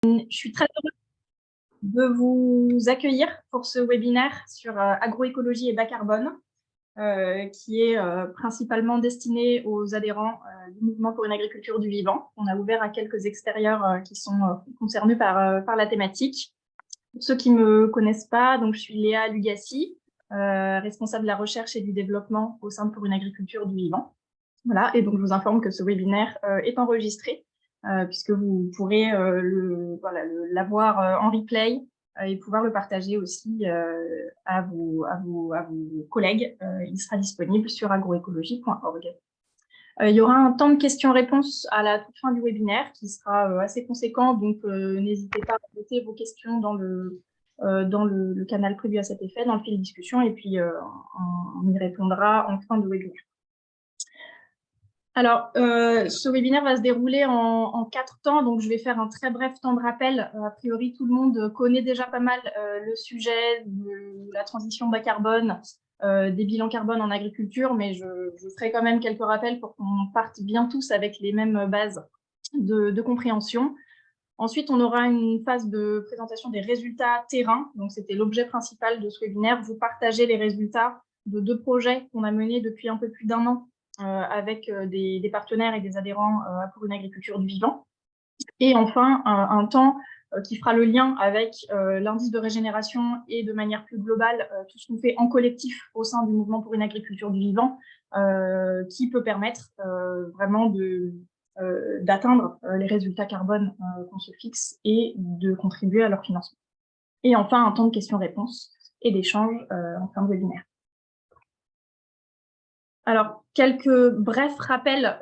Je suis très heureuse de vous accueillir pour ce webinaire sur agroécologie et bas carbone, qui est principalement destiné aux adhérents du mouvement pour une agriculture du vivant. On a ouvert à quelques extérieurs qui sont concernés par la thématique. Pour ceux qui ne me connaissent pas, donc je suis Léa Lugassi, responsable de la recherche et du développement au sein de Pour une agriculture du vivant. Voilà, et donc je vous informe que ce webinaire est enregistré, puisque vous pourrez l'avoir en replay et pouvoir le partager aussi à vos collègues. Il sera disponible sur agroécologie.org. Il y aura un temps de questions-réponses à la toute fin du webinaire qui sera assez conséquent, donc n'hésitez pas à noter vos questions dans le canal prévu à cet effet, dans le fil de discussion, et puis on y répondra en fin de webinaire. Alors, ce webinaire va se dérouler en 4 temps, donc je vais faire un très bref temps de rappel. A priori, tout le monde connaît déjà pas mal le sujet de la transition bas carbone, des bilans carbone en agriculture, mais je ferai quand même quelques rappels pour qu'on parte bien tous avec les mêmes bases de compréhension. Ensuite, on aura une phase de présentation des résultats terrain, donc c'était l'objet principal de ce webinaire, vous partagez les résultats de 2 projets qu'on a menés depuis un peu plus d'1 an avec des partenaires et des adhérents pour une agriculture du vivant. Et enfin, un temps qui fera le lien avec l'indice de régénération et de manière plus globale, tout ce qu'on fait en collectif au sein du mouvement pour une agriculture du vivant, qui peut permettre vraiment d'atteindre les résultats carbone qu'on se fixe et de contribuer à leur financement. Et enfin, un temps de questions-réponses et d'échanges en fin de webinaire. Alors, quelques brefs rappels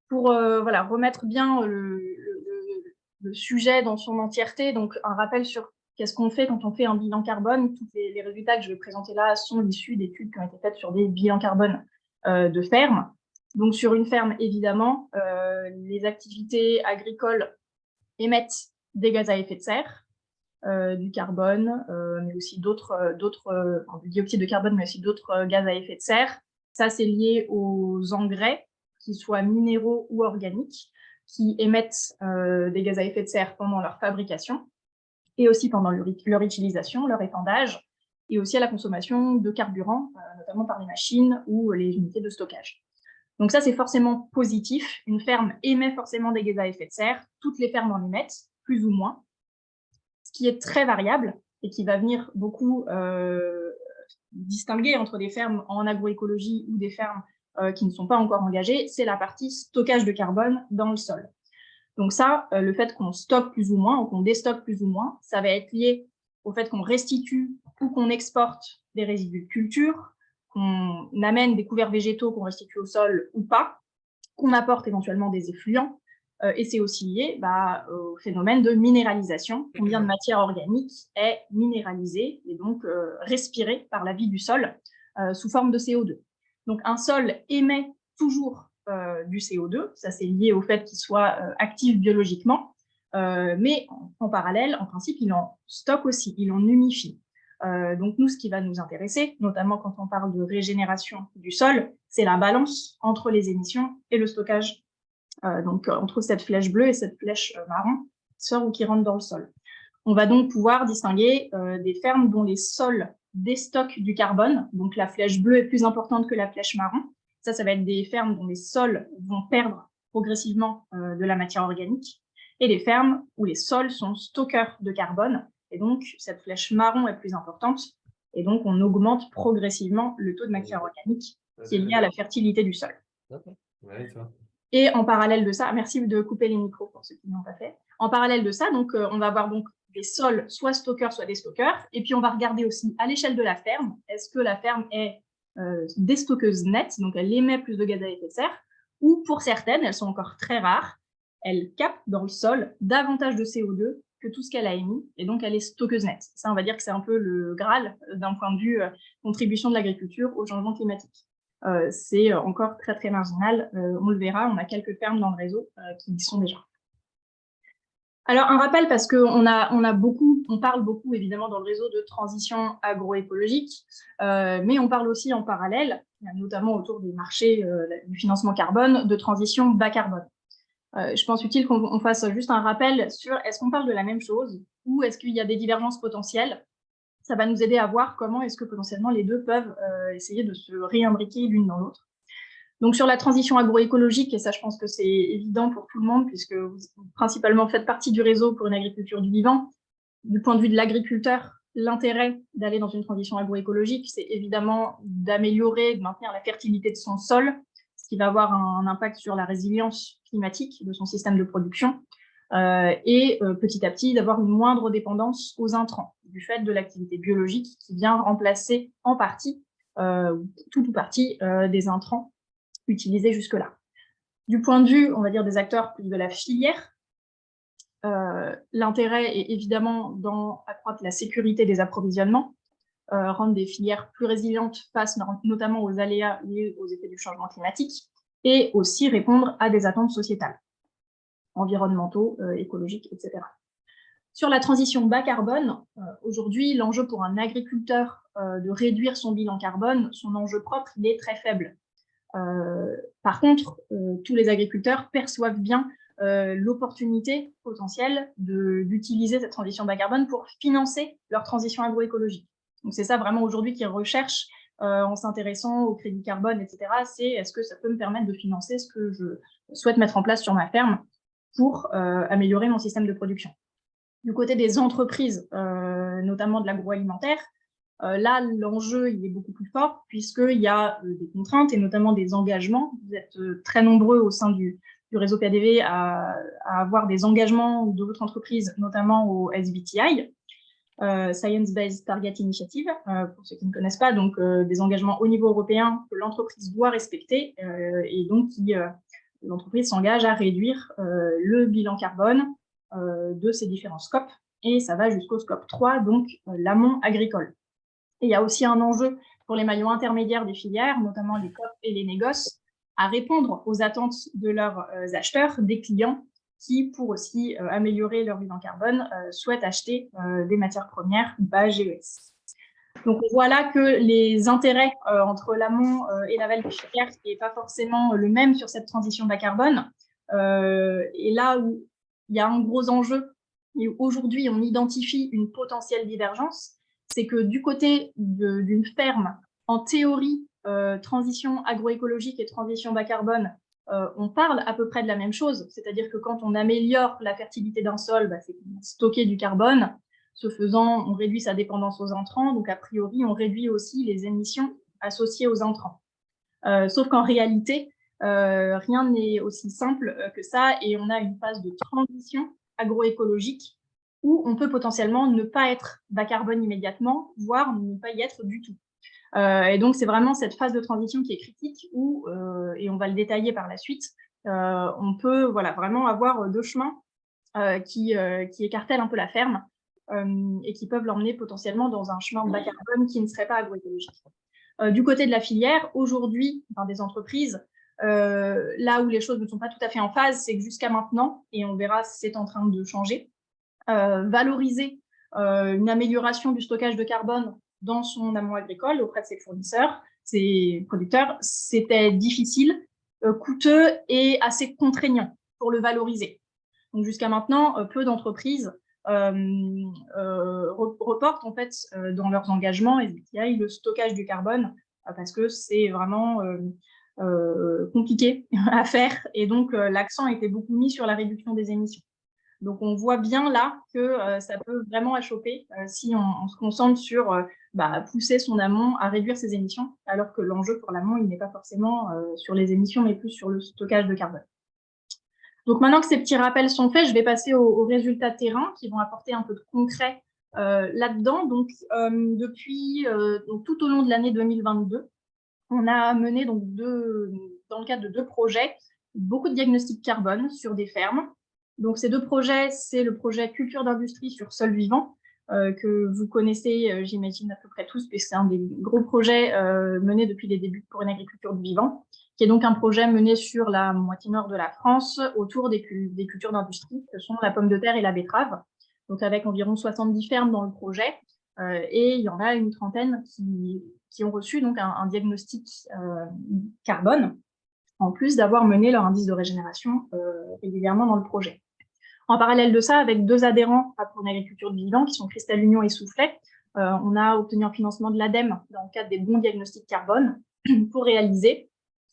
pour remettre bien le sujet dans son entièreté. Donc, un rappel sur qu'est-ce qu'on fait quand on fait un bilan carbone. Tous les résultats que je vais présenter là sont issus d'études qui ont été faites sur des bilans carbone de ferme. Donc, sur une ferme, évidemment, les activités agricoles émettent des gaz à effet de serre, du carbone, mais aussi du dioxyde de carbone, mais aussi d'autres gaz à effet de serre. Ça, c'est lié aux engrais, qu'ils soient minéraux ou organiques, qui émettent des gaz à effet de serre pendant leur fabrication et aussi pendant leur utilisation, leur épandage, et aussi à la consommation de carburant, notamment par les machines ou les unités de stockage. Donc ça, c'est forcément positif. Une ferme émet forcément des gaz à effet de serre. Toutes les fermes en émettent, plus ou moins. Ce qui est très variable et qui va venir beaucoup distinguer entre des fermes en agroécologie ou des fermes qui ne sont pas encore engagées, c'est la partie stockage de carbone dans le sol. Donc ça, le fait qu'on stocke plus ou moins ou qu'on déstocke plus ou moins, ça va être lié au fait qu'on restitue ou qu'on exporte des résidus de culture, qu'on amène des couverts végétaux qu'on restitue au sol ou pas, qu'on apporte éventuellement des effluents, et c'est aussi lié au phénomène de minéralisation. Combien de matière organique est minéralisée et donc respirée par la vie du sol sous forme de CO2. Donc un sol émet toujours du CO2, ça c'est lié au fait qu'il soit actif biologiquement, mais en parallèle, en principe, il en stocke aussi, il en humifie. Donc nous, ce qui va nous intéresser, notamment quand on parle de régénération du sol, c'est la balance entre les émissions et le stockage. Donc entre cette flèche bleue et cette flèche marron qui sort ou qui rentre dans le sol. On va donc pouvoir distinguer des fermes dont les sols déstockent du carbone. Donc la flèche bleue est plus importante que la flèche marron. Ça va être des fermes dont les sols vont perdre progressivement de la matière organique, et les fermes où les sols sont stockeurs de carbone. Et donc cette flèche marron est plus importante. Et donc on augmente progressivement le taux de matière organique qui est lié à la fertilité du sol. Et en parallèle de ça, merci de couper les micros pour ceux qui n'ont pas fait. En parallèle de ça, donc, on va avoir donc des sols soit stockeurs, soit déstockeurs. Et puis, on va regarder aussi à l'échelle de la ferme, est-ce que la ferme est déstockeuse nette, donc elle émet plus de gaz à effet de serre, ou pour certaines, elles sont encore très rares, elle capte dans le sol davantage de CO2 que tout ce qu'elle a émis, et donc elle est stockeuse nette. Ça, on va dire que c'est un peu le Graal d'un point de vue contribution de l'agriculture au changement climatique. C'est encore très très marginal, on le verra, on a quelques fermes dans le réseau qui y sont déjà. Alors un rappel, parce qu'on on parle beaucoup évidemment dans le réseau de transition agroécologique, mais on parle aussi en parallèle, notamment autour des marchés du financement carbone, de transition bas carbone. Je pense utile qu'on fasse juste un rappel sur est-ce qu'on parle de la même chose ou est-ce qu'il y a des divergences potentielles. Ça va nous aider à voir comment est-ce que potentiellement les deux peuvent essayer de se réimbriquer l'une dans l'autre. Donc sur la transition agroécologique, et ça je pense que c'est évident pour tout le monde puisque vous principalement faites partie du réseau pour une agriculture du vivant, du point de vue de l'agriculteur, l'intérêt d'aller dans une transition agroécologique, c'est évidemment d'améliorer, de maintenir la fertilité de son sol, ce qui va avoir un impact sur la résilience climatique de son système de production, et petit à petit d'avoir une moindre dépendance aux intrants, du fait de l'activité biologique qui vient remplacer en partie, tout ou partie, des intrants utilisés jusque-là. Du point de vue, on va dire, des acteurs plus de la filière, l'intérêt est évidemment dans accroître la sécurité des approvisionnements, rendre des filières plus résilientes face notamment aux aléas liés aux effets du changement climatique, et aussi répondre à des attentes sociétales, environnementaux, écologiques, etc. Sur la transition bas carbone, aujourd'hui, l'enjeu pour un agriculteur de réduire son bilan carbone, son enjeu propre, il est très faible. Par contre, tous les agriculteurs perçoivent bien l'opportunité potentielle d'utiliser cette transition bas carbone pour financer leur transition agroécologique. Donc c'est ça vraiment aujourd'hui qu'ils recherchent en s'intéressant au crédit carbone, etc. C'est est-ce que ça peut me permettre de financer ce que je souhaite mettre en place sur ma ferme pour améliorer mon système de production. Du côté des entreprises, notamment de l'agroalimentaire, là, l'enjeu il est beaucoup plus fort puisqu'il y a des contraintes et notamment des engagements. Vous êtes très nombreux au sein du réseau PADV à avoir des engagements de votre entreprise, notamment au SBTI, Science Based Target Initiative, pour ceux qui ne connaissent pas, donc des engagements au niveau européen que l'entreprise doit respecter et donc l'entreprise s'engage à réduire le bilan carbone de ces différents scopes, et ça va jusqu'au scope 3, donc l'amont agricole. Et il y a aussi un enjeu pour les maillons intermédiaires des filières, notamment les COP et les négoces, à répondre aux attentes de leurs acheteurs, des clients, qui, pour aussi améliorer leur bilan carbone, souhaitent acheter des matières premières bas GES. Donc on voit là que les intérêts entre l'amont et l'aval des filières n'est pas forcément le même sur cette transition bas carbone. Et là où il y a un gros enjeu, et aujourd'hui on identifie une potentielle divergence, c'est que du côté d'une ferme, en théorie, transition agroécologique et transition bas carbone, on parle à peu près de la même chose, c'est-à-dire que quand on améliore la fertilité d'un sol, c'est stocker du carbone. Ce faisant, on réduit sa dépendance aux intrants, donc a priori, on réduit aussi les émissions associées aux intrants. Sauf qu'en réalité, rien n'est aussi simple que ça, et on a une phase de transition agroécologique où on peut potentiellement ne pas être bas carbone immédiatement, voire ne pas y être du tout. Et donc, c'est vraiment cette phase de transition qui est critique où, et on va le détailler par la suite, on peut vraiment avoir deux chemins qui écartèlent un peu la ferme et qui peuvent l'emmener potentiellement dans un chemin de bas carbone qui ne serait pas agroécologique. Du côté de la filière, aujourd'hui, dans des entreprises, là où les choses ne sont pas tout à fait en phase, c'est que jusqu'à maintenant, et on verra si c'est en train de changer, valoriser une amélioration du stockage de carbone dans son amont agricole auprès de ses fournisseurs, ses producteurs, c'était difficile, coûteux et assez contraignant pour le valoriser. Donc jusqu'à maintenant, peu d'entreprises reportent en fait dans leurs engagements SBTI le stockage du carbone parce que c'est vraiment compliqué à faire, et donc l'accent était beaucoup mis sur la réduction des émissions. Donc, on voit bien là que ça peut vraiment achoper si on se concentre sur pousser son amont à réduire ses émissions, alors que l'enjeu pour l'amont, il n'est pas forcément sur les émissions, mais plus sur le stockage de carbone. Donc, maintenant que ces petits rappels sont faits, je vais passer aux résultats de terrain qui vont apporter un peu de concret là-dedans. Donc, depuis tout au long de l'année 2022, on a mené donc dans le cadre de 2 projets, beaucoup de diagnostics carbone sur des fermes. Donc, ces 2 projets, c'est le projet culture d'industrie sur sol vivant, que vous connaissez, j'imagine, à peu près tous, puisque c'est un des gros projets menés depuis les débuts pour une agriculture du vivant, qui est donc un projet mené sur la moitié nord de la France, autour des cultures d'industrie, que sont la pomme de terre et la betterave, donc avec environ 70 fermes dans le projet, et il y en a une trentaine qui ont reçu donc un diagnostic carbone en plus d'avoir mené leur indice de régénération régulièrement dans le projet. En parallèle de ça, avec 2 adhérents à Pour une agriculture de vivant, qui sont Cristal Union et Soufflet, on a obtenu un financement de l'ADEME dans le cadre des bons diagnostics carbone pour réaliser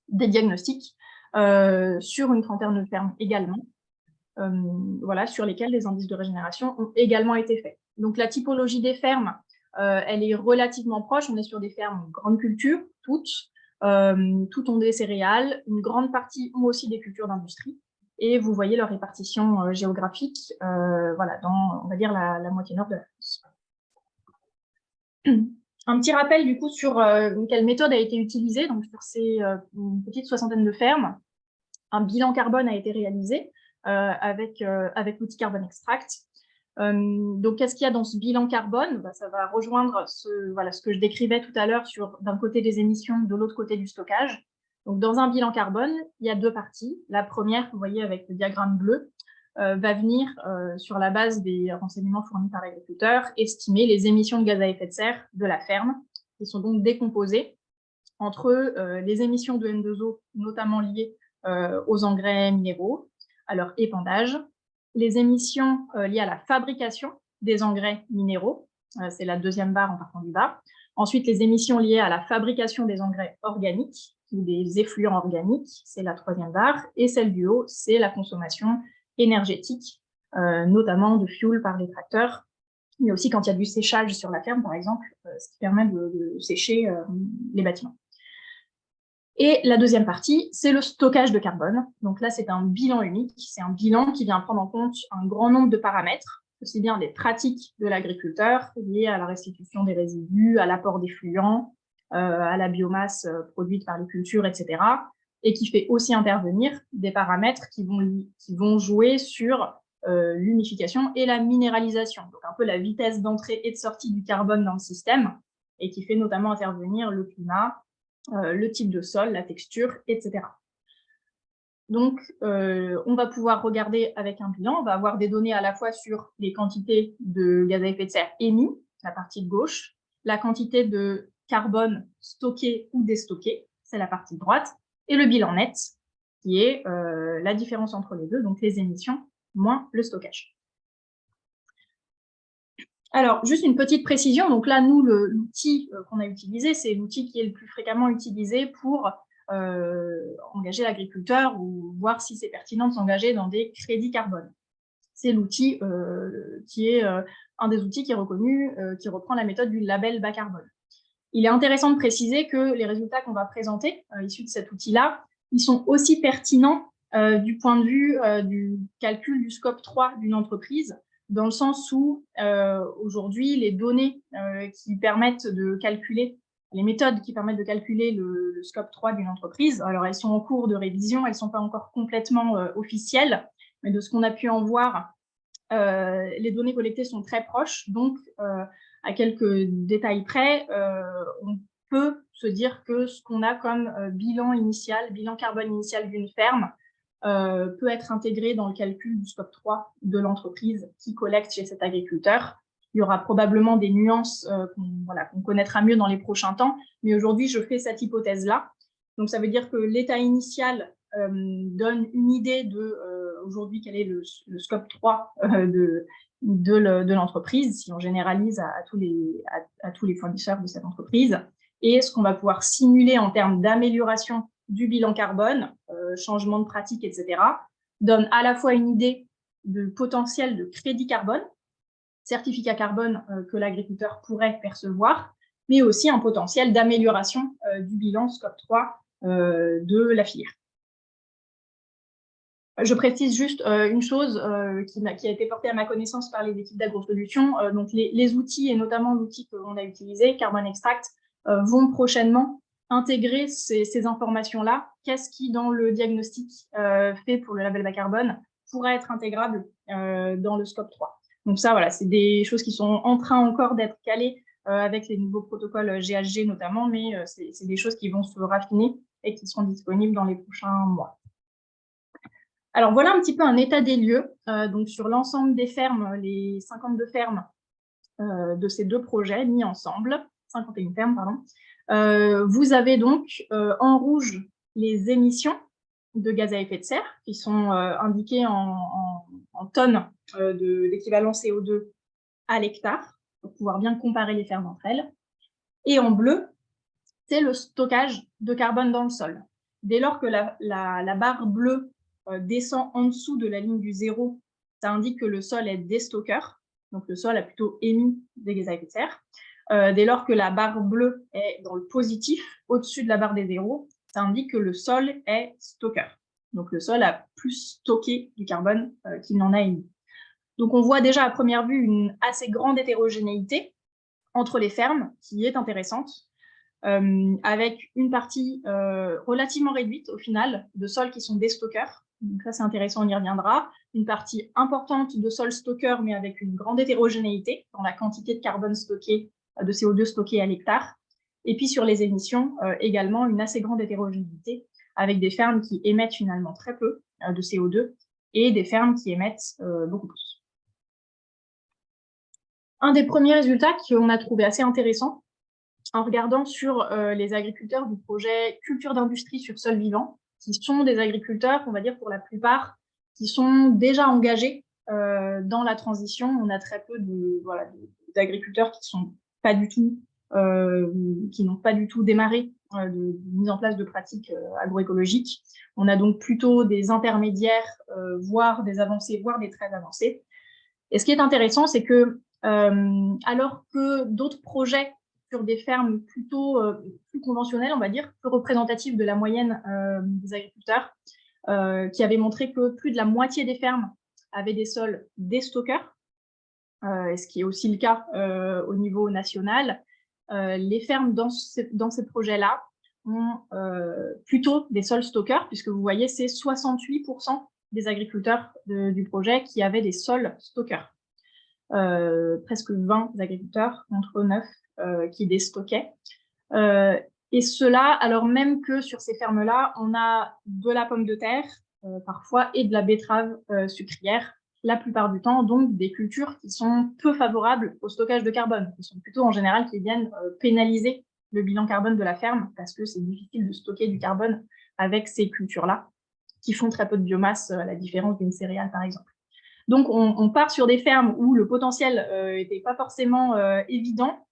des diagnostics sur une trentaine de fermes également, voilà, sur lesquelles les indices de régénération ont également été faits. Donc la typologie des fermes, elle est relativement proche. On est sur des fermes grande culture, toutes ont des céréales. Une grande partie ont aussi des cultures d'industrie. Et vous voyez leur répartition géographique, voilà, dans, on va dire, la moitié nord de la France. Un petit rappel, du coup, sur quelle méthode a été utilisée. Donc, sur ces petites soixantaine de fermes, un bilan carbone a été réalisé avec l'outil Carbon Extract. Donc, qu'est-ce qu'il y a dans ce bilan carbone? Ça va rejoindre ce que je décrivais tout à l'heure sur, d'un côté, des émissions, de l'autre côté, du stockage. Donc, dans un bilan carbone, il y a 2 parties. La première, vous voyez avec le diagramme bleu, va venir, sur la base des renseignements fournis par l'agriculteur, estimer les émissions de gaz à effet de serre de la ferme, qui sont donc décomposées entre les émissions de N2O, notamment liées aux engrais minéraux, à leur épandage, les émissions liées à la fabrication des engrais minéraux, c'est la 2e barre en partant du bas. Ensuite, les émissions liées à la fabrication des engrais organiques ou des effluents organiques, c'est la 3e barre. Et celle du haut, c'est la consommation énergétique, notamment de fuel par les tracteurs, mais aussi quand il y a du séchage sur la ferme, par exemple, ce qui permet de sécher les bâtiments. Et la 2e partie, c'est le stockage de carbone. Donc là, c'est un bilan unique. C'est un bilan qui vient prendre en compte un grand nombre de paramètres, aussi bien des pratiques de l'agriculteur liées à la restitution des résidus, à l'apport d'effluents, à la biomasse produite par les cultures, etc. Et qui fait aussi intervenir des paramètres qui vont jouer sur l'unification et la minéralisation. Donc un peu la vitesse d'entrée et de sortie du carbone dans le système, et qui fait notamment intervenir le climat, le type de sol, la texture, etc. Donc, on va pouvoir regarder avec un bilan, on va avoir des données à la fois sur les quantités de gaz à effet de serre émis, la partie de gauche, la quantité de carbone stocké ou déstocké, c'est la partie de droite, et le bilan net, qui est la différence entre les deux, donc les émissions moins le stockage. Alors, juste une petite précision. Donc là, nous, l'outil qu'on a utilisé, c'est l'outil qui est le plus fréquemment utilisé pour engager l'agriculteur ou voir si c'est pertinent de s'engager dans des crédits carbone. C'est l'outil qui est un des outils qui est reconnu, qui reprend la méthode du label bas carbone. Il est intéressant de préciser que les résultats qu'on va présenter issus de cet outil-là, ils sont aussi pertinents du point de vue du calcul du scope 3 d'une entreprise, dans le sens où aujourd'hui, les données qui permettent de calculer, les méthodes qui permettent de calculer le scope 3 d'une entreprise, alors elles sont en cours de révision, elles ne sont pas encore complètement officielles, mais de ce qu'on a pu en voir, les données collectées sont très proches, donc à quelques détails près, on peut se dire que ce qu'on a comme bilan carbone initial d'une ferme, peut être intégré dans le calcul du scope 3 de l'entreprise qui collecte chez cet agriculteur. Il y aura probablement des nuances qu'on connaîtra mieux dans les prochains temps, mais aujourd'hui, je fais cette hypothèse-là. Donc, ça veut dire que l'état initial donne une idée de aujourd'hui quel est le scope 3 de l'entreprise, si on généralise à tous les fournisseurs de cette entreprise, et ce qu'on va pouvoir simuler en termes d'amélioration du bilan carbone, changement de pratique, etc., donne à la fois une idée de potentiel de crédit carbone, certificat carbone que l'agriculteur pourrait percevoir, mais aussi un potentiel d'amélioration du bilan scope 3 de la filière. Je précise juste une chose qui a été portée à ma connaissance par les équipes d'AgroSolutions. Donc les outils, et notamment l'outil que l'on a utilisé, Carbon Extract, vont prochainement intégrer ces informations-là. Qu'est-ce qui, dans le diagnostic fait pour le label bas carbone, pourrait être intégrable dans le scope 3. Donc ça, voilà, c'est des choses qui sont en train encore d'être calées avec les nouveaux protocoles GHG notamment, mais c'est des choses qui vont se raffiner et qui seront disponibles dans les prochains mois. Alors voilà un petit peu un état des lieux, donc sur l'ensemble des fermes, les 52 fermes de ces 2 projets mis ensemble, 51 fermes, pardon. Vous avez donc en rouge les émissions de gaz à effet de serre, qui sont indiqués en tonnes d'équivalent CO2 à l'hectare, pour pouvoir bien comparer les fermes entre elles. Et en bleu, c'est le stockage de carbone dans le sol. Dès lors que la barre bleue descend en dessous de la ligne du zéro, ça indique que le sol est déstockeur, donc le sol a plutôt émis des gaz à effet de serre. Dès lors que la barre bleue est dans le positif, au-dessus de la barre des zéros, ça indique que le sol est stockeur. Donc le sol a plus stocké du carbone qu'il n'en a émis. Donc on voit déjà à première vue une assez grande hétérogénéité entre les fermes, qui est intéressante, avec une partie relativement réduite au final de sols qui sont déstockeurs. Donc ça c'est intéressant, on y reviendra. Une partie importante de sols stockeurs, mais avec une grande hétérogénéité dans la quantité de carbone stocké, de CO2 stocké à l'hectare. Et puis sur les émissions, également une assez grande hétérogénéité, avec des fermes qui émettent finalement très peu de CO2 et des fermes qui émettent beaucoup plus. Un des premiers résultats qu'on a trouvé assez intéressant, en regardant sur les agriculteurs du projet Culture d'industrie sur sol vivant, qui sont des agriculteurs, on va dire pour la plupart, qui sont déjà engagés dans la transition. On a très peu d'agriculteurs qui sont pas du tout, qui n'ont pas du tout démarré de mise en place de pratiques agroécologiques. On a donc plutôt des intermédiaires, voire des avancés, voire des très avancés. Et ce qui est intéressant, c'est que alors que d'autres projets sur des fermes plutôt plus conventionnelles, on va dire, plus représentatives de la moyenne des agriculteurs, qui avaient montré que plus de la moitié des fermes avaient des sols déstockeurs, ce qui est aussi le cas au niveau national. Les fermes dans ces projets-là ont plutôt des sols stockeurs, puisque vous voyez, c'est 68% des agriculteurs du projet qui avaient des sols stockeurs. Presque 20 agriculteurs contre 9 qui déstockaient. Et cela, alors même que sur ces fermes-là, on a de la pomme de terre, parfois, et de la betterave sucrière, la plupart du temps, donc des cultures qui sont peu favorables au stockage de carbone, qui sont plutôt en général qui viennent pénaliser le bilan carbone de la ferme, parce que c'est difficile de stocker du carbone avec ces cultures-là, qui font très peu de biomasse, à la différence d'une céréale, par exemple. Donc, on part sur des fermes où le potentiel n'était pas forcément évident,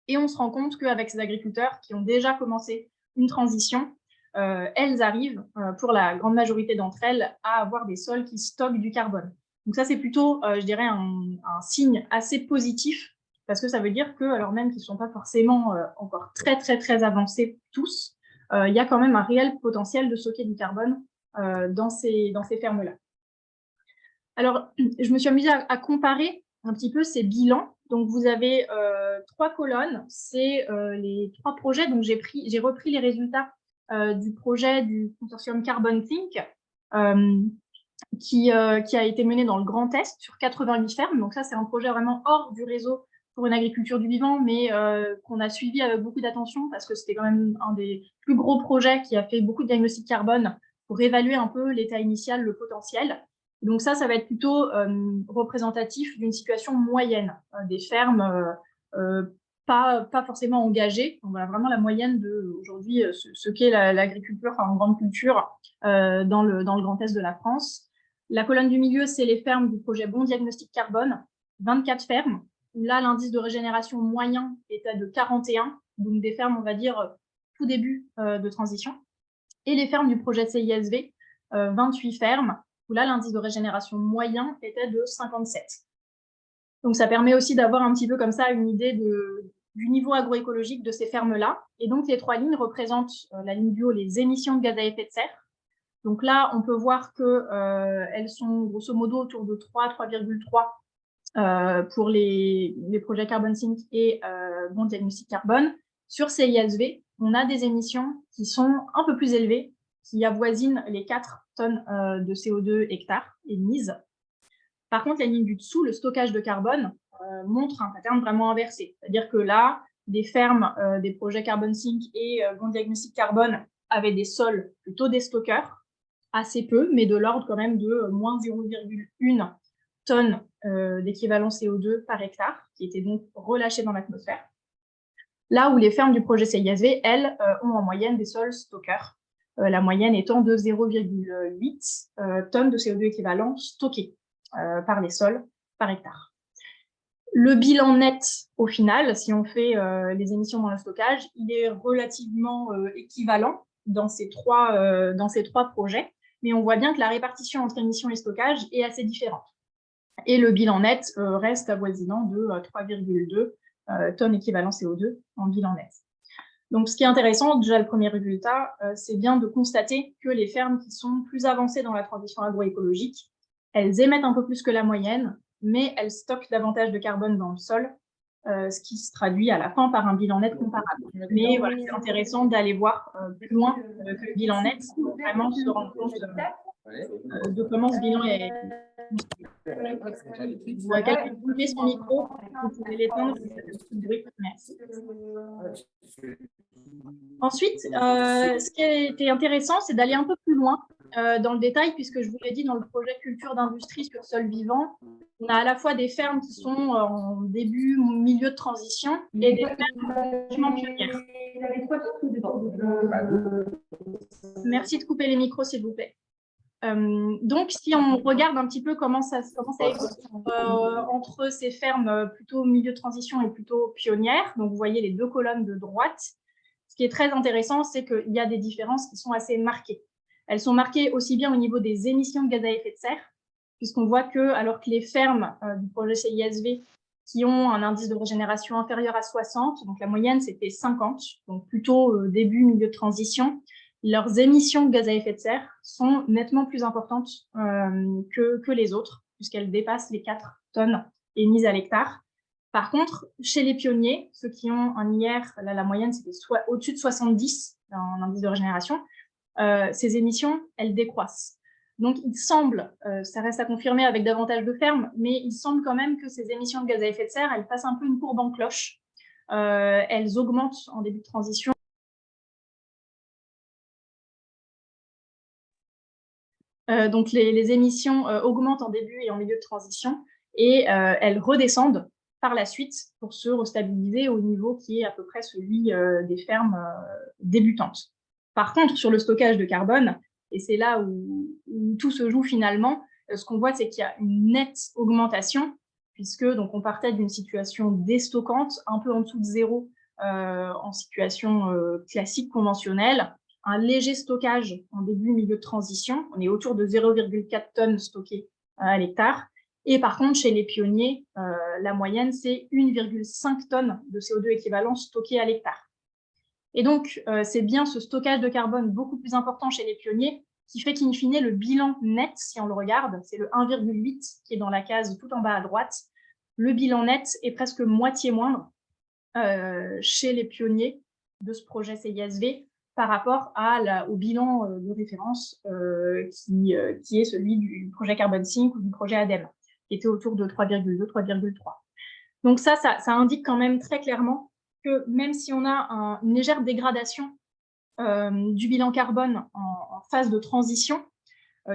et on se rend compte qu'avec ces agriculteurs qui ont déjà commencé une transition, elles arrivent, pour la grande majorité d'entre elles, à avoir des sols qui stockent du carbone. Donc ça, c'est plutôt, je dirais, un signe assez positif, parce que ça veut dire que, alors même qu'ils ne sont pas forcément encore très, très, très avancés tous, il y a quand même un réel potentiel de stocker du carbone dans ces fermes-là. Alors, je me suis amusée à comparer un petit peu ces bilans. Donc, vous avez 3 colonnes, c'est les 3 projets. Donc, j'ai repris les résultats du projet du consortium Carbon Think, qui a été mené dans le Grand Est sur 88 fermes. Donc ça, c'est un projet vraiment hors du réseau pour une agriculture du vivant, mais qu'on a suivi avec beaucoup d'attention parce que c'était quand même un des plus gros projets qui a fait beaucoup de diagnostics carbone pour évaluer un peu l'état initial, le potentiel. Donc ça va être plutôt représentatif d'une situation moyenne, des fermes pas forcément engagées. On a vraiment la moyenne de aujourd'hui ce qu'est l'agriculture, enfin en grande culture dans le Grand Est de la France. La colonne du milieu, c'est les fermes du projet Bon Diagnostic Carbone, 24 fermes, où là, l'indice de régénération moyen était de 41, donc des fermes, on va dire, tout début de transition. Et les fermes du projet CISV, 28 fermes, où là, l'indice de régénération moyen était de 57. Donc, ça permet aussi d'avoir un petit peu comme ça une idée du niveau agroécologique de ces fermes-là. Et donc, les 3 lignes représentent la ligne du haut, les émissions de gaz à effet de serre. Donc là, on peut voir qu'elles sont grosso modo autour de 3,3 pour les projets Carbon Sync et Bon Diagnostic Carbone. Sur CISV, on a des émissions qui sont un peu plus élevées, qui avoisinent les 4 tonnes de CO2 hectare émises. Par contre, la ligne du dessous, le stockage de carbone, montre un pattern vraiment inversé. C'est-à-dire que là, des fermes des projets Carbon Sync et Bon Diagnostic Carbone avaient des sols plutôt des stockeurs, assez peu, mais de l'ordre quand même de moins 0,1 tonnes d'équivalent CO2 par hectare, qui était donc relâché dans l'atmosphère. Là où les fermes du projet CISV, elles, ont en moyenne des sols stockeurs, la moyenne étant de 0,8 tonnes de CO2 équivalent stockées par les sols par hectare. Le bilan net, au final, si on fait les émissions dans le stockage, il est relativement équivalent dans ces trois projets, mais on voit bien que la répartition entre émissions et stockage est assez différente. Et le bilan net reste avoisinant de 3,2 tonnes équivalent CO2 en bilan net. Donc, ce qui est intéressant, déjà le premier résultat, c'est bien de constater que les fermes qui sont plus avancées dans la transition agroécologique, elles émettent un peu plus que la moyenne, mais elles stockent davantage de carbone dans le sol, ce qui se traduit à la fin par un bilan net comparable. Mais voilà, c'est intéressant d'aller voir plus loin que le bilan net pour vraiment se rendre compte de comment ce bilan est. Quelqu'un peut couper son micro, vous pouvez l'éteindre, ça fait beaucoup de bruit. Merci. Ensuite, ce qui était intéressant, c'est d'aller un peu plus loin dans le détail, puisque je vous l'ai dit, dans le projet culture d'industrie sur sol vivant, on a à la fois des fermes qui sont en début, milieu de transition, et des fermes pionnières. Merci de couper les micros, s'il vous plaît. Donc, si on regarde un petit peu comment ça évolue entre ces fermes plutôt milieu de transition et plutôt pionnières, donc vous voyez les deux colonnes de droite, ce qui est très intéressant, c'est qu'il y a des différences qui sont assez marquées. Elles sont marquées aussi bien au niveau des émissions de gaz à effet de serre, puisqu'on voit que, alors que les fermes du projet CISV qui ont un indice de régénération inférieur à 60, donc la moyenne c'était 50, donc plutôt début, milieu de transition, leurs émissions de gaz à effet de serre sont nettement plus importantes que les autres, puisqu'elles dépassent les 4 tonnes émises à l'hectare. Par contre, chez les pionniers, ceux qui ont un IR, là, la moyenne, c'était au-dessus de 70 en indice de régénération, ces émissions, elles décroissent. Donc, il semble, ça reste à confirmer avec davantage de fermes, mais il semble quand même que ces émissions de gaz à effet de serre, elles passent un peu une courbe en cloche. Elles augmentent en début de transition. Donc, les émissions augmentent en début et en milieu de transition, et elles redescendent par la suite pour se restabiliser au niveau qui est à peu près celui des fermes débutantes. Par contre, sur le stockage de carbone, et c'est là où tout se joue finalement, ce qu'on voit, c'est qu'il y a une nette augmentation, puisque donc, on partait d'une situation déstockante, un peu en dessous de zéro en situation classique, conventionnelle, un léger stockage en début, milieu de transition, on est autour de 0,4 tonnes stockées à l'hectare, et par contre, chez les pionniers, la moyenne, c'est 1,5 tonnes de CO2 équivalent stocké à l'hectare. Et donc, c'est bien ce stockage de carbone beaucoup plus important chez les pionniers qui fait qu'in fine, le bilan net, si on le regarde, c'est le 1,8 qui est dans la case tout en bas à droite. Le bilan net est presque moitié moindre chez les pionniers de ce projet CISV par rapport au bilan de référence qui est celui du projet Carbon Sync ou du projet ADEME, qui était autour de 3,2, 3,3. Donc ça indique quand même très clairement que même si on a une légère dégradation du bilan carbone en phase de transition,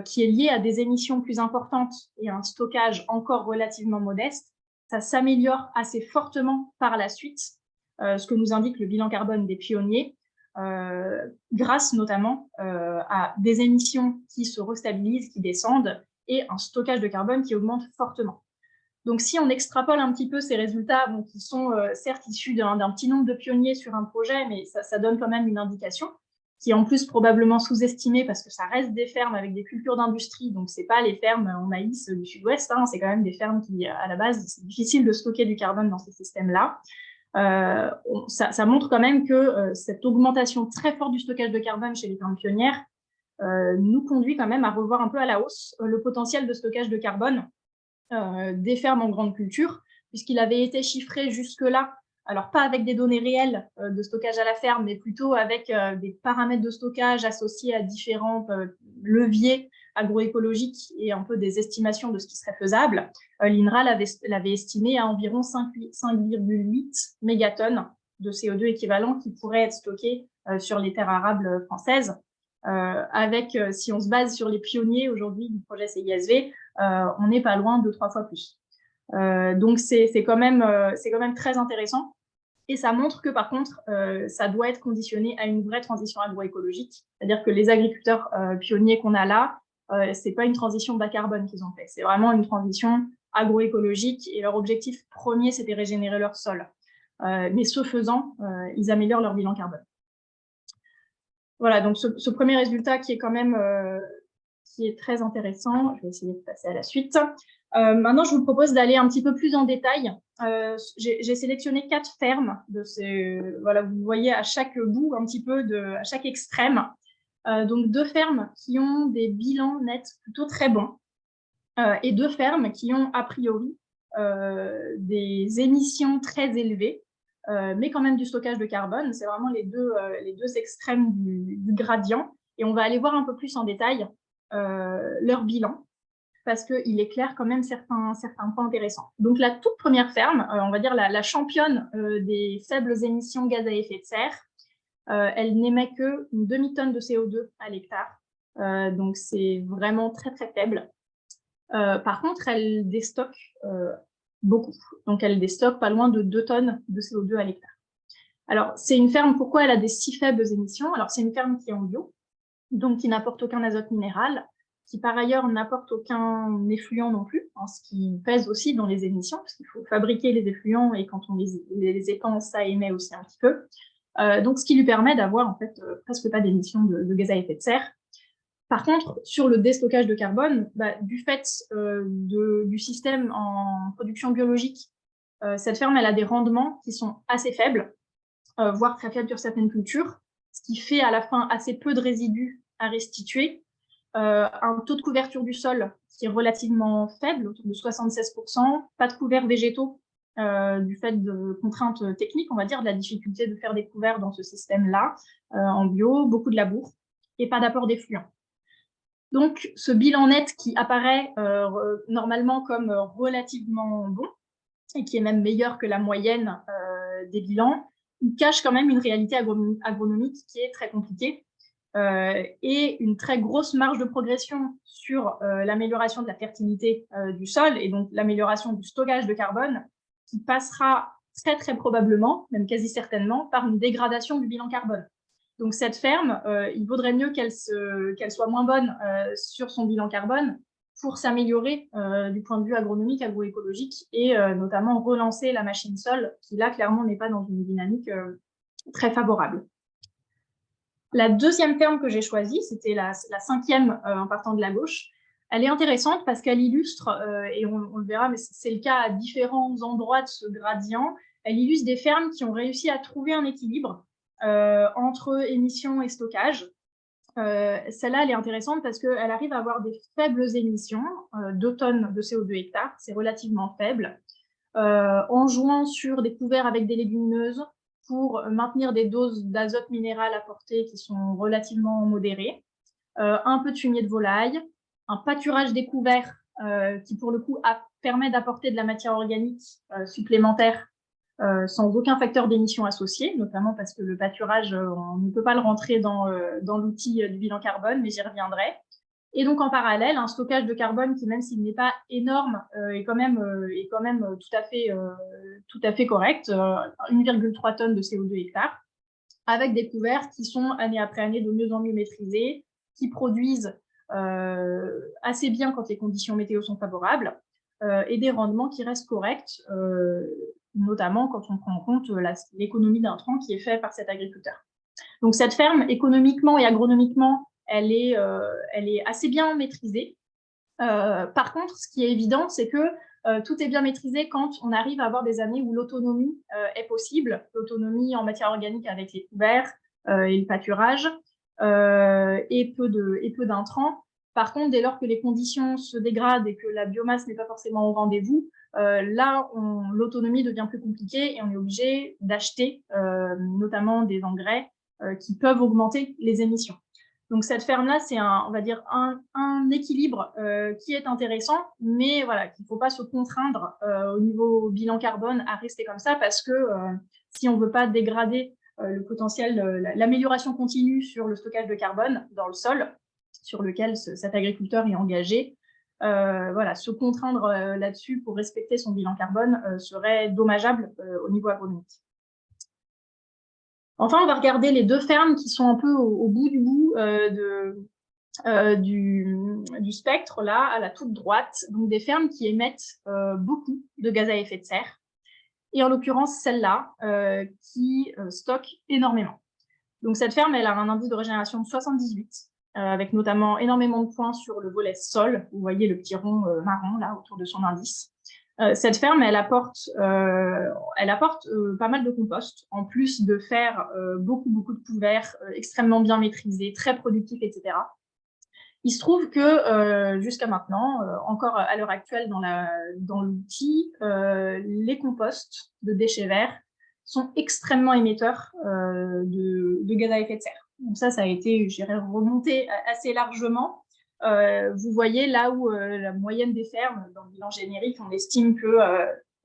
qui est liée à des émissions plus importantes et un stockage encore relativement modeste, ça s'améliore assez fortement par la suite, ce que nous indique le bilan carbone des pionniers, grâce notamment à des émissions qui se restabilisent, qui descendent, et un stockage de carbone qui augmente fortement. Donc, si on extrapole un petit peu ces résultats, bon, qui sont certes issus d'un petit nombre de pionniers sur un projet, mais ça donne quand même une indication, qui est en plus probablement sous-estimée parce que ça reste des fermes avec des cultures d'industrie, donc ce n'est pas les fermes en maïs du sud-ouest, hein, c'est quand même des fermes qui, à la base, c'est difficile de stocker du carbone dans ces systèmes-là. Ça montre quand même que cette augmentation très forte du stockage de carbone chez les fermes pionnières nous conduit quand même à revoir un peu à la hausse le potentiel de stockage de carbone des fermes en grande culture, puisqu'il avait été chiffré jusque-là, alors pas avec des données réelles de stockage à la ferme, mais plutôt avec des paramètres de stockage associés à différents leviers agroécologiques et un peu des estimations de ce qui serait faisable. L'INRA l'avait estimé à environ 5,8 mégatonnes de CO2 équivalent qui pourraient être stockés sur les terres arables françaises. Si on se base sur les pionniers aujourd'hui du projet CISV, on n'est pas loin de 3 fois plus. Donc, c'est quand même très intéressant. Et ça montre que, par contre, ça doit être conditionné à une vraie transition agroécologique. C'est-à-dire que les agriculteurs pionniers qu'on a là, ce n'est pas une transition bas carbone qu'ils ont fait. C'est vraiment une transition agroécologique. Et leur objectif premier, c'était régénérer leur sol. Mais ce faisant, ils améliorent leur bilan carbone. Voilà, donc ce premier résultat qui est quand même qui est très intéressant. Je vais essayer de passer à la suite. Maintenant, je vous propose d'aller un petit peu plus en détail. J'ai sélectionné 4 fermes. Voilà, vous voyez à chaque bout, un petit peu, à chaque extrême. Donc, 2 fermes qui ont des bilans nets plutôt très bons et 2 fermes qui ont a priori des émissions très élevées, mais quand même du stockage de carbone. C'est vraiment les deux extrêmes du gradient. Et on va aller voir un peu plus en détail leur bilan, parce qu'il éclaire quand même certains points intéressants. Donc, la toute première ferme, on va dire la championne des faibles émissions gaz à effet de serre, elle n'émet qu'une demi-tonne de CO2 à l'hectare. Donc, c'est vraiment très, très faible. Par contre, elle déstocke beaucoup. Donc, elle déstocke pas loin de 2 tonnes de CO2 à l'hectare. Alors, c'est une ferme, pourquoi elle a des si faibles émissions? Alors, c'est une ferme qui est en bio, donc qui n'apporte aucun azote minéral, qui par ailleurs n'apporte aucun effluent non plus, hein, ce qui pèse aussi dans les émissions, parce qu'il faut fabriquer les effluents et quand on les épand, ça émet aussi un petit peu. Donc, ce qui lui permet d'avoir en fait presque pas d'émissions de gaz à effet de serre. Par contre, sur le déstockage de carbone, du fait du système en production biologique, cette ferme elle a des rendements qui sont assez faibles, voire très faibles sur certaines cultures, ce qui fait à la fin assez peu de résidus à restituer, un taux de couverture du sol qui est relativement faible, autour de 76%, pas de couverts végétaux du fait de contraintes techniques, on va dire, de la difficulté de faire des couverts dans ce système-là, en bio, beaucoup de labour, et pas d'apport d'effluents. Donc, ce bilan net qui apparaît normalement comme relativement bon, et qui est même meilleur que la moyenne des bilans, il cache quand même une réalité agronomique qui est très compliquée et une très grosse marge de progression sur l'amélioration de la fertilité du sol et donc l'amélioration du stockage de carbone qui passera très très probablement, même quasi certainement, par une dégradation du bilan carbone. Donc cette ferme, il vaudrait mieux qu'elle soit moins bonne sur son bilan carbone pour s'améliorer du point de vue agronomique, agroécologique et notamment relancer la machine sol qui là clairement n'est pas dans une dynamique très favorable. La deuxième ferme que j'ai choisie, c'était la 5e en partant de la gauche. Elle est intéressante parce qu'elle illustre, et on le verra, mais c'est le cas à différents endroits de ce gradient, elle illustre des fermes qui ont réussi à trouver un équilibre entre émissions et stockage. Celle-là, elle est intéressante parce qu'elle arrive à avoir des faibles émissions, 2 tonnes de CO2 hectare, c'est relativement faible, en jouant sur des couverts avec des légumineuses pour maintenir des doses d'azote minéral apportées qui sont relativement modérées, un peu de fumier de volaille, un pâturage découvert qui pour le coup permet d'apporter de la matière organique supplémentaire sans aucun facteur d'émission associé, notamment parce que le pâturage, on ne peut pas le rentrer dans l'outil du bilan carbone, mais j'y reviendrai. Et donc, en parallèle, un stockage de carbone qui, même s'il n'est pas énorme, est quand même tout à fait correct, 1,3 tonnes de CO2 hectare, avec des couverts qui sont année après année de mieux en mieux maîtrisés, qui produisent assez bien quand les conditions météo sont favorables, et des rendements qui restent corrects, notamment quand on prend en compte l'économie d'intrants qui est faite par cet agriculteur. Donc cette ferme, économiquement et agronomiquement, elle est assez bien maîtrisée. Par contre, ce qui est évident, c'est que tout est bien maîtrisé quand on arrive à avoir des années où l'autonomie est possible, l'autonomie en matière organique avec les couverts et le pâturage, et peu d'intrants. Par contre, dès lors que les conditions se dégradent et que la biomasse n'est pas forcément au rendez-vous, là, l'autonomie devient plus compliquée et on est obligé d'acheter notamment des engrais qui peuvent augmenter les émissions. Donc cette ferme-là, c'est on va dire un équilibre qui est intéressant, mais voilà, qu'il ne faut pas se contraindre au niveau bilan carbone à rester comme ça parce que si on ne veut pas dégrader le potentiel, l'amélioration continue sur le stockage de carbone dans le sol, sur lequel cet agriculteur est engagé, voilà, se contraindre là-dessus pour respecter son bilan carbone serait dommageable au niveau agronomique. Enfin, on va regarder les 2 fermes qui sont un peu au bout du bout du spectre, là, à la toute droite. Donc, des fermes qui émettent beaucoup de gaz à effet de serre. Et en l'occurrence, celle-là, qui stocke énormément. Donc, cette ferme, elle a un indice de régénération de 78, avec notamment énormément de points sur le volet sol. Vous voyez le petit rond marron, là, autour de son indice. Cette ferme, elle apporte pas mal de compost, en plus de faire beaucoup de couverts extrêmement bien maîtrisés, très productifs, etc. Il se trouve que jusqu'à maintenant, encore à l'heure actuelle dans l'outil, les composts de déchets verts sont extrêmement émetteurs de gaz à effet de serre. Donc ça a été, je dirais, remonté assez largement. Vous voyez là où la moyenne des fermes, dans le bilan générique, on estime que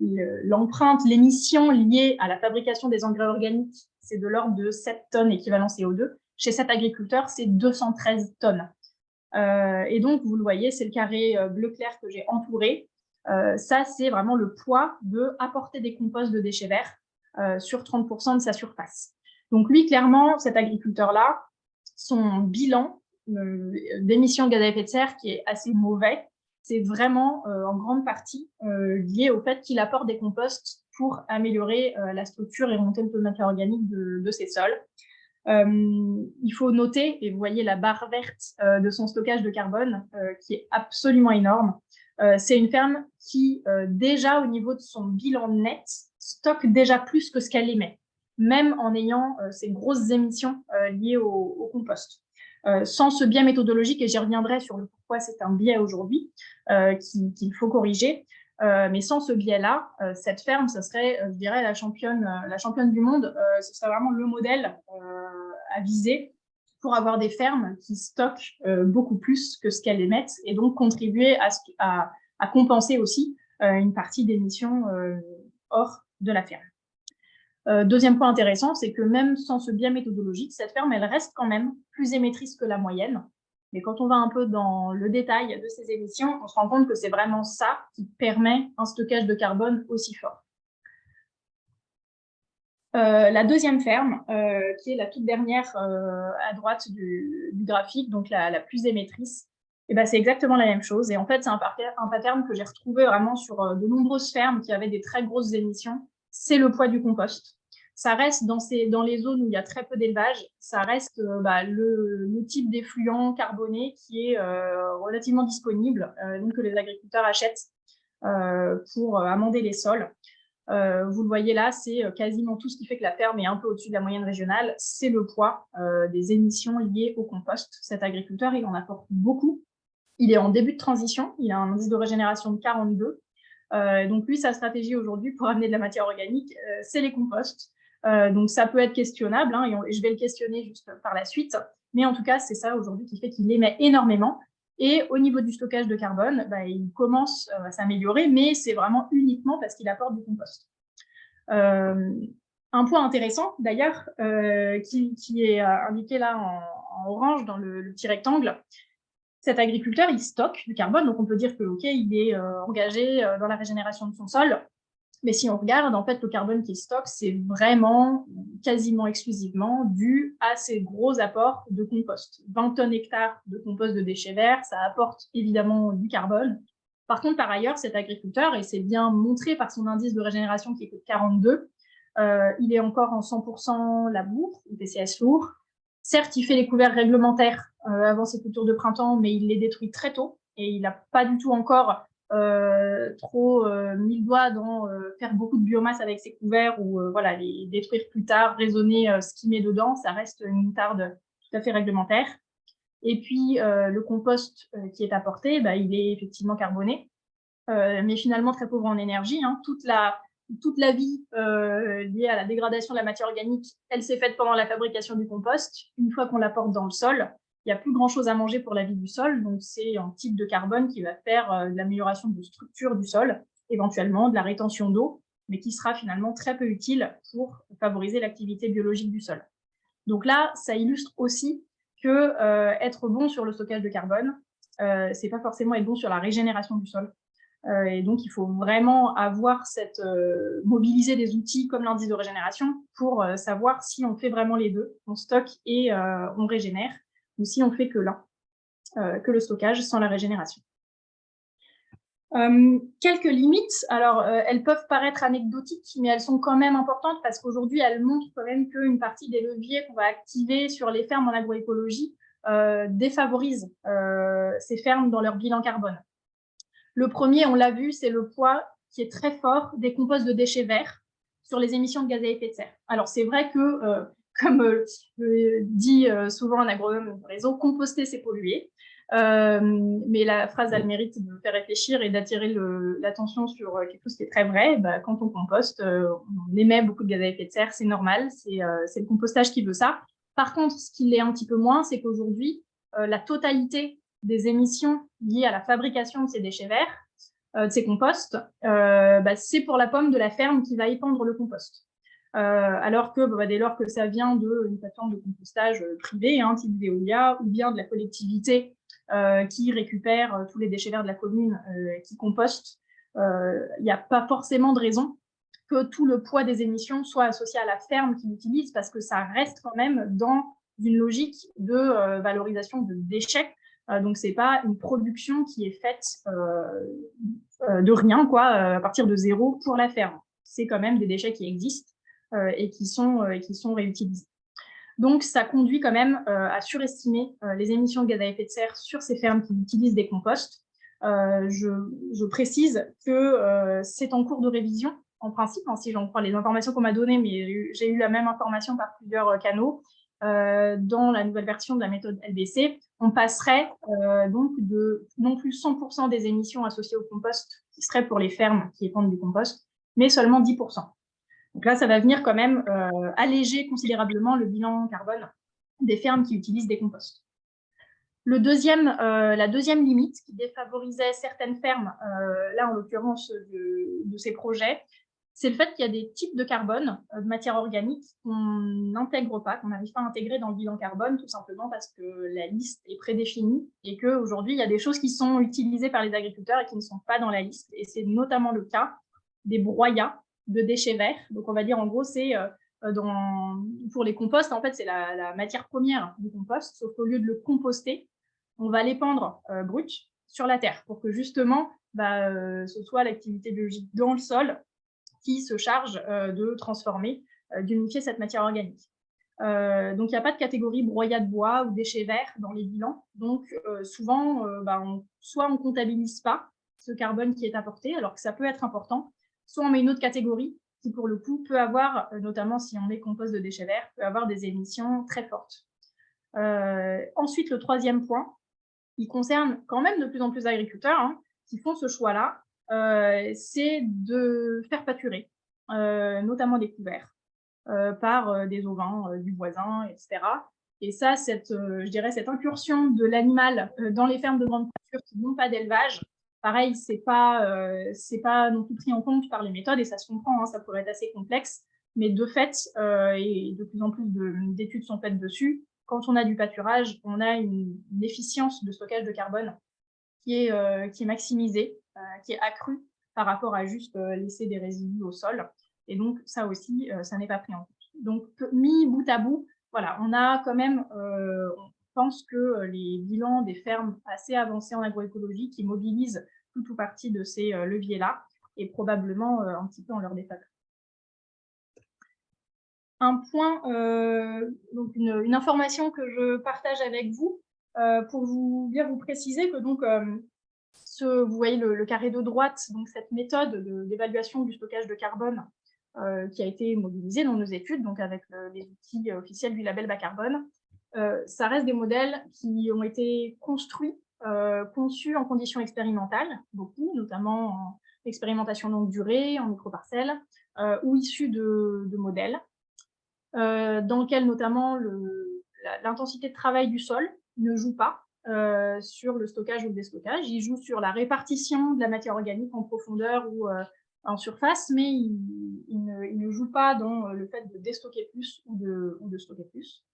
l'empreinte, l'émission liée à la fabrication des engrais organiques, c'est de l'ordre de 7 tonnes équivalent CO2. Chez cet agriculteur, c'est 213 tonnes. Et donc, vous le voyez, c'est le carré bleu clair que j'ai entouré. Ça, c'est vraiment le poids de apporter des composts de déchets verts sur 30% de sa surface. Donc, lui, clairement, cet agriculteur-là, son bilan d'émissions de gaz à effet de serre qui est assez mauvais, c'est vraiment en grande partie lié au fait qu'il apporte des composts pour améliorer la structure et remonter le taux de matière organique de ses sols. Il faut noter, et vous voyez la barre verte de son stockage de carbone, qui est absolument énorme. C'est une ferme qui, déjà au niveau de son bilan net, stocke déjà plus que ce qu'elle émet, même en ayant ces grosses émissions liées au compost. Sans ce biais méthodologique, et j'y reviendrai sur le pourquoi c'est un biais aujourd'hui qu'il faut corriger, mais sans ce biais-là, cette ferme, ça serait, je dirais, la championne du monde. Ce serait vraiment le modèle à viser pour avoir des fermes qui stockent beaucoup plus que ce qu'elles émettent et donc contribuer à compenser aussi une partie d'émissions hors de la ferme. Deuxième point intéressant, c'est que même sans ce biais méthodologique, cette ferme, elle reste quand même plus émettrice que la moyenne. Mais quand on va un peu dans le détail de ces émissions, on se rend compte que c'est vraiment ça qui permet un stockage de carbone aussi fort. La deuxième ferme, qui est la toute dernière à droite du graphique, donc la plus émettrice, et ben, c'est exactement la même chose. Et en fait, c'est un pattern que j'ai retrouvé vraiment sur de nombreuses fermes qui avaient des très grosses émissions. C'est le poids du compost. Ça reste dans les zones où il y a très peu d'élevage, ça reste le type d'effluent carboné qui est relativement disponible, donc que les agriculteurs achètent pour amender les sols. Vous le voyez là, c'est quasiment tout ce qui fait que la ferme est un peu au-dessus de la moyenne régionale, c'est le poids des émissions liées au compost. Cet agriculteur, il en apporte beaucoup. Il est en début de transition, il a un indice de régénération de 42. Donc lui, sa stratégie aujourd'hui pour amener de la matière organique, c'est les composts. Donc ça peut être questionnable, hein, et je vais le questionner juste par la suite. Mais en tout cas, c'est ça aujourd'hui qui fait qu'il émet énormément. Et au niveau du stockage de carbone, il commence à s'améliorer, mais c'est vraiment uniquement parce qu'il apporte du compost. Un point intéressant, d'ailleurs, qui est indiqué là en orange dans le petit rectangle, cet agriculteur, il stocke du carbone, donc on peut dire que, ok, il est engagé dans la régénération de son sol, mais si on regarde, en fait, le carbone qu'il stocke, c'est vraiment quasiment exclusivement dû à ces gros apports de compost. 20 tonnes hectares de compost de déchets verts, ça apporte évidemment du carbone. Par contre, par ailleurs, cet agriculteur, et c'est bien montré par son indice de régénération qui est de 42, il est encore en 100% labour, PCS lourd. Certes, il fait les couverts réglementaires avant ses cultures de printemps, mais il les détruit très tôt et il n'a pas du tout encore trop mis le doigt dans faire beaucoup de biomasse avec ses couverts ou voilà, les détruire plus tard, raisonner ce qu'il met dedans, ça reste une moutarde tout à fait réglementaire. Et puis le compost qui est apporté, il est effectivement carboné, mais finalement très pauvre en énergie. Hein. Toute la vie liée à la dégradation de la matière organique, elle s'est faite pendant la fabrication du compost. Une fois qu'on l'apporte dans le sol, il n'y a plus grand-chose à manger pour la vie du sol, donc c'est un type de carbone qui va faire de l'amélioration de structure du sol, éventuellement de la rétention d'eau, mais qui sera finalement très peu utile pour favoriser l'activité biologique du sol. Donc là, ça illustre aussi que être bon sur le stockage de carbone, c'est pas forcément être bon sur la régénération du sol. Et donc, il faut vraiment mobiliser des outils comme l'indice de régénération pour savoir si on fait vraiment les deux, on stocke et on régénère, ou si on fait que l'un, que le stockage sans la régénération. Quelques limites, alors elles peuvent paraître anecdotiques, mais elles sont quand même importantes parce qu'aujourd'hui, elles montrent quand même qu'une partie des leviers qu'on va activer sur les fermes en agroécologie défavorisent ces fermes dans leur bilan carbone. Le premier, on l'a vu, c'est le poids qui est très fort des composts de déchets verts sur les émissions de gaz à effet de serre. Alors, c'est vrai que, comme dit souvent un agronome du réseau, composter, c'est polluer. Mais la phrase a le mérite de faire réfléchir et d'attirer l'attention sur quelque chose qui est très vrai. Bah, quand on composte, on émet beaucoup de gaz à effet de serre, c'est normal, c'est le compostage qui veut ça. Par contre, ce qui l'est un petit peu moins, c'est qu'aujourd'hui, la totalité des émissions liées à la fabrication de ces déchets verts, de ces composts, c'est pour la pomme de la ferme qui va épandre le compost. Alors que dès lors que ça vient d'une plateforme de compostage privée, type Veolia, ou bien de la collectivité qui récupère tous les déchets verts de la commune qui composte, il n'y a pas forcément de raison que tout le poids des émissions soit associé à la ferme qui l'utilise, parce que ça reste quand même dans une logique de valorisation de déchets. Donc, ce n'est pas une production qui est faite de rien, quoi, à partir de zéro pour la ferme. C'est quand même des déchets qui existent et qui sont réutilisés. Donc, ça conduit quand même à surestimer les émissions de gaz à effet de serre sur ces fermes qui utilisent des composts. Je précise que c'est en cours de révision, en principe, si j'en crois les informations qu'on m'a données, mais j'ai eu la même information par plusieurs canaux. Dans la nouvelle version de la méthode LBC, on passerait donc de non plus 100% des émissions associées au compost qui seraient pour les fermes qui épandent du compost, mais seulement 10%. Donc là, ça va venir quand même alléger considérablement le bilan carbone des fermes qui utilisent des composts. La deuxième limite qui défavorisait certaines fermes, là en l'occurrence de ces projets, c'est le fait qu'il y a des types de carbone, de matière organique, qu'on n'intègre pas, qu'on n'arrive pas à intégrer dans le bilan carbone, tout simplement parce que la liste est prédéfinie et qu'aujourd'hui, il y a des choses qui sont utilisées par les agriculteurs et qui ne sont pas dans la liste. Et c'est notamment le cas des broyats de déchets verts. Donc, on va dire, en gros, c'est pour les composts, en fait, c'est la matière première du compost, sauf qu'au lieu de le composter, on va l'épandre brut sur la terre pour que justement, ce soit l'activité biologique dans le sol qui se charge de transformer, d'unifier cette matière organique. Donc, il n'y a pas de catégorie broyat de bois ou déchets verts dans les bilans. Donc, souvent, soit on ne comptabilise pas ce carbone qui est apporté, alors que ça peut être important, soit on met une autre catégorie qui, pour le coup, peut avoir, notamment si on est compost de déchets verts, peut avoir des émissions très fortes. Ensuite, le troisième point, il concerne quand même de plus en plus d'agriculteurs qui font ce choix-là, c'est de faire pâturer, notamment des couverts, par des ovins du voisin, etc. Et ça, je dirais, cette incursion de l'animal dans les fermes de grande pâture qui n'ont pas d'élevage, pareil, c'est pas non plus pris en compte par les méthodes, et ça se comprend, ça pourrait être assez complexe, mais de fait, et de plus en plus d'études sont faites dessus, quand on a du pâturage, on a une efficience de stockage de carbone qui est maximisée, qui est accrue par rapport à juste laisser des résidus au sol. Et donc, ça aussi, ça n'est pas pris en compte. Donc, mis bout à bout, voilà, on a quand même, on pense que les bilans des fermes assez avancées en agroécologie qui mobilisent tout ou partie de ces leviers-là est probablement un petit peu en leur défaveur. Un point, donc une information que je partage avec vous pour bien vous préciser que donc, vous voyez le carré de droite, donc cette méthode d'évaluation du stockage de carbone qui a été mobilisée dans nos études, donc avec les outils officiels du label bas carbone, ça reste des modèles qui ont été construits, conçus en conditions expérimentales, beaucoup, notamment en expérimentation longue durée, en microparcelles, ou issus de modèles. Dans lequel notamment l'intensité de travail du sol ne joue pas sur le stockage ou le déstockage. Il joue sur la répartition de la matière organique en profondeur ou en surface, mais il ne joue pas dans le fait de déstocker plus ou de stocker plus.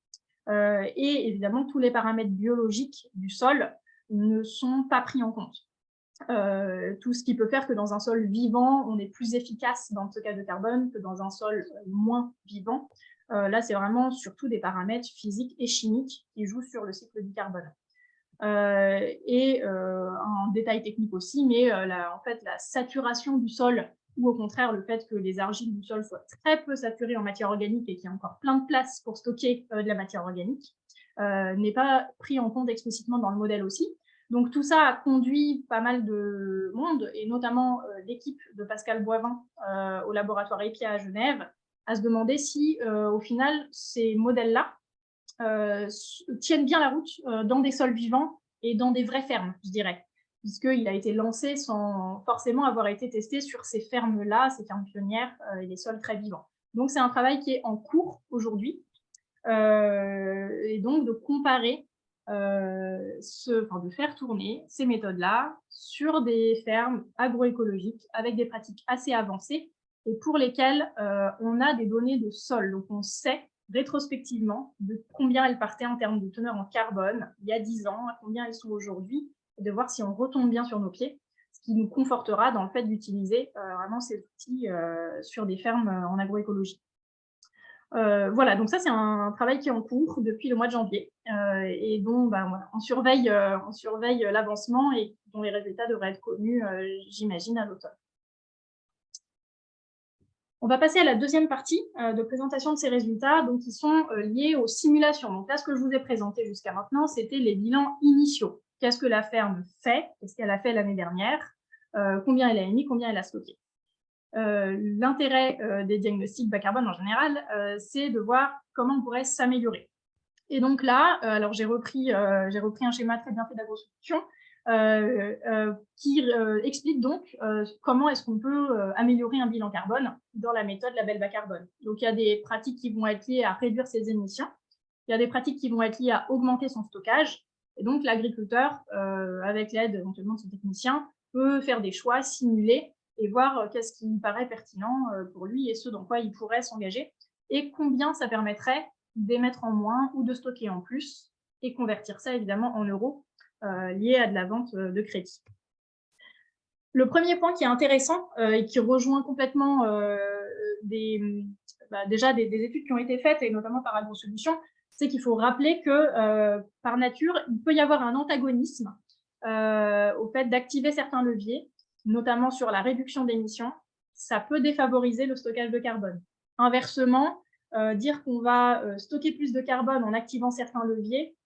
Et évidemment, tous les paramètres biologiques du sol ne sont pas pris en compte. tout ce qui peut faire que dans un sol vivant, on est plus efficace dans le stockage de carbone que dans un sol moins vivant. Là, c'est vraiment surtout des paramètres physiques et chimiques qui jouent sur le cycle du carbone. Un détail technique aussi, mais en fait, la saturation du sol, ou au contraire le fait que les argiles du sol soient très peu saturées en matière organique et qu'il y a encore plein de place pour stocker de la matière organique, n'est pas pris en compte explicitement dans le modèle aussi. Donc tout ça a conduit pas mal de monde, et notamment l'équipe de Pascal Boivin au laboratoire EPIA à Genève, à se demander si au final ces modèles-là tiennent bien la route dans des sols vivants et dans des vraies fermes, je dirais, puisqu'il a été lancé sans forcément avoir été testé sur ces fermes-là, ces fermes pionnières et des sols très vivants. Donc c'est un travail qui est en cours aujourd'hui, et donc de comparer, de faire tourner ces méthodes-là sur des fermes agroécologiques avec des pratiques assez avancées et pour lesquelles on a des données de sol. Donc on sait rétrospectivement de combien elles partaient en termes de teneur en carbone il y a 10 ans, à combien elles sont aujourd'hui, et de voir si on retombe bien sur nos pieds, ce qui nous confortera dans le fait d'utiliser vraiment ces outils sur des fermes en agroécologie. Voilà, donc ça, c'est un travail qui est en cours depuis le mois de janvier et dont voilà, on surveille l'avancement et dont les résultats devraient être connus, j'imagine, à l'automne. On va passer à la deuxième partie de présentation de ces résultats, donc qui sont liés aux simulations. Donc là, ce que je vous ai présenté jusqu'à maintenant, c'était les bilans initiaux. Qu'est-ce que la ferme fait? Qu'est-ce qu'elle a fait l'année dernière? Combien elle a émis? Combien elle a stocké? L'intérêt des diagnostics bas carbone en général, c'est de voir comment on pourrait s'améliorer. Et donc là, alors j'ai repris un schéma très bien fait d'AgroSolutions qui explique donc comment est-ce qu'on peut améliorer un bilan carbone dans la méthode label bas carbone. Donc il y a des pratiques qui vont être liées à réduire ses émissions, il y a des pratiques qui vont être liées à augmenter son stockage, et donc l'agriculteur, avec l'aide éventuellement de son technicien, peut faire des choix, simuler, et voir qu'est-ce qui lui paraît pertinent pour lui et ce dans quoi il pourrait s'engager, et combien ça permettrait d'émettre en moins ou de stocker en plus, et convertir ça évidemment en euros liés à de la vente de crédit. Le premier point qui est intéressant et qui rejoint complètement déjà des études qui ont été faites, et notamment par AgroSolutions, c'est qu'il faut rappeler que par nature, il peut y avoir un antagonisme au fait d'activer certains leviers, notamment sur la réduction d'émissions. Ça peut défavoriser le stockage de carbone. Inversement, dire qu'on va stocker plus de carbone en activant certains leviers,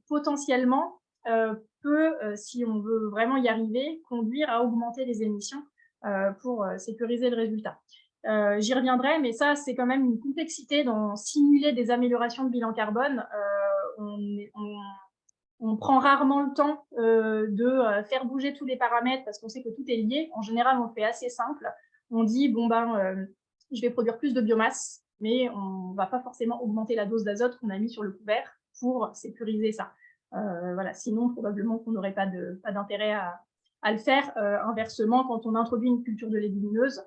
potentiellement peut, si on veut vraiment y arriver, conduire à augmenter les émissions pour sécuriser le résultat. J'y reviendrai, mais ça, c'est quand même une complexité dans simuler des améliorations de bilan carbone. On prend rarement le temps de faire bouger tous les paramètres parce qu'on sait que tout est lié. En général, on fait assez simple. On dit, je vais produire plus de biomasse, mais on ne va pas forcément augmenter la dose d'azote qu'on a mis sur le couvert pour sécuriser ça. Voilà, sinon, probablement qu'on n'aurait pas d'intérêt à le faire. Inversement, quand on introduit une culture de légumineuse,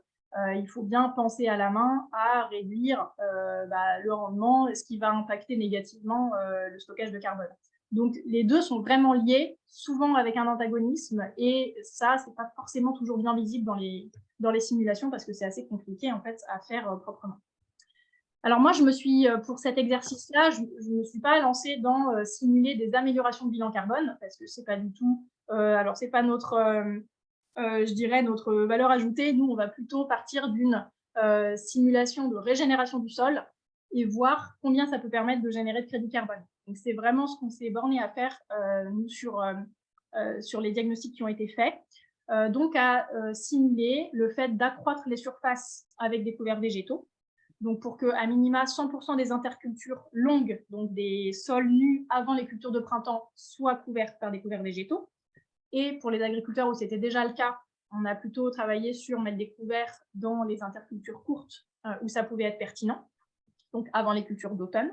il faut bien penser à la main à réduire le rendement, ce qui va impacter négativement le stockage de carbone. Donc, les deux sont vraiment liés, souvent avec un antagonisme, et ça, c'est pas forcément toujours bien visible dans les simulations parce que c'est assez compliqué en fait à faire proprement. Alors moi, pour cet exercice-là, je ne me suis pas lancée dans simuler des améliorations de bilan carbone parce que c'est pas du tout, alors c'est pas je dirais notre valeur ajoutée. Nous, on va plutôt partir d'une simulation de régénération du sol et voir combien ça peut permettre de générer de crédit carbone. Donc c'est vraiment ce qu'on s'est borné à faire nous sur les diagnostics qui ont été faits. Donc à simuler le fait d'accroître les surfaces avec des couverts végétaux. Donc pour que à minima 100% des intercultures longues, donc des sols nus avant les cultures de printemps, soient couvertes par des couverts végétaux. Et pour les agriculteurs où c'était déjà le cas, on a plutôt travaillé sur mettre des couverts dans les intercultures courtes où ça pouvait être pertinent, donc avant les cultures d'automne.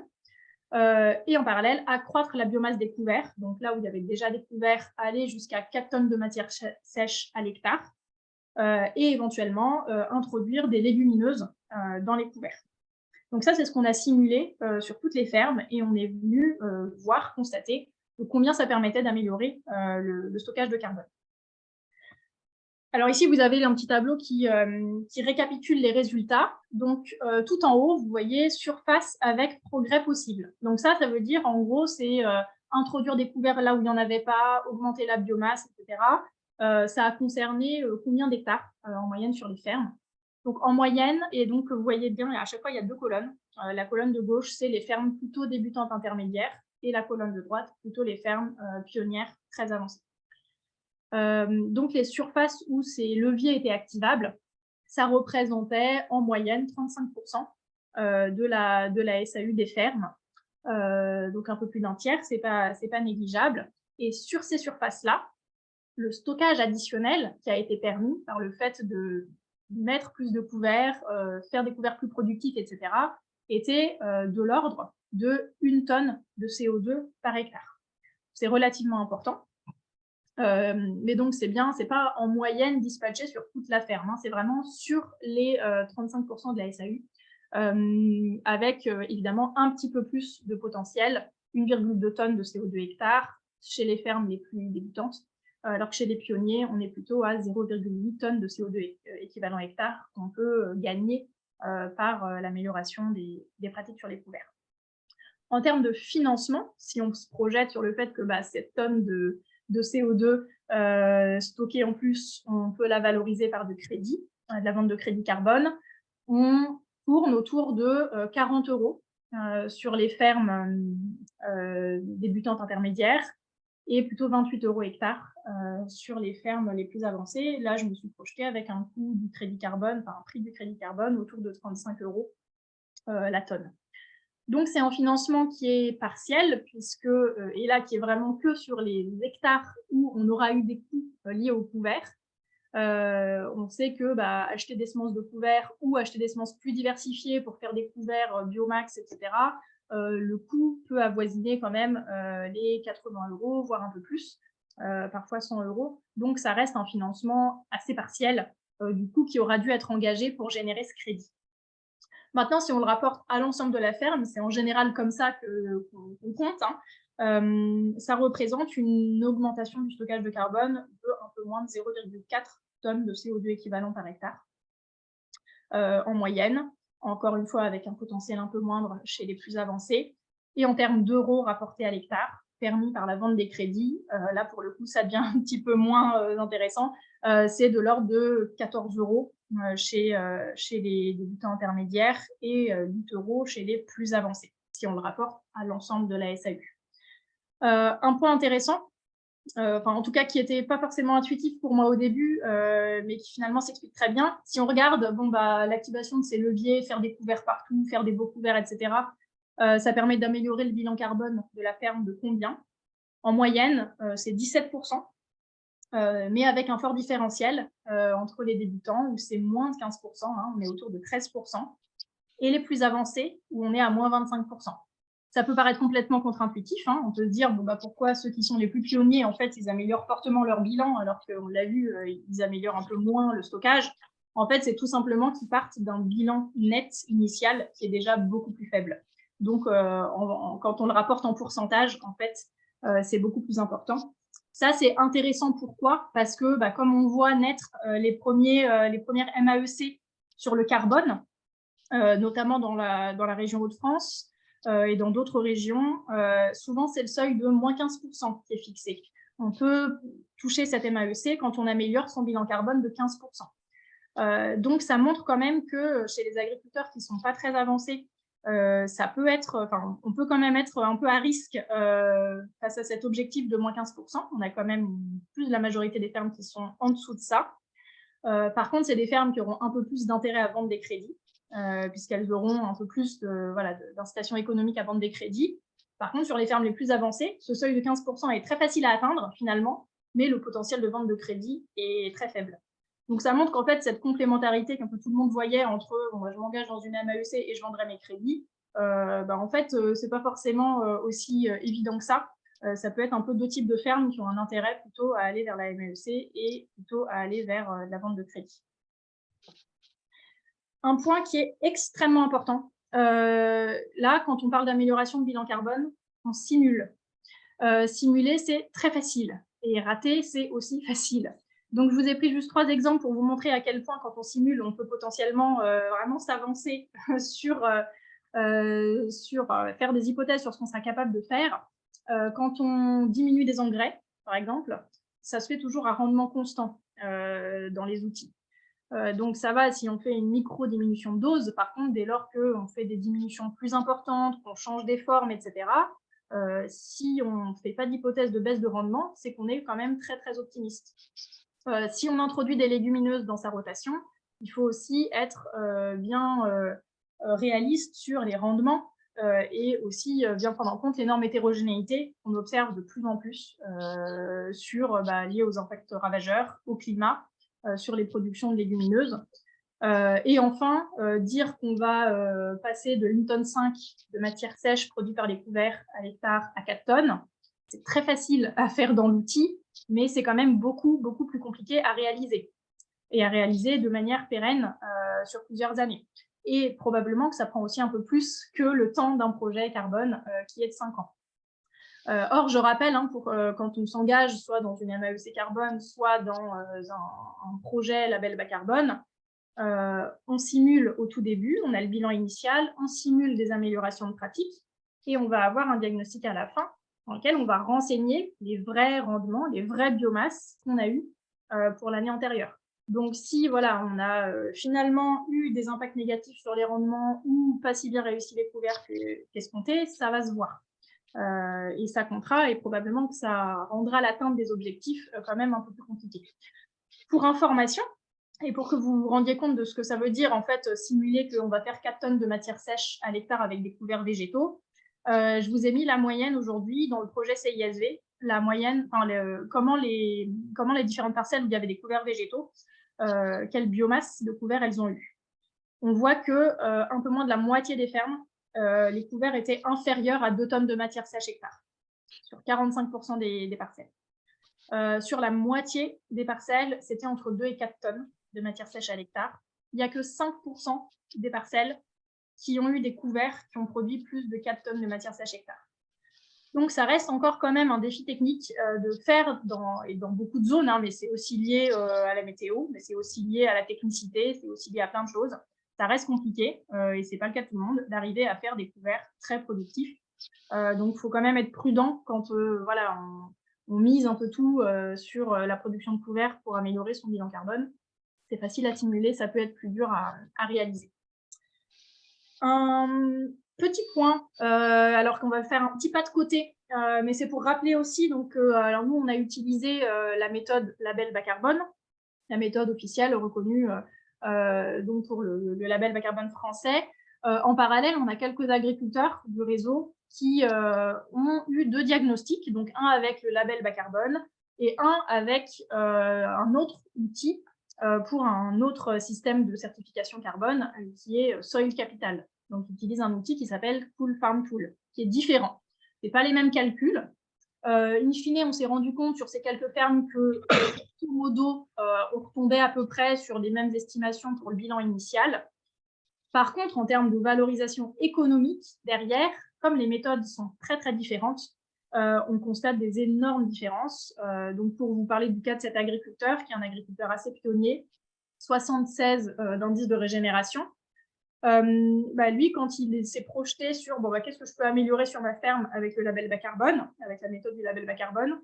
Et en parallèle, accroître la biomasse des couverts, donc là où il y avait déjà des couverts, aller jusqu'à 4 tonnes de matière sèche à l'hectare, et éventuellement introduire des légumineuses dans les couverts. Donc ça, c'est ce qu'on a simulé sur toutes les fermes, et on est venu constater combien ça permettait d'améliorer le stockage de carbone. Alors ici, vous avez un petit tableau qui récapitule les résultats. Donc, tout en haut, vous voyez surface avec progrès possible. Donc ça veut dire, en gros, c'est introduire des couverts là où il n'y en avait pas, augmenter la biomasse, etc. Ça a concerné combien d'hectares en moyenne sur les fermes. Donc en moyenne, et donc vous voyez bien, à chaque fois, il y a 2 colonnes. La colonne de gauche, c'est les fermes plutôt débutantes intermédiaires, et la colonne de droite, plutôt les fermes pionnières très avancées. Donc les surfaces où ces leviers étaient activables, ça représentait en moyenne 35% de la SAU des fermes, donc un peu plus d'un tiers, c'est pas négligeable. Et sur ces surfaces-là, le stockage additionnel qui a été permis par le fait de mettre plus de couverts, faire des couverts plus productifs, etc., était de l'ordre de 1 tonne de CO2 par hectare. C'est relativement important. Mais donc, c'est bien, c'est pas en moyenne dispatché sur toute la ferme, hein, c'est vraiment sur les 35% de la SAU, avec évidemment un petit peu plus de potentiel, 1,2 tonnes de CO2 hectare chez les fermes les plus débutantes, alors que chez les pionniers, on est plutôt à 0,8 tonnes de CO2 équivalent hectare qu'on peut gagner par l'amélioration des pratiques sur les couverts. En termes de financement, si on se projette sur le fait que cette tonne de CO2 stockée en plus, on peut la valoriser par de crédit, de la vente de crédit carbone, on tourne autour de 40 € sur les fermes débutantes intermédiaires et plutôt 28 € hectare sur les fermes les plus avancées. Là, je me suis projetée avec un coût du crédit carbone, enfin un prix du crédit carbone autour de 35 € la tonne. Donc, c'est un financement qui est partiel, puisque, et là, qui est vraiment que sur les hectares où on aura eu des coûts liés aux couverts. On sait que acheter des semences de couverts ou acheter des semences plus diversifiées pour faire des couverts biomax, etc., le coût peut avoisiner quand même les 80 €, voire un peu plus, parfois 100 €. Donc, ça reste un financement assez partiel du coût qui aura dû être engagé pour générer ce crédit. Maintenant, si on le rapporte à l'ensemble de la ferme, c'est en général comme ça qu'on compte, hein, ça représente une augmentation du stockage de carbone de un peu moins de 0,4 tonnes de CO2 équivalent par hectare en moyenne, encore une fois avec un potentiel un peu moindre chez les plus avancés. Et en termes d'euros rapportés à l'hectare, permis par la vente des crédits, là pour le coup ça devient un petit peu moins intéressant, c'est de l'ordre de 14 € chez les débutants intermédiaires et 8 € chez les plus avancés, si on le rapporte à l'ensemble de la SAU. Un point intéressant, en tout cas qui n'était pas forcément intuitif pour moi au début, mais qui finalement s'explique très bien. Si on regarde l'activation de ces leviers, faire des couverts partout, faire des beaux couverts, etc., ça permet d'améliorer le bilan carbone de la ferme de combien? En moyenne, c'est 17%, mais avec un fort différentiel entre les débutants, où c'est moins de 15%, hein, on est autour de 13%, et les plus avancés, où on est à moins 25%. Ça peut paraître complètement contre-intuitif, hein. On peut se dire pourquoi ceux qui sont les plus pionniers, en fait, ils améliorent fortement leur bilan, alors qu'on l'a vu, ils améliorent un peu moins le stockage. En fait, c'est tout simplement qu'ils partent d'un bilan net initial qui est déjà beaucoup plus faible. Donc, quand on le rapporte en pourcentage, en fait, c'est beaucoup plus important. Ça, c'est intéressant. Pourquoi? Parce que, comme on voit naître les premières MAEC sur le carbone, notamment dans la région Hauts-de-France et dans d'autres régions, souvent c'est le seuil de moins 15% qui est fixé. On peut toucher cette MAEC quand on améliore son bilan carbone de 15%. Donc ça montre quand même que chez les agriculteurs qui ne sont pas très avancés, ça peut être, on peut quand même être un peu à risque face à cet objectif de moins 15%. On a quand même plus de la majorité des fermes qui sont en dessous de ça. Par contre, c'est des fermes qui auront un peu plus d'intérêt à vendre des crédits, puisqu'elles auront un peu plus d'incitation économique à vendre des crédits. Par contre, sur les fermes les plus avancées, ce seuil de 15% est très facile à atteindre finalement, mais le potentiel de vente de crédit est très faible. Donc ça montre qu'en fait, cette complémentarité qu'un peu tout le monde voyait entre je m'engage dans une MAEC et je vendrai mes crédits, en fait, c'est pas forcément aussi évident que ça. Ça peut être un peu deux types de fermes qui ont un intérêt plutôt à aller vers la MAEC et plutôt à aller vers la vente de crédit. Un point qui est extrêmement important, là, quand on parle d'amélioration de bilan carbone, on simule. Simuler, c'est très facile, et rater, c'est aussi facile. Donc, je vous ai pris juste 3 exemples pour vous montrer à quel point, quand on simule, on peut potentiellement vraiment s'avancer sur faire des hypothèses sur ce qu'on sera capable de faire. Quand on diminue des engrais, par exemple, ça se fait toujours à rendement constant dans les outils. Donc ça va si on fait une micro-diminution de dose. Par contre, dès lors qu'on fait des diminutions plus importantes, qu'on change des formes, etc., si on ne fait pas d'hypothèse de baisse de rendement, c'est qu'on est quand même très, très optimiste. Si on introduit des légumineuses dans sa rotation, il faut aussi être bien réaliste sur les rendements et aussi bien prendre en compte l'énorme hétérogénéité qu'on observe de plus en plus liée aux impacts ravageurs, au climat, sur les productions de légumineuses. Et enfin, dire qu'on va passer de 1,5 tonne de matière sèche produite par les couverts à l'hectare à 4 tonnes, c'est très facile à faire dans l'outil, mais c'est quand même beaucoup, beaucoup plus compliqué à réaliser, et à réaliser de manière pérenne sur plusieurs années. Et probablement que ça prend aussi un peu plus que le temps d'un projet carbone qui est de 5 ans. Or, je rappelle, quand on s'engage soit dans une MAEC carbone, soit dans un projet label bas carbone, on simule au tout début, on a le bilan initial, on simule des améliorations de pratique, et on va avoir un diagnostic à la fin dans lequel on va renseigner les vrais rendements, les vraies biomasses qu'on a eues pour l'année antérieure. Donc si voilà, on a finalement eu des impacts négatifs sur les rendements ou pas si bien réussi les couverts qu'escompté, ça va se voir. Et ça comptera, et probablement que ça rendra l'atteinte des objectifs quand même un peu plus compliqué. Pour information, et pour que vous vous rendiez compte de ce que ça veut dire, en fait, simuler qu'on va faire 4 tonnes de matière sèche à l'hectare avec des couverts végétaux, je vous ai mis la moyenne aujourd'hui dans le projet CISV, la moyenne, comment les différentes parcelles où il y avait des couverts végétaux, quelle biomasse de couverts elles ont eu. On voit que un peu moins de la moitié des fermes, les couverts étaient inférieurs à 2 tonnes de matière sèche hectare, sur 45% des parcelles. Sur la moitié des parcelles, c'était entre 2 et 4 tonnes de matière sèche à l'hectare. Il n'y a que 5% des parcelles qui ont eu des couverts qui ont produit plus de 4 tonnes de matière sèche hectare. Donc, ça reste encore quand même un défi technique de faire dans beaucoup de zones, mais c'est aussi lié à la météo, mais c'est aussi lié à la technicité, c'est aussi lié à plein de choses. Ça reste compliqué, et ce n'est pas le cas de tout le monde, d'arriver à faire des couverts très productifs. Donc, il faut quand même être prudent quand on mise un peu tout sur la production de couverts pour améliorer son bilan carbone. C'est facile à simuler, ça peut être plus dur à réaliser. Un petit point, alors qu'on va faire un petit pas de côté, mais c'est pour rappeler aussi, donc, alors nous, on a utilisé la méthode label bas carbone, la méthode officielle reconnue donc pour le label bas carbone français. En parallèle, on a quelques agriculteurs du réseau qui ont eu 2 diagnostics, donc un avec le label bas carbone et un avec un autre outil pour un autre système de certification carbone qui est Soil Capital. Donc, ils utilisent un outil qui s'appelle Cool Farm Tool, qui est différent. Ce n'est pas les mêmes calculs. In fine, on s'est rendu compte sur ces quelques fermes que, tout modo, on retombait à peu près sur les mêmes estimations pour le bilan initial. Par contre, en termes de valorisation économique derrière, comme les méthodes sont très, très différentes, on constate des énormes différences. Donc, pour vous parler du cas de cet agriculteur, qui est un agriculteur assez pionnier, 76 d'indice de régénération, lui, quand il s'est projeté sur qu'est-ce que je peux améliorer sur ma ferme avec le label bas carbone, avec la méthode du label bas carbone,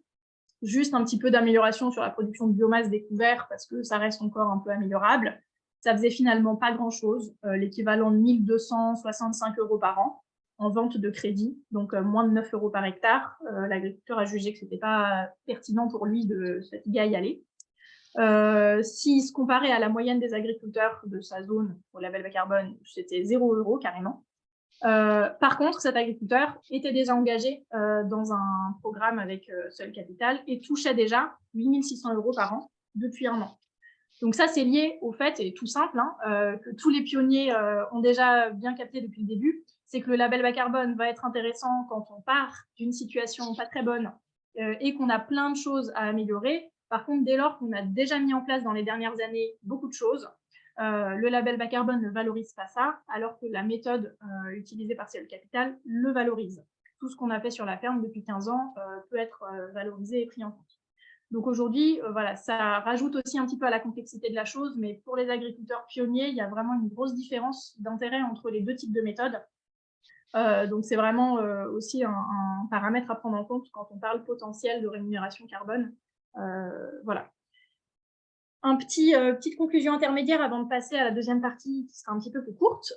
juste un petit peu d'amélioration sur la production de biomasse des couverts parce que ça reste encore un peu améliorable, ça faisait finalement pas grand-chose, l'équivalent de 1 265 € par an en vente de crédit, donc moins de 9 € par hectare. L'agriculteur a jugé que ce n'était pas pertinent pour lui de se fatiguer à y aller. S'il se comparait à la moyenne des agriculteurs de sa zone au label bas carbone, c'était 0 € carrément. Par contre, cet agriculteur était déjà engagé dans un programme avec Soil Capital et touchait déjà 8 600 € par an depuis 1 an. Donc ça, c'est lié au fait, et tout simple, que tous les pionniers ont déjà bien capté depuis le début, c'est que le label bas carbone va être intéressant quand on part d'une situation pas très bonne et qu'on a plein de choses à améliorer. Par contre, dès lors qu'on a déjà mis en place dans les dernières années beaucoup de choses, le label bas carbone ne valorise pas ça, alors que la méthode utilisée par Soil Capital le valorise. Tout ce qu'on a fait sur la ferme depuis 15 ans peut être valorisé et pris en compte. Donc aujourd'hui, voilà, ça rajoute aussi un petit peu à la complexité de la chose, mais pour les agriculteurs pionniers, il y a vraiment une grosse différence d'intérêt entre les deux types de méthodes. Donc c'est vraiment aussi un paramètre à prendre en compte quand on parle potentiel de rémunération carbone. Voilà. Petite conclusion intermédiaire avant de passer à la deuxième partie qui sera un petit peu plus courte.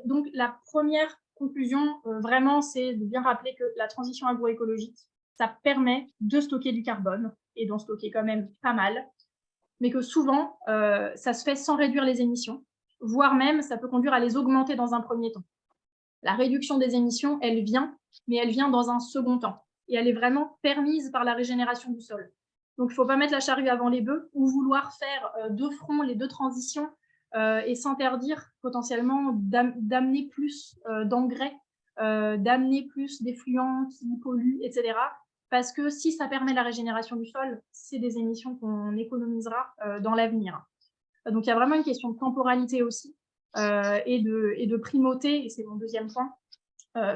Donc la première conclusion, vraiment, c'est de bien rappeler que la transition agroécologique, ça permet de stocker du carbone et d'en stocker quand même pas mal, mais que souvent, ça se fait sans réduire les émissions, voire même ça peut conduire à les augmenter dans un premier temps. La réduction des émissions, elle vient, mais elle vient dans un second temps. Et elle est vraiment permise par la régénération du sol. Donc, il ne faut pas mettre la charrue avant les bœufs ou vouloir faire de front les deux transitions et s'interdire potentiellement d'amener plus d'engrais, d'amener plus d'effluents qui polluent, etc. Parce que si ça permet la régénération du sol, c'est des émissions qu'on économisera dans l'avenir. Donc, il y a vraiment une question de temporalité aussi et de primauté, et c'est mon deuxième point,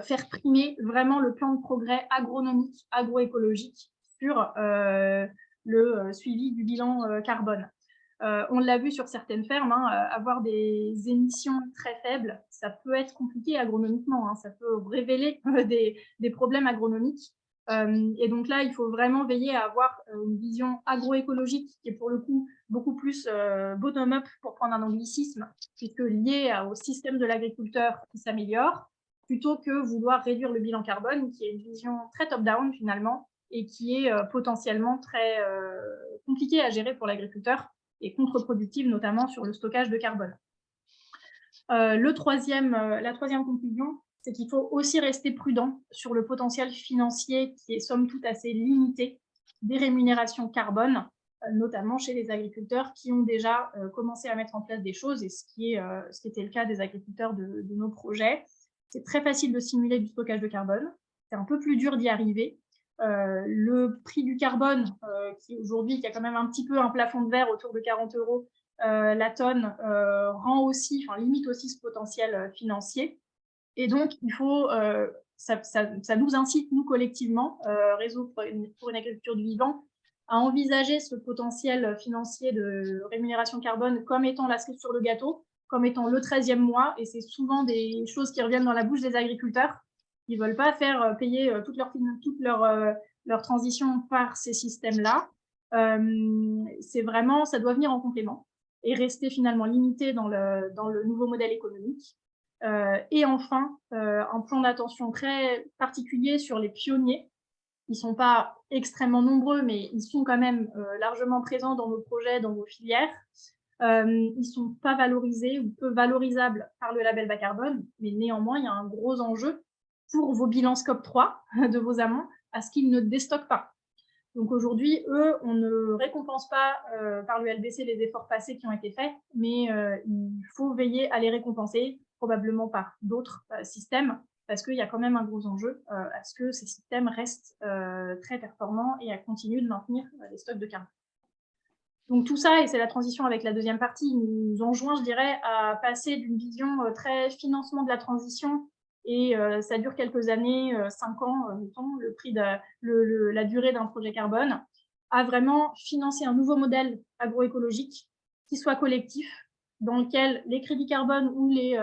faire primer vraiment le plan de progrès agronomique, agroécologique sur le suivi du bilan carbone. On l'a vu sur certaines fermes, hein, avoir des émissions très faibles, ça peut être compliqué agronomiquement, hein, ça peut révéler des problèmes agronomiques. Et donc là, il faut vraiment veiller à avoir une vision agroécologique qui est pour le coup beaucoup plus bottom-up, pour prendre un anglicisme, puisque lié au système de l'agriculteur qui s'améliore, plutôt que vouloir réduire le bilan carbone, qui est une vision très top-down finalement, et qui est potentiellement très compliquée à gérer pour l'agriculteur, et contre-productive, notamment sur le stockage de carbone. La troisième conclusion, c'est qu'il faut aussi rester prudent sur le potentiel financier qui est somme toute assez limité des rémunérations carbone, notamment chez les agriculteurs qui ont déjà commencé à mettre en place des choses, et ce qui était le cas des agriculteurs de nos projets. C'est très facile de simuler du stockage de carbone, c'est un peu plus dur d'y arriver. Le prix du carbone, qui aujourd'hui qui a quand même un petit peu un plafond de verre autour de 40 € la tonne, limite aussi ce potentiel financier. Et donc, il faut, ça nous incite, nous collectivement, Réseau pour une agriculture du vivant, à envisager ce potentiel financier de rémunération carbone comme étant la cerise sur le gâteau, comme étant le 13e mois, et c'est souvent des choses qui reviennent dans la bouche des agriculteurs. Ils ne veulent pas faire payer toute leur transition par ces systèmes-là. C'est vraiment, ça doit venir en complément et rester finalement limité dans le nouveau modèle économique. Et enfin, un plan d'attention très particulier sur les pionniers. Ils ne sont pas extrêmement nombreux, mais ils sont quand même largement présents dans nos projets, dans nos filières. Ils ne sont pas valorisés ou peu valorisables par le label bas carbone, mais néanmoins, il y a un gros enjeu pour vos bilans Scope 3 de vos amont à ce qu'ils ne déstockent pas. Donc aujourd'hui, eux, on ne récompense pas par le LBC les efforts passés qui ont été faits, mais il faut veiller à les récompenser, probablement par d'autres systèmes, parce qu'il y a quand même un gros enjeu à ce que ces systèmes restent très performants et à continuer de maintenir les stocks de carbone. Donc tout ça, et c'est la transition avec la deuxième partie, nous enjoint, je dirais, à passer d'une vision très financement de la transition, et ça dure quelques années, 5 ans, mettons, la durée d'un projet carbone, à vraiment financer un nouveau modèle agroécologique qui soit collectif, dans lequel les crédits carbone ou les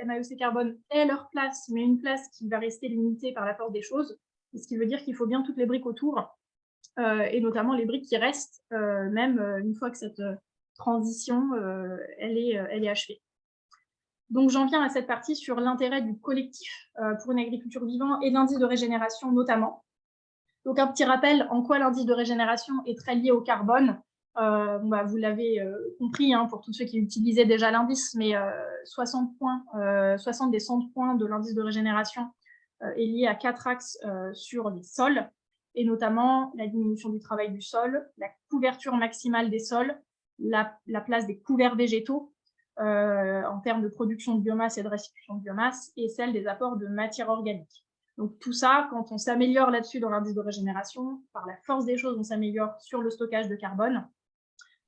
MAEC carbone aient leur place, mais une place qui va rester limitée par la force des choses, ce qui veut dire qu'il faut bien toutes les briques autour, et notamment les briques qui restent, même une fois que cette transition elle est achevée. Donc j'en viens à cette partie sur l'intérêt du collectif pour une agriculture vivante et l'indice de régénération notamment. Donc un petit rappel en quoi l'indice de régénération est très lié au carbone. Vous l'avez compris, hein, pour tous ceux qui utilisaient déjà l'indice, mais 60 des 100 points de l'indice de régénération est lié à 4 axes sur les sols, et notamment la diminution du travail du sol, la couverture maximale des sols, la place des couverts végétaux en termes de production de biomasse et de restitution de biomasse, et celle des apports de matière organique. Donc tout ça, quand on s'améliore là-dessus dans l'indice de régénération, par la force des choses, on s'améliore sur le stockage de carbone,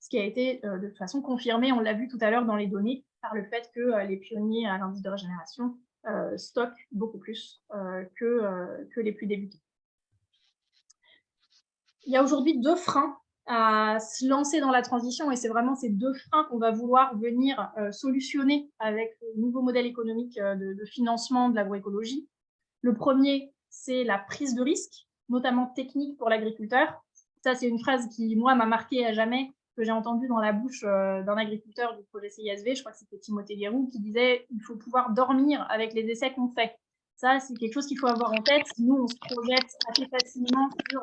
ce qui a été de toute façon confirmé, on l'a vu tout à l'heure dans les données, par le fait que les pionniers à l'indice de régénération stockent beaucoup plus que les plus débutés. il y a aujourd'hui 2 freins à se lancer dans la transition, et c'est vraiment ces 2 freins qu'on va vouloir venir solutionner avec le nouveau modèle économique de financement de l'agroécologie. Le premier, c'est la prise de risque, notamment technique pour l'agriculteur. Ça, c'est une phrase qui, moi, m'a marquée à jamais, que j'ai entendue dans la bouche d'un agriculteur du projet CISV, je crois que c'était Timothée Guéroux, qui disait « il faut pouvoir dormir avec les essais qu'on fait ». Ça, c'est quelque chose qu'il faut avoir en tête. Nous, on se projette assez facilement sur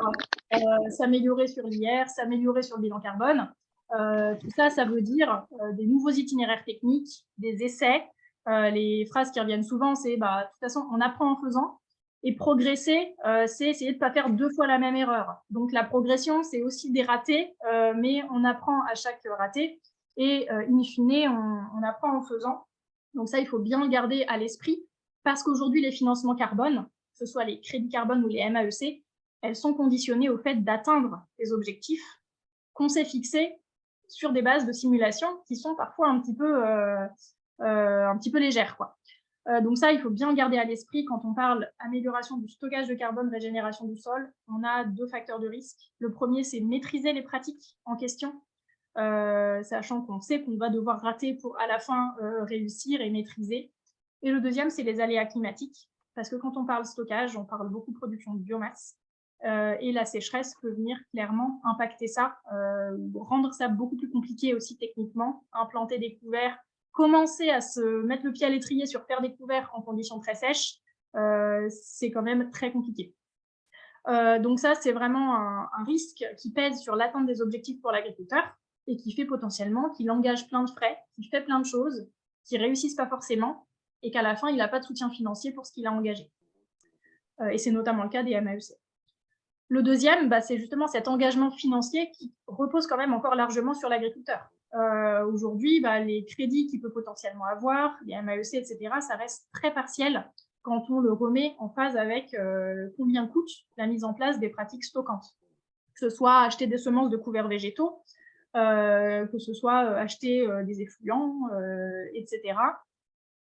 s'améliorer sur l'IR, s'améliorer sur le bilan carbone. Tout ça, ça veut dire des nouveaux itinéraires techniques, des essais. Les phrases qui reviennent souvent, c'est bah, de toute façon, on apprend en faisant. Et progresser, c'est essayer de ne pas faire 2 fois la même erreur. Donc la progression, c'est aussi des ratés, mais on apprend à chaque raté. Et in fine, on apprend en faisant. Donc ça, il faut bien le garder à l'esprit, parce qu'aujourd'hui, les financements carbone, que ce soit les crédits carbone ou les MAEC, elles sont conditionnées au fait d'atteindre les objectifs qu'on s'est fixés sur des bases de simulation qui sont parfois un petit peu légères, quoi. Donc ça, il faut bien garder à l'esprit quand on parle amélioration du stockage de carbone, régénération du sol. On a 2 facteurs de risque. Le premier, c'est maîtriser les pratiques en question, sachant qu'on sait qu'on va devoir rater pour à la fin réussir et maîtriser. Et le deuxième, c'est les aléas climatiques, parce que quand on parle stockage, on parle beaucoup de production de biomasse. Et la sécheresse peut venir clairement impacter ça, rendre ça beaucoup plus compliqué aussi techniquement, implanter des couverts, commencer à se mettre le pied à l'étrier sur faire des couverts en conditions très sèches, c'est quand même très compliqué. Donc ça, c'est vraiment un risque qui pèse sur l'atteinte des objectifs pour l'agriculteur et qui fait potentiellement qu'il engage plein de frais, qu'il fait plein de choses, qui ne réussissent pas forcément et qu'à la fin, il n'a pas de soutien financier pour ce qu'il a engagé. Et c'est notamment le cas des MAEC. Le deuxième, bah, c'est justement cet engagement financier qui repose quand même encore largement sur l'agriculteur. Aujourd'hui, bah, les crédits qu'il peut potentiellement avoir, les MAEC, etc., ça reste très partiel quand on le remet en phase avec combien coûte la mise en place des pratiques stockantes. Que ce soit acheter des semences de couverts végétaux, que ce soit acheter des effluents, etc.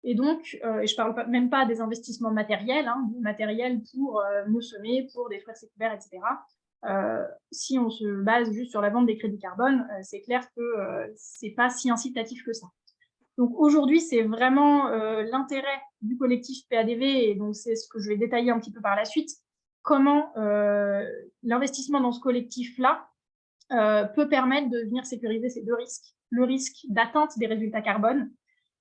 Et donc, et je ne parle même pas des investissements matériels, hein, du matériel pour nous semer, pour détruire ces couverts, etc. Si on se base juste sur la vente des crédits carbone, c'est clair que ce n'est pas si incitatif que ça. Donc aujourd'hui, c'est vraiment l'intérêt du collectif PADV, et donc c'est ce que je vais détailler un petit peu par la suite, comment l'investissement dans ce collectif-là peut permettre de venir sécuriser ces 2 risques. Le risque d'atteinte des résultats carbone,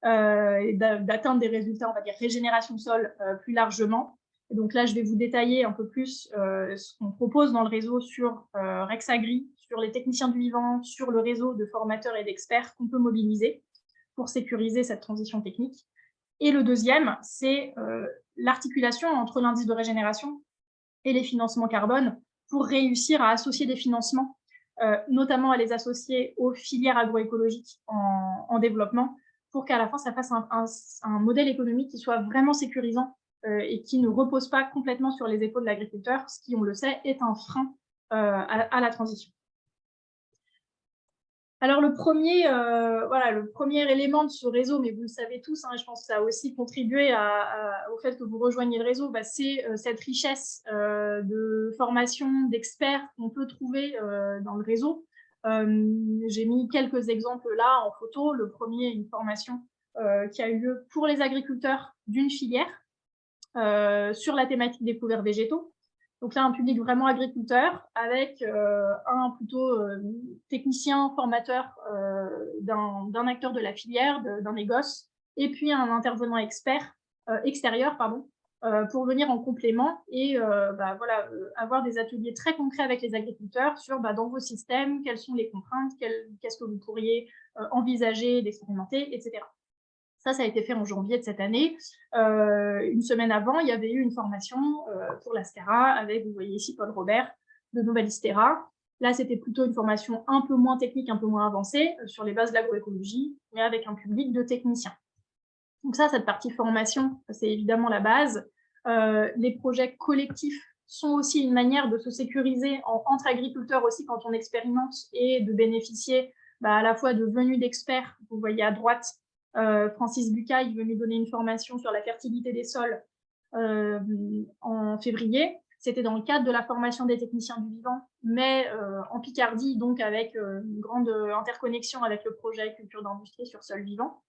et d'atteindre des résultats, on va dire, régénération de sol plus largement. Et donc là, je vais vous détailler un peu plus ce qu'on propose dans le réseau sur Rexagri, sur les techniciens du vivant, sur le réseau de formateurs et d'experts qu'on peut mobiliser pour sécuriser cette transition technique. Et le deuxième, c'est l'articulation entre l'indice de régénération et les financements carbone pour réussir à associer des financements, notamment à les associer aux filières agroécologiques en développement, pour qu'à la fin, ça fasse un modèle économique qui soit vraiment sécurisant et qui ne repose pas complètement sur les épaules de l'agriculteur, ce qui, on le sait, est un frein à la transition. Alors le premier élément de ce réseau, mais vous le savez tous, hein, je pense que ça a aussi contribué au fait que vous rejoigniez le réseau, bah, c'est cette richesse de formation, d'experts qu'on peut trouver dans le réseau. J'ai mis quelques exemples là en photo. Le premier, une formation qui a eu lieu pour les agriculteurs d'une filière sur la thématique des couverts végétaux. Donc là, un public vraiment agriculteur avec un plutôt technicien, formateur d'un acteur de la filière, d'un négoce, et puis un intervenant extérieur, pour venir en complément et avoir des ateliers très concrets avec les agriculteurs sur dans vos systèmes, quelles sont les contraintes, qu'est-ce que vous pourriez envisager d'expérimenter, etc. Ça a été fait en janvier de cette année. Une semaine avant, il y avait eu une formation pour l'Astera avec, vous voyez ici, Paul Robert de Novalistera. Là, c'était plutôt une formation un peu moins technique, un peu moins avancée, sur les bases de l'agroécologie, mais avec un public de techniciens. Donc ça, cette partie formation, c'est évidemment la base. Les projets collectifs sont aussi une manière de se sécuriser entre agriculteurs aussi quand on expérimente et de bénéficier à la fois de venues d'experts. Vous voyez à droite, Francis Bucaille est venu donner une formation sur la fertilité des sols en février. C'était dans le cadre de la formation des techniciens du vivant, mais en Picardie, donc avec une grande interconnexion avec le projet culture d'industrie sur sol vivant.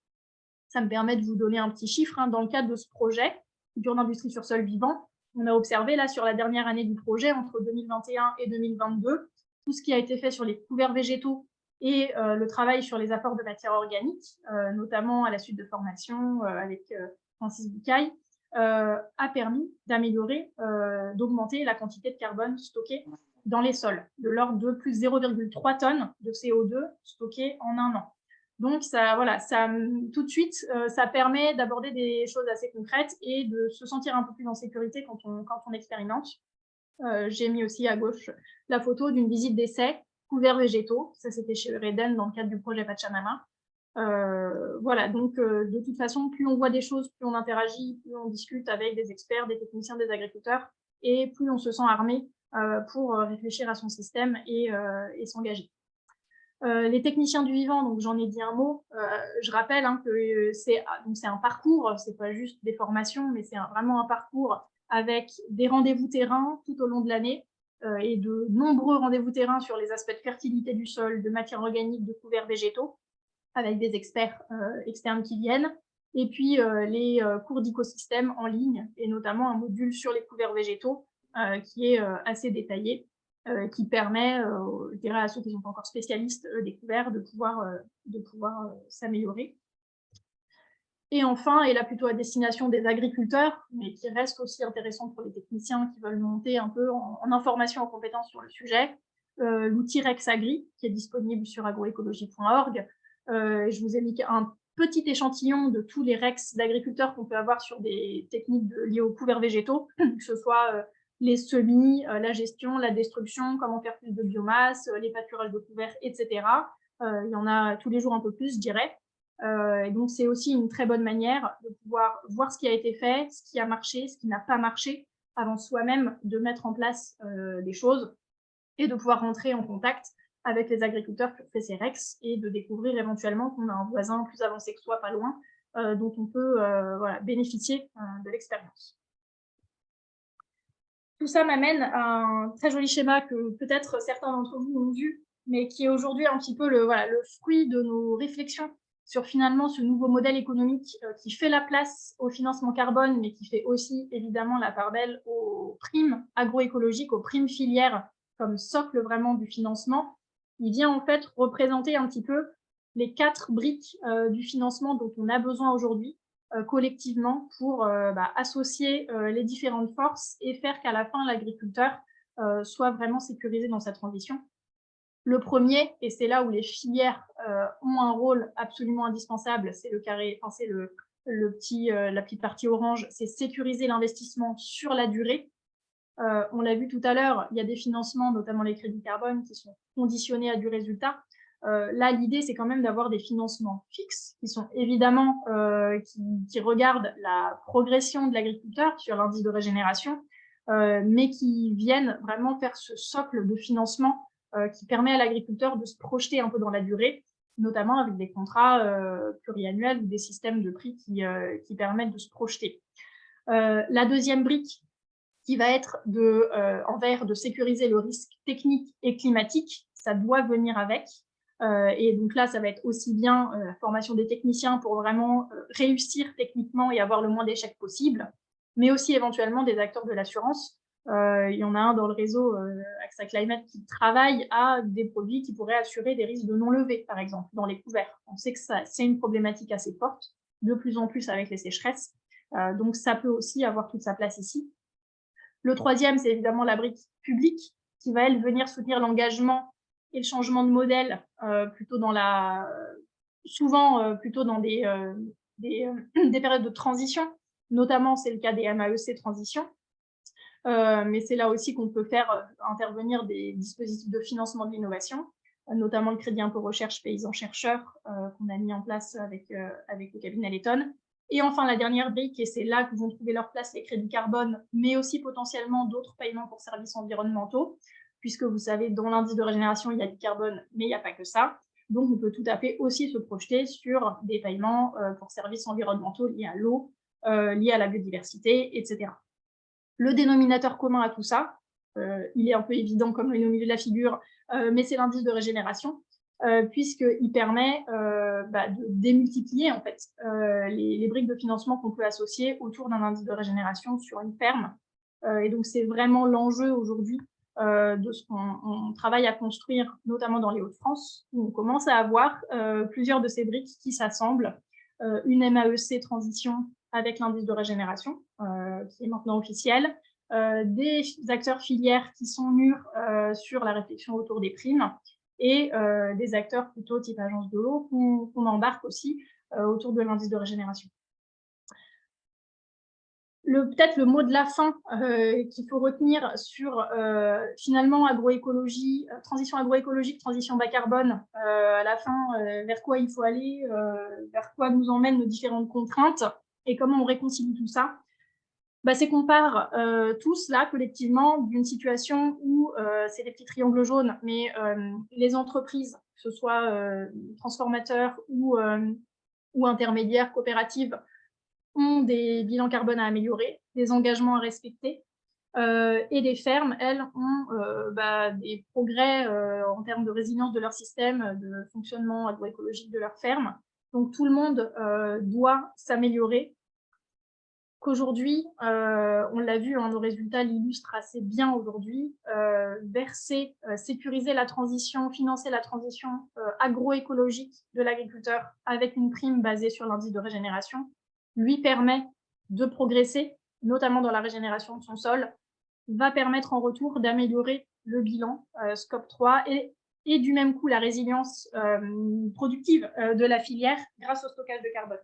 Ça me permet de vous donner un petit chiffre. Dans le cadre de ce projet, culture d'industrie sur sol vivant, on a observé là sur la dernière année du projet, entre 2021 et 2022, tout ce qui a été fait sur les couverts végétaux et le travail sur les apports de matière organique, notamment à la suite de formations avec Francis Bucaille, a permis d'améliorer, d'augmenter la quantité de carbone stockée dans les sols, de l'ordre de plus 0,3 tonnes de CO2 stockées en un an. Donc, ça, voilà, ça, tout de suite, ça permet d'aborder des choses assez concrètes et de se sentir un peu plus en sécurité quand on expérimente. J'ai mis aussi à gauche la photo d'une visite d'essai couverts végétaux. Ça, c'était chez Reden dans le cadre du projet Pachamama. Voilà, donc de toute façon, plus on voit des choses, plus on interagit, plus on discute avec des experts, des techniciens, des agriculteurs, et plus on se sent armé pour réfléchir à son système et s'engager. Les techniciens du vivant, donc j'en ai dit un mot. Je rappelle que c'est un parcours, c'est pas juste des formations, mais c'est vraiment un parcours avec des rendez-vous terrain tout au long de l'année et de nombreux rendez-vous terrain sur les aspects de fertilité du sol, de matière organique, de couverts végétaux, avec des experts externes qui viennent. Et puis les cours d'écosystème en ligne, et notamment un module sur les couverts végétaux qui est assez détaillé, qui permet, je dirais à ceux qui ne sont pas encore spécialistes des couverts, de pouvoir s'améliorer. Et enfin, et là plutôt à destination des agriculteurs, mais qui reste aussi intéressant pour les techniciens qui veulent monter un peu en information, en compétences sur le sujet, l'outil Rex Agri, qui est disponible sur agroécologie.org. Je vous ai mis un petit échantillon de tous les Rex d'agriculteurs qu'on peut avoir sur des techniques liées aux couverts végétaux, que ce soit les semis, la gestion, la destruction, comment faire plus de biomasse, les pâturages de couverts, etc. Il y en a tous les jours un peu plus, je dirais. Et donc, c'est aussi une très bonne manière de pouvoir voir ce qui a été fait, ce qui a marché, ce qui n'a pas marché, avant soi-même de mettre en place des choses et de pouvoir rentrer en contact avec les agriculteurs qui ont fait ces REX et de découvrir éventuellement qu'on a un voisin plus avancé que soi, pas loin, dont on peut voilà, bénéficier de l'expérience. Tout ça m'amène à un très joli schéma que peut-être certains d'entre vous ont vu, mais qui est aujourd'hui un petit peu le fruit de nos réflexions sur finalement ce nouveau modèle économique qui fait la place au financement carbone, mais qui fait aussi évidemment la part belle aux primes agroécologiques, aux primes filières comme socle vraiment du financement. Il vient en fait représenter un petit peu les 4 briques du financement dont on a besoin aujourd'hui collectivement pour associer les différentes forces et faire qu'à la fin, l'agriculteur soit vraiment sécurisé dans sa transition. Le premier, et c'est là où les filières ont un rôle absolument indispensable, c'est le carré, enfin, c'est la petite partie orange, c'est sécuriser l'investissement sur la durée. On l'a vu tout à l'heure, il y a des financements, notamment les crédits carbone, qui sont conditionnés à du résultat. Là, l'idée, c'est quand même d'avoir des financements fixes qui sont évidemment qui regardent la progression de l'agriculteur sur l'indice de régénération, mais qui viennent vraiment faire ce socle de financement qui permet à l'agriculteur de se projeter un peu dans la durée, notamment avec des contrats pluriannuels ou des systèmes de prix qui permettent de se projeter. La deuxième brique, qui va être de sécuriser le risque technique et climatique, ça doit venir avec. Et donc là, ça va être aussi bien la formation des techniciens pour vraiment réussir techniquement et avoir le moins d'échecs possible, mais aussi éventuellement des acteurs de l'assurance. Il y en a un dans le réseau AXA Climate qui travaille à des produits qui pourraient assurer des risques de non-levée, par exemple, dans les couverts. On sait que c'est une problématique assez forte, de plus en plus avec les sécheresses. Donc ça peut aussi avoir toute sa place ici. Le troisième, c'est évidemment la brique publique qui va, elle, venir soutenir l'engagement et le changement de modèle souvent plutôt dans des périodes de transition. Notamment, c'est le cas des MAEC transition. Mais c'est là aussi qu'on peut faire intervenir des dispositifs de financement de l'innovation, notamment le crédit impôt recherche paysan chercheur qu'on a mis en place avec le cabinet Letton. Et enfin, la dernière brique, et c'est là que vont trouver leur place les crédits carbone, mais aussi potentiellement d'autres paiements pour services environnementaux, puisque vous savez, dans l'indice de régénération, il y a du carbone, mais il n'y a pas que ça. Donc, on peut tout à fait aussi se projeter sur des paiements pour services environnementaux liés à l'eau, liés à la biodiversité, etc. Le dénominateur commun à tout ça, il est un peu évident comme il est au milieu de la figure, mais c'est l'indice de régénération, puisqu'il permet de démultiplier en fait, les briques de financement qu'on peut associer autour d'un indice de régénération sur une ferme. Et donc, c'est vraiment l'enjeu aujourd'hui de ce qu'on travaille à construire, notamment dans les Hauts-de-France, où on commence à avoir plusieurs de ces briques qui s'assemblent. Une MAEC transition avec l'indice de régénération, qui est maintenant officiel, des acteurs filières qui sont mûrs sur la réflexion autour des primes, et des acteurs plutôt type agence de l'eau qu'on embarque aussi autour de l'indice de régénération. Peut-être le mot de la fin qu'il faut retenir sur finalement agroécologie, transition agroécologique, transition bas carbone, à la fin, vers quoi il faut aller, vers quoi nous emmènent nos différentes contraintes et comment on réconcilie tout ça. C'est qu'on part tous là collectivement d'une situation où c'est des petits triangles jaunes, mais les entreprises, que ce soit transformateurs ou intermédiaires, coopératives, ont des bilans carbone à améliorer, des engagements à respecter, et les fermes, elles, ont des progrès en termes de résilience de leur système, de fonctionnement agroécologique de leur ferme. Donc tout le monde doit s'améliorer. Qu'aujourd'hui, on l'a vu, nos résultats l'illustrent assez bien aujourd'hui, sécuriser la transition, financer la transition agroécologique de l'agriculteur avec une prime basée sur l'indice de régénération, lui permet de progresser, notamment dans la régénération de son sol, va permettre en retour d'améliorer le bilan Scope 3 et du même coup la résilience productive de la filière grâce au stockage de carbone.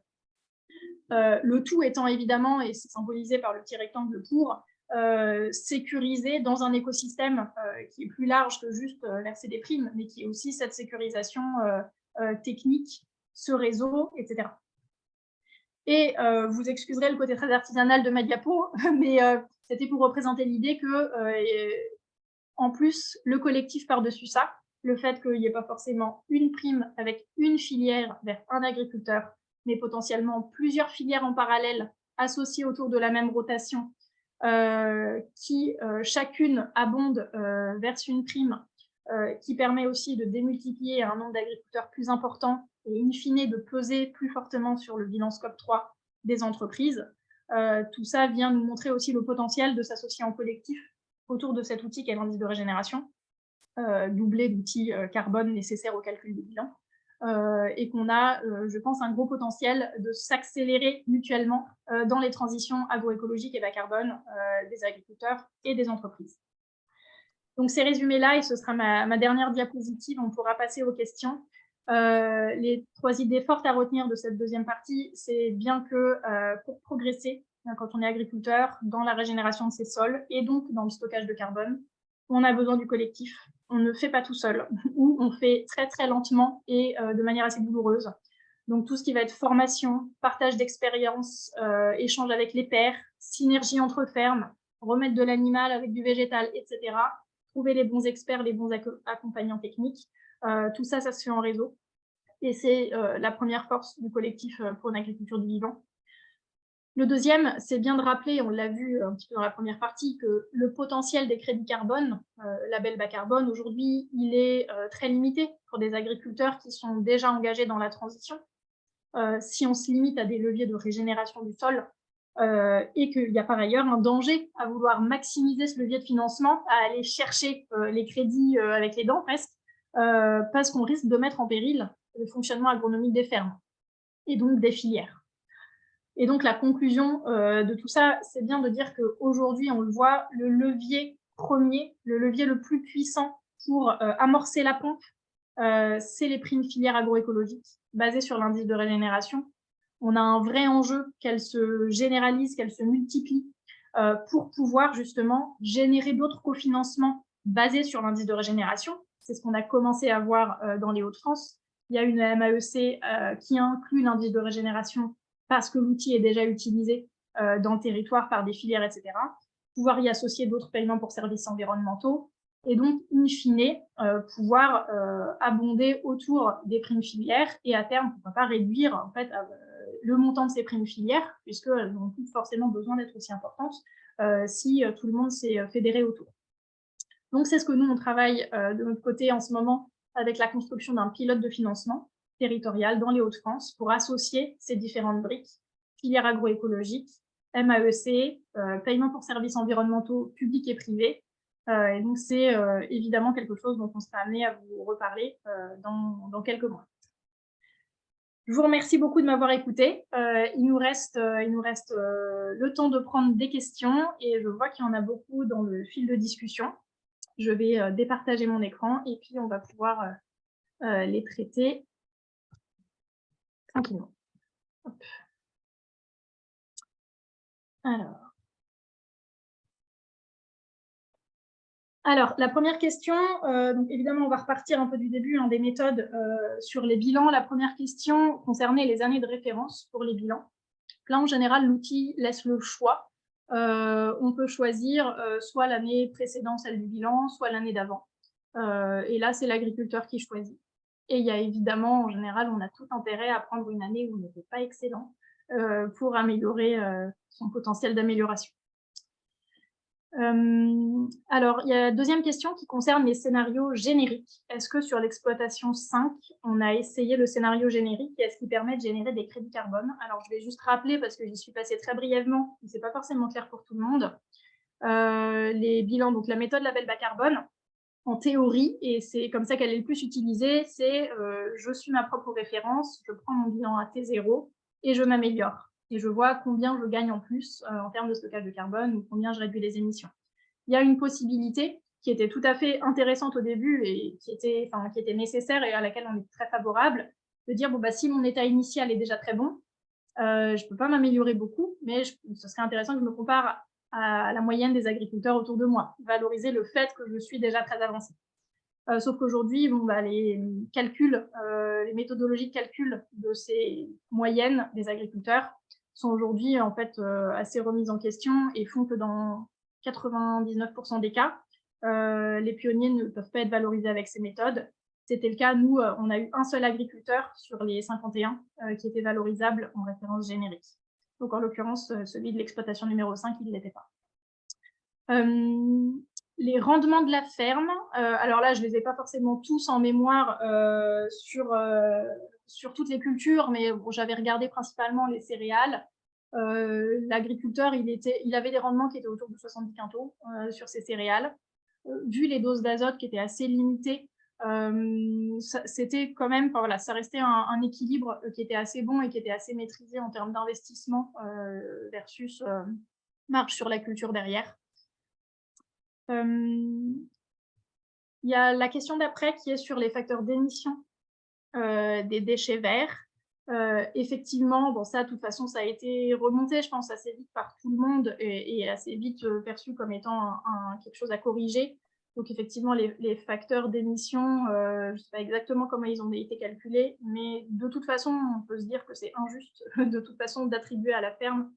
Le tout étant évidemment, et c'est symbolisé par le petit rectangle pour, sécuriser dans un écosystème qui est plus large que juste verser des primes, mais qui est aussi cette sécurisation technique, ce réseau, etc. Et vous excuserez le côté très artisanal de ma diapo, mais c'était pour représenter l'idée que, en plus, le collectif par-dessus ça, le fait qu'il n'y ait pas forcément une prime avec une filière vers un agriculteur, mais potentiellement plusieurs filières en parallèle associées autour de la même rotation, qui chacune abonde vers une prime qui permet aussi de démultiplier un nombre d'agriculteurs plus important et in fine de peser plus fortement sur le bilan Scope 3 des entreprises. Tout ça vient nous montrer aussi le potentiel de s'associer en collectif autour de cet outil qu'est l'indice de régénération, doublé d'outils carbone nécessaires au calcul du bilan, et qu'on a, je pense, un gros potentiel de s'accélérer mutuellement dans les transitions agroécologiques et bas carbone des agriculteurs et des entreprises. Donc ces résumés-là, et ce sera ma dernière diapositive, on pourra passer aux questions. Les 3 idées fortes à retenir de cette deuxième partie, c'est bien que pour progresser, quand on est agriculteur, dans la régénération de ses sols et donc dans le stockage de carbone, on a besoin du collectif. On ne fait pas tout seul, ou on fait très très lentement et de manière assez douloureuse. Donc tout ce qui va être formation, partage d'expériences, échange avec les pairs, synergie entre fermes, remettre de l'animal avec du végétal, etc. Trouver les bons experts, les bons accompagnants techniques. Tout ça, ça se fait en réseau. Et c'est la première force du collectif pour une agriculture du vivant. Le deuxième, c'est bien de rappeler, on l'a vu un petit peu dans la première partie, que le potentiel des crédits carbone, label bas carbone, aujourd'hui, il est très limité pour des agriculteurs qui sont déjà engagés dans la transition. Si on se limite à des leviers de régénération du sol, et qu'il y a par ailleurs un danger à vouloir maximiser ce levier de financement, à aller chercher les crédits avec les dents presque, parce qu'on risque de mettre en péril le fonctionnement agronomique des fermes et donc des filières. Et donc la conclusion de tout ça, c'est bien de dire qu'aujourd'hui, on le voit, le levier premier, le levier le plus puissant pour amorcer la pompe, c'est les primes filières agroécologiques basées sur l'indice de régénération. On a un vrai enjeu qu'elles se généralisent, qu'elles se multiplient pour pouvoir justement générer d'autres cofinancements basés sur l'indice de régénération. C'est ce qu'on a commencé à voir dans les Hauts-de-France. Il y a une MAEC qui inclut l'indice de régénération parce que l'outil est déjà utilisé dans le territoire par des filières, etc. Pouvoir y associer d'autres paiements pour services environnementaux, et donc, in fine, pouvoir abonder autour des primes filières et à terme, pourquoi pas réduire en fait, le montant de ces primes filières, puisqu'elles n'ont plus forcément besoin d'être aussi importantes, si tout le monde s'est fédéré autour. Donc, c'est ce que nous, on travaille de notre côté en ce moment avec la construction d'un pilote de financement territorial dans les Hauts-de-France pour associer ces différentes briques, filière agroécologique, MAEC, paiement pour services environnementaux publics et privés. Et donc, c'est évidemment quelque chose dont on sera amené à vous reparler dans quelques mois. Je vous remercie beaucoup de m'avoir écouté. Il nous reste le temps de prendre des questions et je vois qu'il y en a beaucoup dans le fil de discussion. Je vais départager mon écran et puis on va pouvoir les traiter tranquillement. Hop. Alors, la première question, donc évidemment, on va repartir un peu du début des méthodes sur les bilans. La première question concernait les années de référence pour les bilans. Là, en général, l'outil laisse le choix. On peut choisir soit l'année précédente, celle du bilan, soit l'année d'avant. Et là, c'est l'agriculteur qui choisit. Et il y a évidemment, en général, on a tout intérêt à prendre une année où on n'était pas excellent pour améliorer son potentiel d'amélioration. Alors, il y a la deuxième question qui concerne les scénarios génériques. Est-ce que sur l'exploitation 5, on a essayé le scénario générique et est-ce qu'il permet de générer des crédits carbone? Alors, je vais juste rappeler, parce que j'y suis passée très brièvement, ce n'est pas forcément clair pour tout le monde, les bilans, donc la méthode label bas carbone, en théorie, et c'est comme ça qu'elle est le plus utilisée, c'est je suis ma propre référence, je prends mon bilan à T0 et je m'améliore. Et je vois combien je gagne en plus en termes de stockage de carbone ou combien je réduis les émissions. Il y a une possibilité qui était tout à fait intéressante au début et qui était nécessaire et à laquelle on est très favorable, de dire bon, bah, si mon état initial est déjà très bon, je ne peux pas m'améliorer beaucoup, mais ce serait intéressant que je me compare à la moyenne des agriculteurs autour de moi, valoriser le fait que je suis déjà très avancée. Sauf qu'aujourd'hui, bon, bah, les calculs, les méthodologies de calcul de ces moyennes des agriculteurs sont aujourd'hui en fait assez remises en question et font que dans 99% des cas, les pionniers ne peuvent pas être valorisés avec ces méthodes. C'était le cas, nous, on a eu un seul agriculteur sur les 51 qui était valorisable en référence générique. Donc en l'occurrence, celui de l'exploitation numéro 5, il ne l'était pas. Les rendements de la ferme, alors là, je ne les ai pas forcément tous en mémoire sur toutes les cultures, mais bon, j'avais regardé principalement les céréales. L'agriculteur, il avait des rendements qui étaient autour de 70 quintaux sur ces céréales. Vu les doses d'azote qui étaient assez limitées, c'était quand même, voilà, ça restait un équilibre qui était assez bon et qui était assez maîtrisé en termes d'investissement versus marge sur la culture derrière. Il y a la question d'après qui est sur les facteurs d'émission des déchets verts. Effectivement, bon, ça, de toute façon, ça a été remonté, je pense, assez vite par tout le monde et assez vite perçu comme étant quelque chose à corriger. Donc, effectivement, les facteurs d'émission, je ne sais pas exactement comment ils ont été calculés, mais de toute façon, on peut se dire que c'est injuste, de toute façon, d'attribuer à la ferme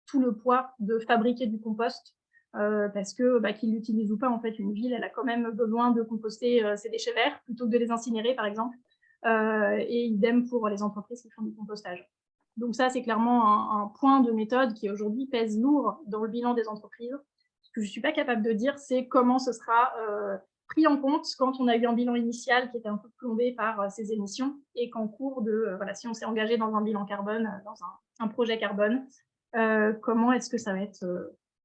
tout le poids de fabriquer du compost, parce que qu'ils l'utilisent ou pas, en fait, une ville, elle a quand même besoin de composter ses déchets verts plutôt que de les incinérer, par exemple. Et idem pour les entreprises qui font du compostage. Donc ça, c'est clairement un point de méthode qui aujourd'hui pèse lourd dans le bilan des entreprises. Ce que je ne suis pas capable de dire, c'est comment ce sera pris en compte quand on a eu un bilan initial qui était un peu plombé par ces émissions et qu'en cours de, voilà, si on s'est engagé dans un bilan carbone, dans un projet carbone, comment est-ce que ça va être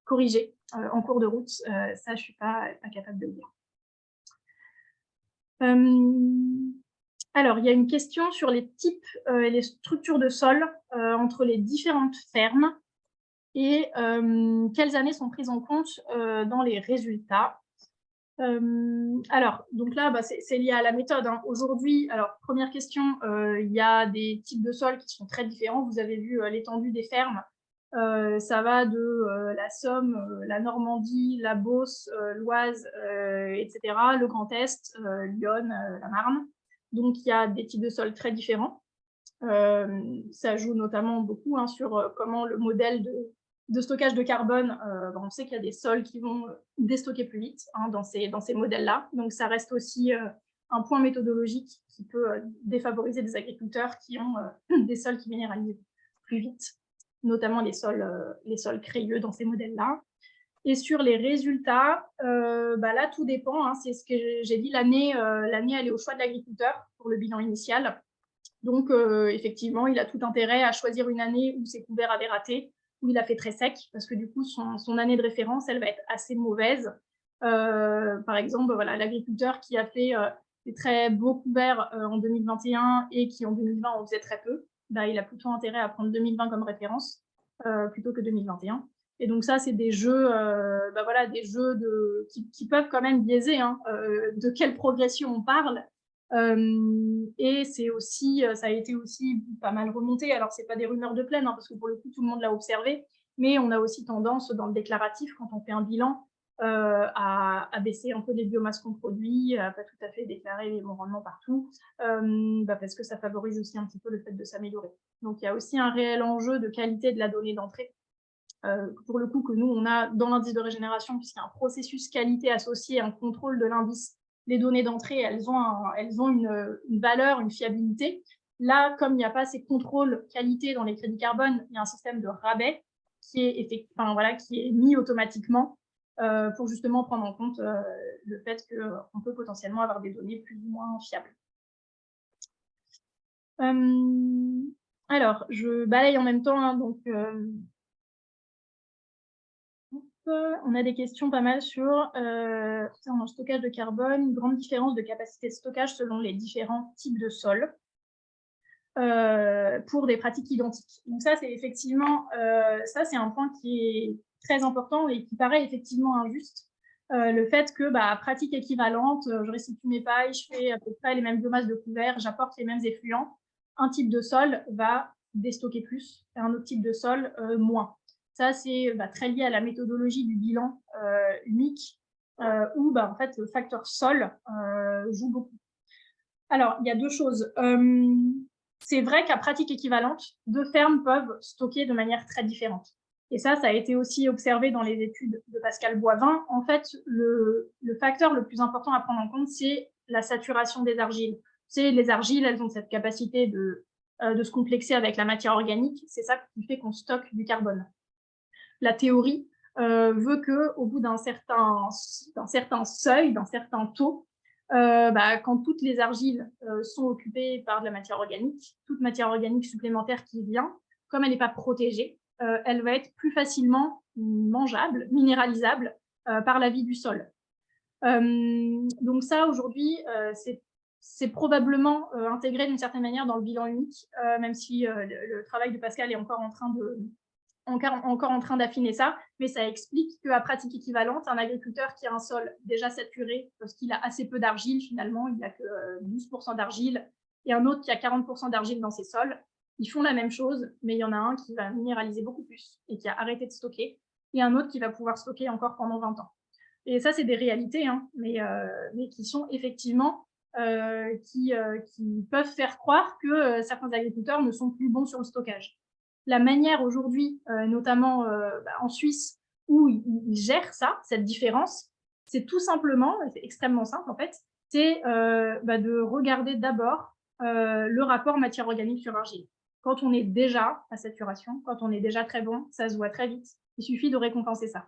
corrigé en cours de route. Ça, je ne suis pas capable de le dire. Alors, il y a une question sur les types et les structures de sol entre les différentes fermes et quelles années sont prises en compte dans les résultats. Alors, donc là, c'est lié à la méthode. Aujourd'hui, alors, première question, il y a des types de sols qui sont très différents. Vous avez vu l'étendue des fermes. Ça va de la Somme, la Normandie, la Beauce, l'Oise, etc., le Grand Est, Lyon, la Marne. Donc, il y a des types de sols très différents. Ça joue notamment beaucoup sur comment le modèle de stockage de carbone, on sait qu'il y a des sols qui vont déstocker plus vite dans ces modèles-là. Donc, ça reste aussi un point méthodologique qui peut défavoriser des agriculteurs qui ont des sols qui minéralisent plus vite, notamment les sols crayeux dans ces modèles-là. Et sur les résultats, là, tout dépend. Hein, c'est ce que j'ai dit, l'année, elle est au choix de l'agriculteur pour le bilan initial. Donc, effectivement, il a tout intérêt à choisir une année où ses couverts avaient raté, où il a fait très sec, parce que du coup, son année de référence, elle va être assez mauvaise. Par exemple, voilà, l'agriculteur qui a fait des très beaux couverts en 2021 et qui, en 2020, en faisait très peu, il a plutôt intérêt à prendre 2020 comme référence plutôt que 2021. Et donc ça, c'est des jeux, des jeux qui peuvent quand même biaiser de quelle progression on parle. Et c'est aussi, ça a été aussi pas mal remonté. Alors, c'est pas des rumeurs de plaine, parce que pour le coup, tout le monde l'a observé, mais on a aussi tendance, dans le déclaratif, quand on fait un bilan, à baisser un peu les biomasses qu'on produit, à pas tout à fait déclarer les bons rendements partout, parce que ça favorise aussi un petit peu le fait de s'améliorer. Donc, il y a aussi un réel enjeu de qualité de la donnée d'entrée. Pour le coup, que nous, on a dans l'indice de régénération, puisqu'il y a un processus qualité associé à un contrôle de l'indice. Les données d'entrée, elles ont une valeur, une fiabilité. Là, comme il n'y a pas ces contrôles qualité dans les crédits carbone, il y a un système de rabais qui est mis automatiquement pour justement prendre en compte le fait qu'on peut potentiellement avoir des données plus ou moins fiables. Alors, je balaye en même temps, donc on a des questions pas mal sur le stockage de carbone, une grande différence de capacité de stockage selon les différents types de sols pour des pratiques identiques. Donc ça, c'est effectivement, c'est un point qui est très important et qui paraît effectivement injuste. Le fait que, pratique équivalente, je restitue mes pailles, je fais à peu près les mêmes biomasses de couverts, j'apporte les mêmes effluents, un type de sol va déstocker plus et un autre type de sol moins. Ça, c'est très lié à la méthodologie du bilan unique, où en fait, le facteur sol joue beaucoup. Alors, il y a deux choses. C'est vrai qu'à pratique équivalente, deux fermes peuvent stocker de manière très différente. Et ça a été aussi observé dans les études de Pascal Boivin. En fait, le facteur le plus important à prendre en compte, c'est la saturation des argiles. Les argiles, elles ont cette capacité de se complexer avec la matière organique. C'est ça qui fait qu'on stocke du carbone. La théorie veut qu'au bout d'un certain seuil, d'un certain taux, quand toutes les argiles sont occupées par de la matière organique, toute matière organique supplémentaire qui vient, comme elle n'est pas protégée, elle va être plus facilement mangeable, minéralisable par la vie du sol. Donc ça, aujourd'hui, c'est probablement intégré d'une certaine manière dans le bilan unique, même si le travail de Pascal est encore en train d'affiner ça, mais ça explique qu'à pratique équivalente, un agriculteur qui a un sol déjà saturé, parce qu'il a assez peu d'argile, finalement, il n'a que 12% d'argile, et un autre qui a 40% d'argile dans ses sols, ils font la même chose, mais il y en a un qui va minéraliser beaucoup plus et qui a arrêté de stocker, et un autre qui va pouvoir stocker encore pendant 20 ans. Et ça, c'est des réalités, mais qui sont effectivement qui peuvent faire croire que certains agriculteurs ne sont plus bons sur le stockage. La manière aujourd'hui, notamment en Suisse, où ils gèrent ça, cette différence, c'est tout simplement, c'est extrêmement simple en fait, c'est de regarder d'abord le rapport matière organique sur argile. Quand on est déjà à saturation, quand on est déjà très bon, ça se voit très vite. Il suffit de récompenser ça.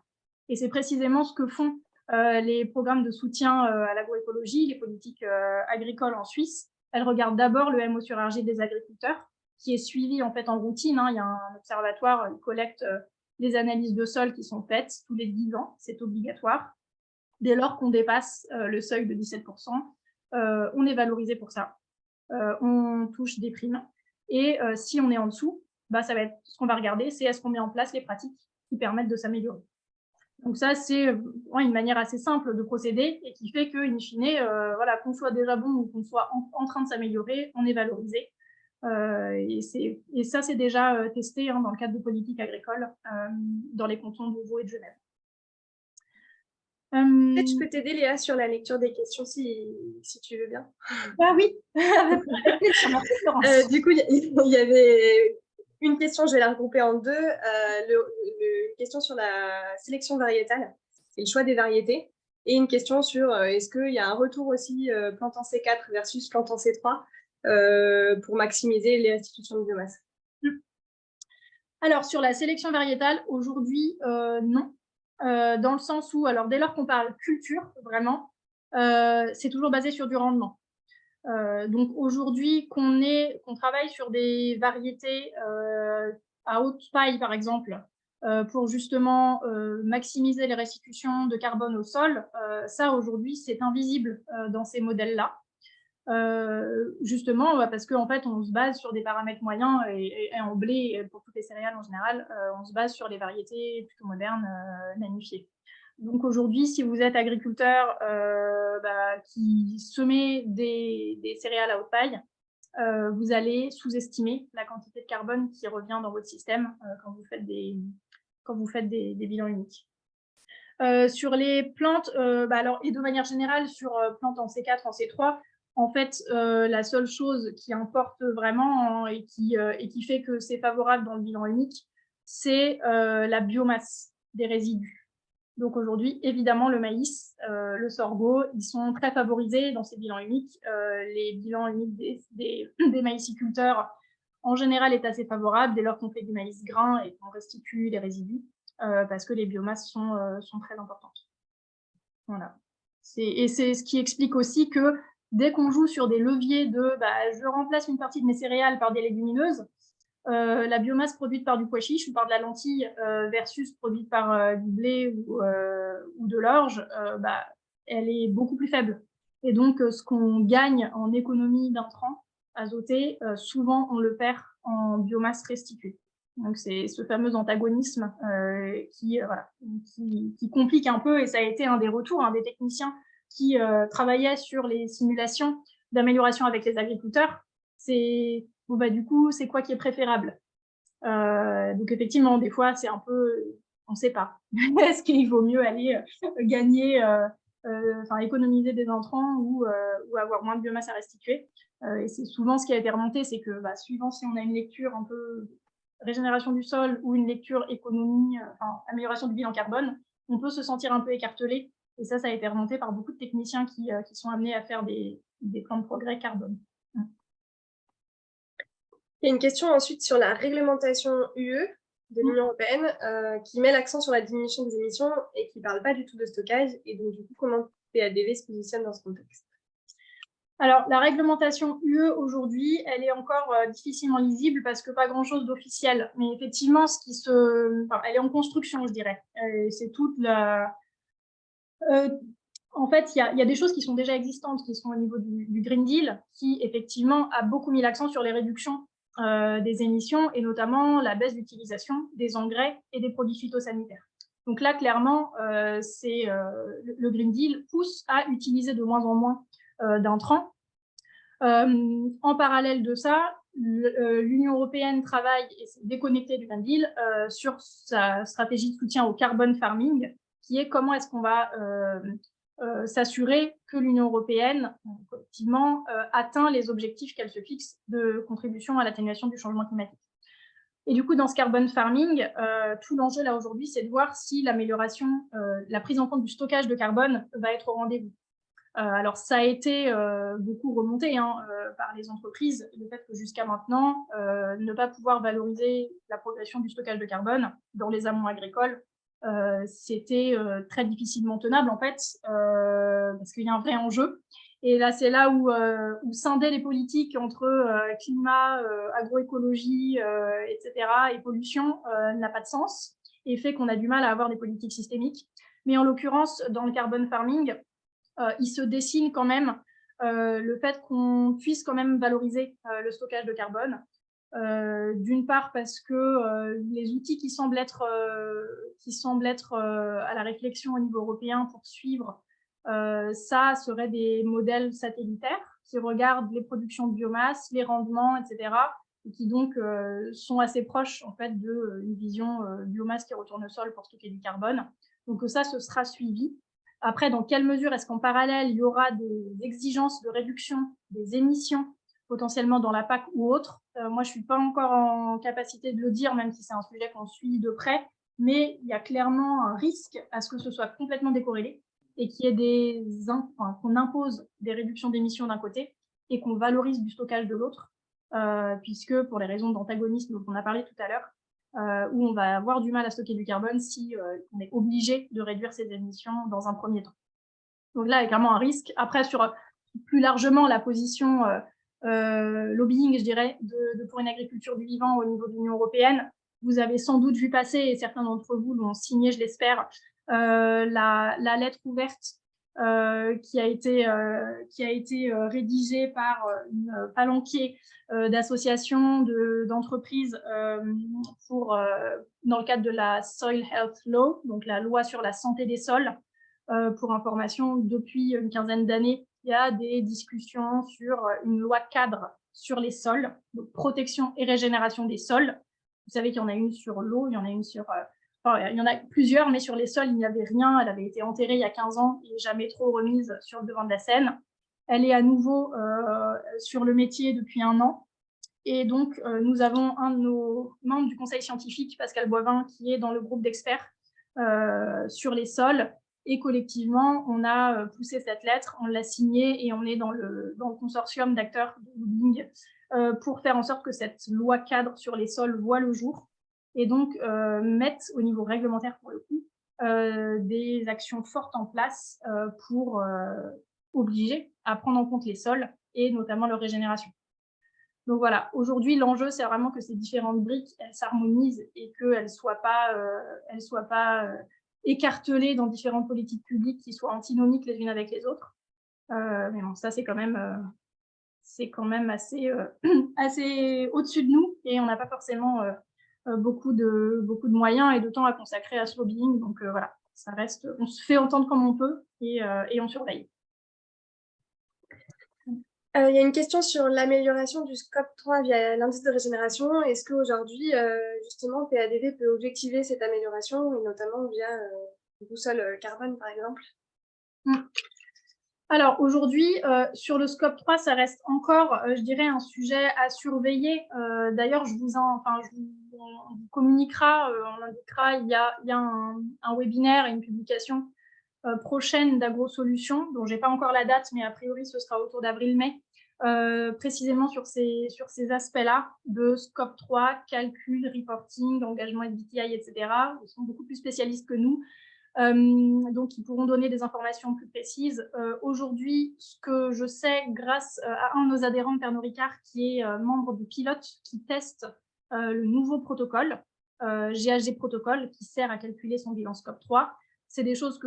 Et c'est précisément ce que font les programmes de soutien à l'agroécologie, les politiques agricoles en Suisse. Elles regardent d'abord le MO sur argile des agriculteurs, qui est suivi en fait en routine. Il y a un observatoire qui collecte les analyses de sol qui sont faites tous les 10 ans, c'est obligatoire. Dès lors qu'on dépasse le seuil de 17%, on est valorisé pour ça. On touche des primes. Et si on est en dessous, ça va être ce qu'on va regarder, c'est est-ce qu'on met en place les pratiques qui permettent de s'améliorer. Donc ça, c'est une manière assez simple de procéder et qui fait qu'in fine, qu'on soit déjà bon ou qu'on soit en train de s'améliorer, on est valorisé. Et ça, c'est déjà testé dans le cadre de politiques agricoles dans les cantons de Vaud et de Genève. Peut-être je peux t'aider, Léa, sur la lecture des questions, si tu veux bien. Ah oui. Du coup, il y avait une question, je vais la regrouper en deux. Une question sur la sélection variétale et le choix des variétés. Et une question sur est-ce qu'il y a un retour aussi plantant C4 versus plantant C3 pour maximiser les restitutions de biomasse. Alors, sur la sélection variétale, aujourd'hui, non. dans le sens où, alors dès lors qu'on parle culture, vraiment, c'est toujours basé sur du rendement. Donc aujourd'hui, qu'on travaille sur des variétés à haute paille, par exemple, pour justement maximiser les restitutions de carbone au sol, ça aujourd'hui, c'est invisible dans ces modèles-là. Justement, parce qu'en fait, on se base sur des paramètres moyens et en blé, et pour toutes les céréales en général, on se base sur les variétés plutôt modernes, nanifiées. Donc aujourd'hui, si vous êtes agriculteur qui semez des céréales à haute paille, vous allez sous-estimer la quantité de carbone qui revient dans votre système quand vous faites des bilans uniques. Sur les plantes, alors, et de manière générale, sur plantes en C4, en C3, en fait, la seule chose qui importe vraiment et qui fait que c'est favorable dans le bilan unique, c'est la biomasse des résidus. Donc aujourd'hui, évidemment, le maïs, le sorgho, ils sont très favorisés dans ces bilans uniques. Les bilans uniques des maïsiculteurs, en général, est assez favorable dès lors qu'on fait du maïs grain et qu'on restitue les résidus, parce que les biomasses sont très importantes. Voilà. Et c'est ce qui explique aussi que dès qu'on joue sur des leviers de je remplace une partie de mes céréales par des légumineuses, la biomasse produite par du pois chiche ou par de la lentille versus produite par du blé ou de l'orge, elle est beaucoup plus faible. Et donc, ce qu'on gagne en économie d'intrants azotés, souvent, on le perd en biomasse restituée. Donc, c'est ce fameux antagonisme qui complique un peu, et ça a été un des retours des techniciens qui travaillaient sur les simulations d'amélioration avec les agriculteurs. C'est du coup, c'est quoi qui est préférable? Donc effectivement, des fois, c'est un peu, on ne sait pas. Est-ce qu'il vaut mieux aller gagner, économiser des intrants ou avoir moins de biomasse à restituer? Et c'est souvent ce qui a été remonté, c'est que suivant si on a une lecture un peu régénération du sol ou une lecture économie, amélioration du bilan carbone, on peut se sentir un peu écartelé. Et ça a été remonté par beaucoup de techniciens qui sont amenés à faire des plans de progrès carbone. Il y a une question ensuite sur la réglementation UE de l'Union européenne qui met l'accent sur la diminution des émissions et qui ne parle pas du tout de stockage. Et donc, du coup, comment PADV se positionne dans ce contexte? Alors, la réglementation UE aujourd'hui, elle est encore difficilement lisible parce que pas grand-chose d'officiel. Mais effectivement, elle est en construction, je dirais. C'est toute la... en fait, il y a des choses qui sont déjà existantes, qui sont au niveau du Green Deal, qui effectivement a beaucoup mis l'accent sur les réductions des émissions et notamment la baisse d'utilisation des engrais et des produits phytosanitaires. Donc là, clairement, le Green Deal pousse à utiliser de moins en moins d'intrants. En parallèle de ça, l'Union européenne travaille, et c'est déconnecté du Green Deal, sur sa stratégie de soutien au carbon farming, qui est comment est-ce qu'on va s'assurer que l'Union européenne, collectivement, atteint les objectifs qu'elle se fixe de contribution à l'atténuation du changement climatique. Et du coup, dans ce carbon farming, tout l'enjeu là aujourd'hui, c'est de voir si l'amélioration, la prise en compte du stockage de carbone va être au rendez-vous. Alors, ça a été beaucoup remonté par les entreprises, le fait que jusqu'à maintenant, ne pas pouvoir valoriser la progression du stockage de carbone dans les amont agricoles, c'était très difficilement tenable en fait, parce qu'il y a un vrai enjeu. Et là, c'est là où scinder les politiques entre climat, agroécologie, etc., et pollution n'a pas de sens et fait qu'on a du mal à avoir des politiques systémiques. Mais en l'occurrence, dans le carbon farming, il se dessine quand même le fait qu'on puisse quand même valoriser le stockage de carbone. D'une part parce que les outils qui semblent être à la réflexion au niveau européen pour suivre ça seraient des modèles satellitaires qui regardent les productions de biomasse, les rendements, etc. et qui donc sont assez proches en fait d'une vision biomasse qui retourne au sol pour stocker du carbone. Donc ça, ce sera suivi. Après, dans quelle mesure est-ce qu'en parallèle, il y aura des exigences de réduction des émissions potentiellement dans la PAC ou autre? Moi, je ne suis pas encore en capacité de le dire, même si c'est un sujet qu'on suit de près, mais il y a clairement un risque à ce que ce soit complètement décorrélé et qu'il y ait qu'on impose des réductions d'émissions d'un côté et qu'on valorise du stockage de l'autre, puisque pour les raisons d'antagonisme dont on a parlé tout à l'heure, où on va avoir du mal à stocker du carbone si on est obligé de réduire ses émissions dans un premier temps. Donc là, il y a clairement un risque. Après, sur plus largement la position lobbying, je dirais, pour une agriculture du vivant au niveau de l'Union européenne, vous avez sans doute vu passer, et certains d'entre vous l'ont signé, je l'espère, la lettre ouverte qui a été rédigée par une palanquée d'associations, d'entreprises dans le cadre de la Soil Health Law, donc la loi sur la santé des sols. Pour information, depuis une quinzaine d'années, il y a des discussions sur une loi cadre sur les sols, donc protection et régénération des sols. Vous savez qu'il y en a une sur l'eau, il y en a une sur... il y en a plusieurs, mais sur les sols, il n'y avait rien. Elle avait été enterrée il y a 15 ans et jamais trop remise sur le devant de la scène. Elle est à nouveau sur le métier depuis 1 an. Et donc, nous avons un de nos membres du conseil scientifique, Pascal Boivin, qui est dans le groupe d'experts sur les sols. Et collectivement, on a poussé cette lettre, on l'a signée et on est dans le consortium d'acteurs de lobbying pour faire en sorte que cette loi cadre sur les sols voit le jour et donc mettre au niveau réglementaire pour le coup des actions fortes en place pour obliger à prendre en compte les sols et notamment leur régénération. Donc voilà, aujourd'hui, l'enjeu, c'est vraiment que ces différentes briques, elles s'harmonisent et qu'elles ne soient pas écartelées dans différentes politiques publiques qui soient antinomiques les unes avec les autres. Mais bon, ça, c'est quand même assez, assez au-dessus de nous et on n'a pas forcément beaucoup de moyens et de temps à consacrer à ce lobbying. Donc voilà, ça reste, on se fait entendre comme on peut et on surveille. Il y a une question sur l'amélioration du scope 3 via l'indice de régénération. Est-ce qu'aujourd'hui, justement, PADV peut objectiver cette amélioration, et notamment via une boussole carbone, par exemple? Alors aujourd'hui, sur le scope 3, ça reste encore, je dirais, un sujet à surveiller. D'ailleurs, on vous communiquera, on indiquera, il y a un webinaire et une publication prochaine d'AgroSolutions, dont je n'ai pas encore la date, mais a priori, ce sera autour d'avril-mai, précisément sur ces aspects-là de scope 3, calcul, reporting, engagement SBTI, etc. Ils sont beaucoup plus spécialistes que nous. Donc, ils pourront donner des informations plus précises. Aujourd'hui, ce que je sais, grâce à un de nos adhérents de Pernod Ricard, qui est membre du pilote qui teste le nouveau protocole, GHG protocole, qui sert à calculer son bilan scope 3, c'est des choses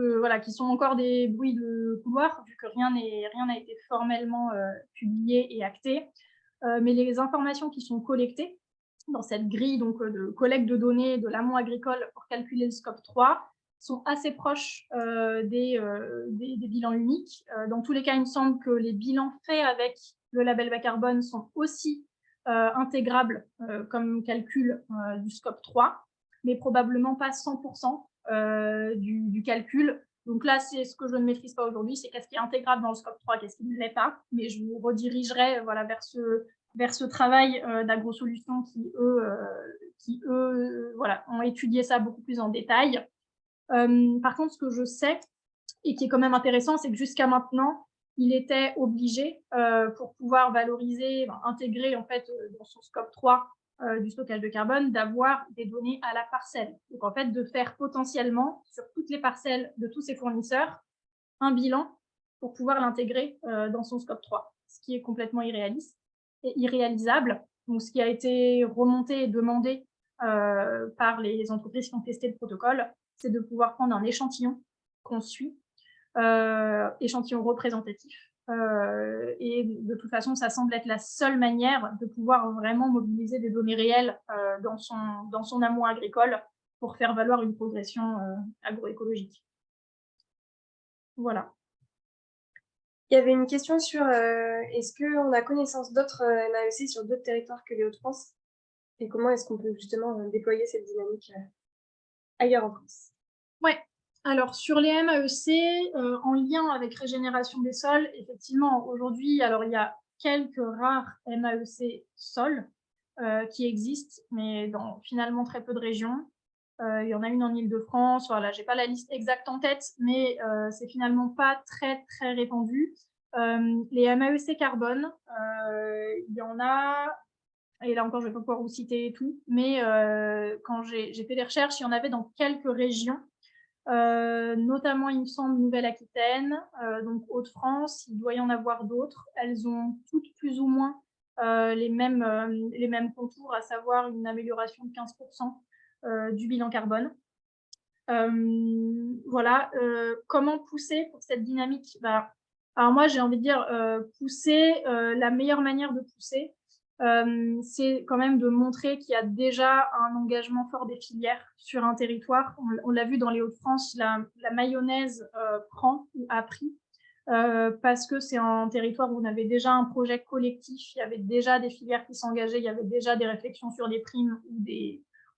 qui sont encore des bruits de couloir, vu que rien n'a été formellement publié et acté. Mais les informations qui sont collectées dans cette grille donc, de collecte de données de l'amont agricole pour calculer le scope 3 sont assez proches des bilans uniques. Dans tous les cas, il me semble que les bilans faits avec le label bas carbone sont aussi intégrables comme calcul du scope 3, mais probablement pas 100% du calcul. Donc là, c'est ce que je ne maîtrise pas aujourd'hui, c'est qu'est-ce qui est intégrable dans le scope 3, qu'est-ce qui ne l'est pas, mais je vous redirigerai vers ce travail d'AgroSolutions qui, eux ont étudié ça beaucoup plus en détail. Par contre, ce que je sais, et qui est quand même intéressant, c'est que jusqu'à maintenant, il était obligé, pour pouvoir valoriser, intégrer en fait dans son scope 3 du stockage de carbone, d'avoir des données à la parcelle. Donc en fait, de faire potentiellement, sur toutes les parcelles de tous ses fournisseurs, un bilan pour pouvoir l'intégrer dans son scope 3, ce qui est complètement irréaliste et irréalisable. Donc ce qui a été remonté et demandé par les entreprises qui ont testé le protocole, c'est de pouvoir prendre un échantillon qu'on suit, échantillon représentatif. Et de toute façon, ça semble être la seule manière de pouvoir vraiment mobiliser des données réelles dans son amont agricole pour faire valoir une progression agroécologique. Voilà. Il y avait une question sur est-ce qu'on a connaissance d'autres MAEC sur d'autres territoires que les Hauts-de-France, et comment est-ce qu'on peut justement déployer cette dynamique ailleurs en France? Ouais. Alors, sur les MAEC, en lien avec régénération des sols, effectivement, aujourd'hui, alors il y a quelques rares MAEC sols qui existent, mais dans finalement très peu de régions. Il y en a une en Île-de-France, voilà, j'ai pas la liste exacte en tête, mais c'est finalement pas très, très répandu. Les MAEC carbone, il y en a et là encore, je ne vais pas pouvoir vous citer tout, mais quand j'ai fait des recherches, il y en avait dans quelques régions, notamment, il me semble, Nouvelle-Aquitaine, donc Hauts-de-France, il doit y en avoir d'autres. Elles ont toutes plus ou moins les mêmes contours, à savoir une amélioration de 15% du bilan carbone. Voilà, comment pousser pour cette dynamique? Alors moi, j'ai envie de dire, pousser, la meilleure manière de pousser, c'est quand même de montrer qu'il y a déjà un engagement fort des filières sur un territoire. On l'a vu dans les Hauts-de-France, la mayonnaise prend ou a pris, parce que c'est un territoire où on avait déjà un projet collectif, il y avait déjà des filières qui s'engageaient, il y avait déjà des réflexions sur des primes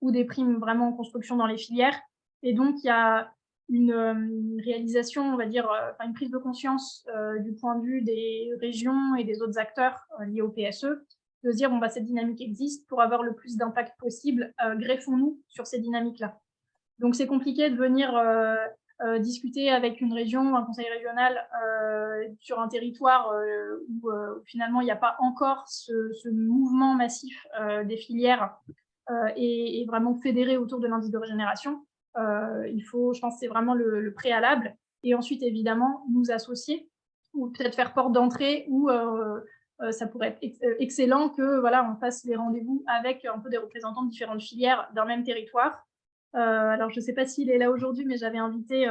ou des primes vraiment en construction dans les filières. Et donc, il y a une réalisation, on va dire, une prise de conscience du point de vue des régions et des autres acteurs liés au PSE, de se dire, bon, cette dynamique existe, pour avoir le plus d'impact possible, greffons-nous sur ces dynamiques-là. Donc, c'est compliqué de venir discuter avec une région, un conseil régional sur un territoire où finalement, il n'y a pas encore ce mouvement massif des filières et vraiment fédéré autour de l'indice de régénération. Il faut, je pense, c'est vraiment le préalable. Et ensuite, évidemment, nous associer ou peut-être faire porte d'entrée ou ça pourrait être excellent que voilà, on fasse les rendez-vous avec un peu des représentants de différentes filières d'un même territoire. Alors, je ne sais pas s'il est là aujourd'hui, mais j'avais invité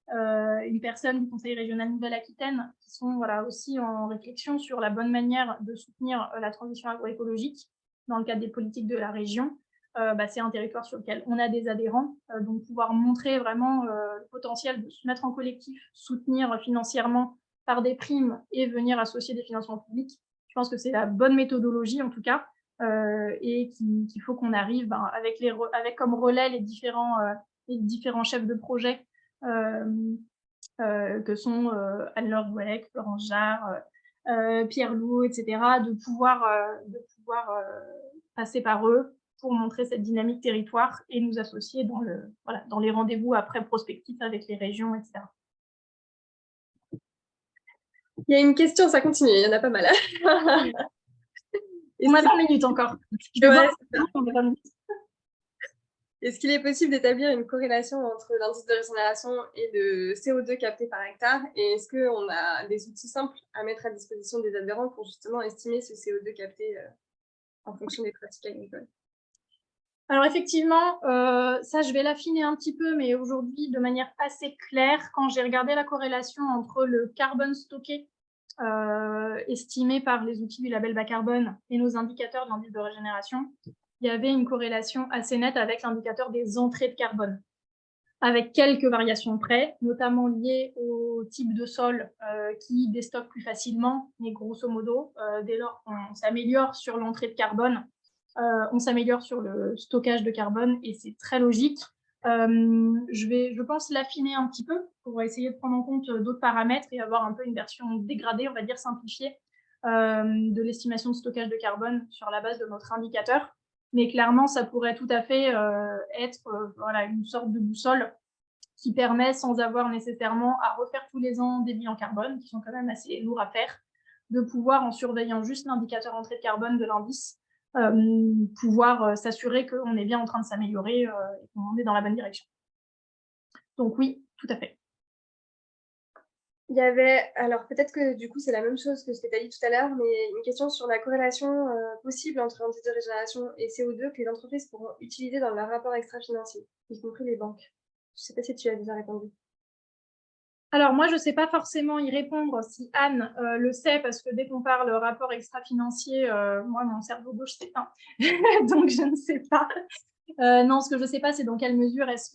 une personne du Conseil régional Nouvelle-Aquitaine qui sont voilà, aussi en réflexion sur la bonne manière de soutenir la transition agroécologique dans le cadre des politiques de la région. C'est un territoire sur lequel on a des adhérents, donc pouvoir montrer vraiment le potentiel de se mettre en collectif, soutenir financièrement par des primes et venir associer des financements publics. Je pense que c'est la bonne méthodologie en tout cas, et qu'il faut qu'on arrive avec comme relais les différents chefs de projet que sont Anne-Laure Gouelec, Florence Jarre, Pierre Loup, etc., de pouvoir passer par eux pour montrer cette dynamique territoire et nous associer dans les rendez-vous après prospectifs avec les régions, etc. Il y a une question, ça continue, il y en a pas mal. On a 20 minutes encore. Est-ce qu'il est possible d'établir une corrélation entre l'indice de régénération et le CO2 capté par hectare? Et est-ce qu'on a des outils simples à mettre à disposition des adhérents pour justement estimer ce CO2 capté en fonction des pratiques agricoles? Alors effectivement, ça je vais l'affiner un petit peu, mais aujourd'hui de manière assez claire, quand j'ai regardé la corrélation entre le carbone stocké estimé par les outils du label bas carbone et nos indicateurs de l'indice de régénération, il y avait une corrélation assez nette avec l'indicateur des entrées de carbone, avec quelques variations près, notamment liées au type de sol qui déstocke plus facilement, mais grosso modo, dès lors qu'on s'améliore sur l'entrée de carbone, on s'améliore sur le stockage de carbone et c'est très logique. Je pense, l'affiner un petit peu pour essayer de prendre en compte d'autres paramètres et avoir un peu une version dégradée, on va dire simplifiée, de l'estimation de stockage de carbone sur la base de notre indicateur. Mais clairement, ça pourrait tout à fait être une sorte de boussole qui permet, sans avoir nécessairement à refaire tous les ans des bilans carbone, qui sont quand même assez lourds à faire, de pouvoir, en surveillant juste l'indicateur entrée de carbone de l'indice, pouvoir s'assurer qu'on est bien en train de s'améliorer et qu'on est dans la bonne direction. Donc oui, tout à fait. Il y avait, alors peut-être que du coup c'est la même chose que ce que tu as dit tout à l'heure, mais une question sur la corrélation possible entre l'indice de régénération et CO2 que les entreprises pourront utiliser dans leur rapport extra-financier, y compris les banques. Je ne sais pas si tu as déjà répondu. Alors moi, je ne sais pas forcément y répondre si Anne le sait, parce que dès qu'on parle rapport extra-financier, moi, mon cerveau gauche s'éteint. Donc, je ne sais pas. Non, ce que je ne sais pas, c'est dans quelle mesure est-ce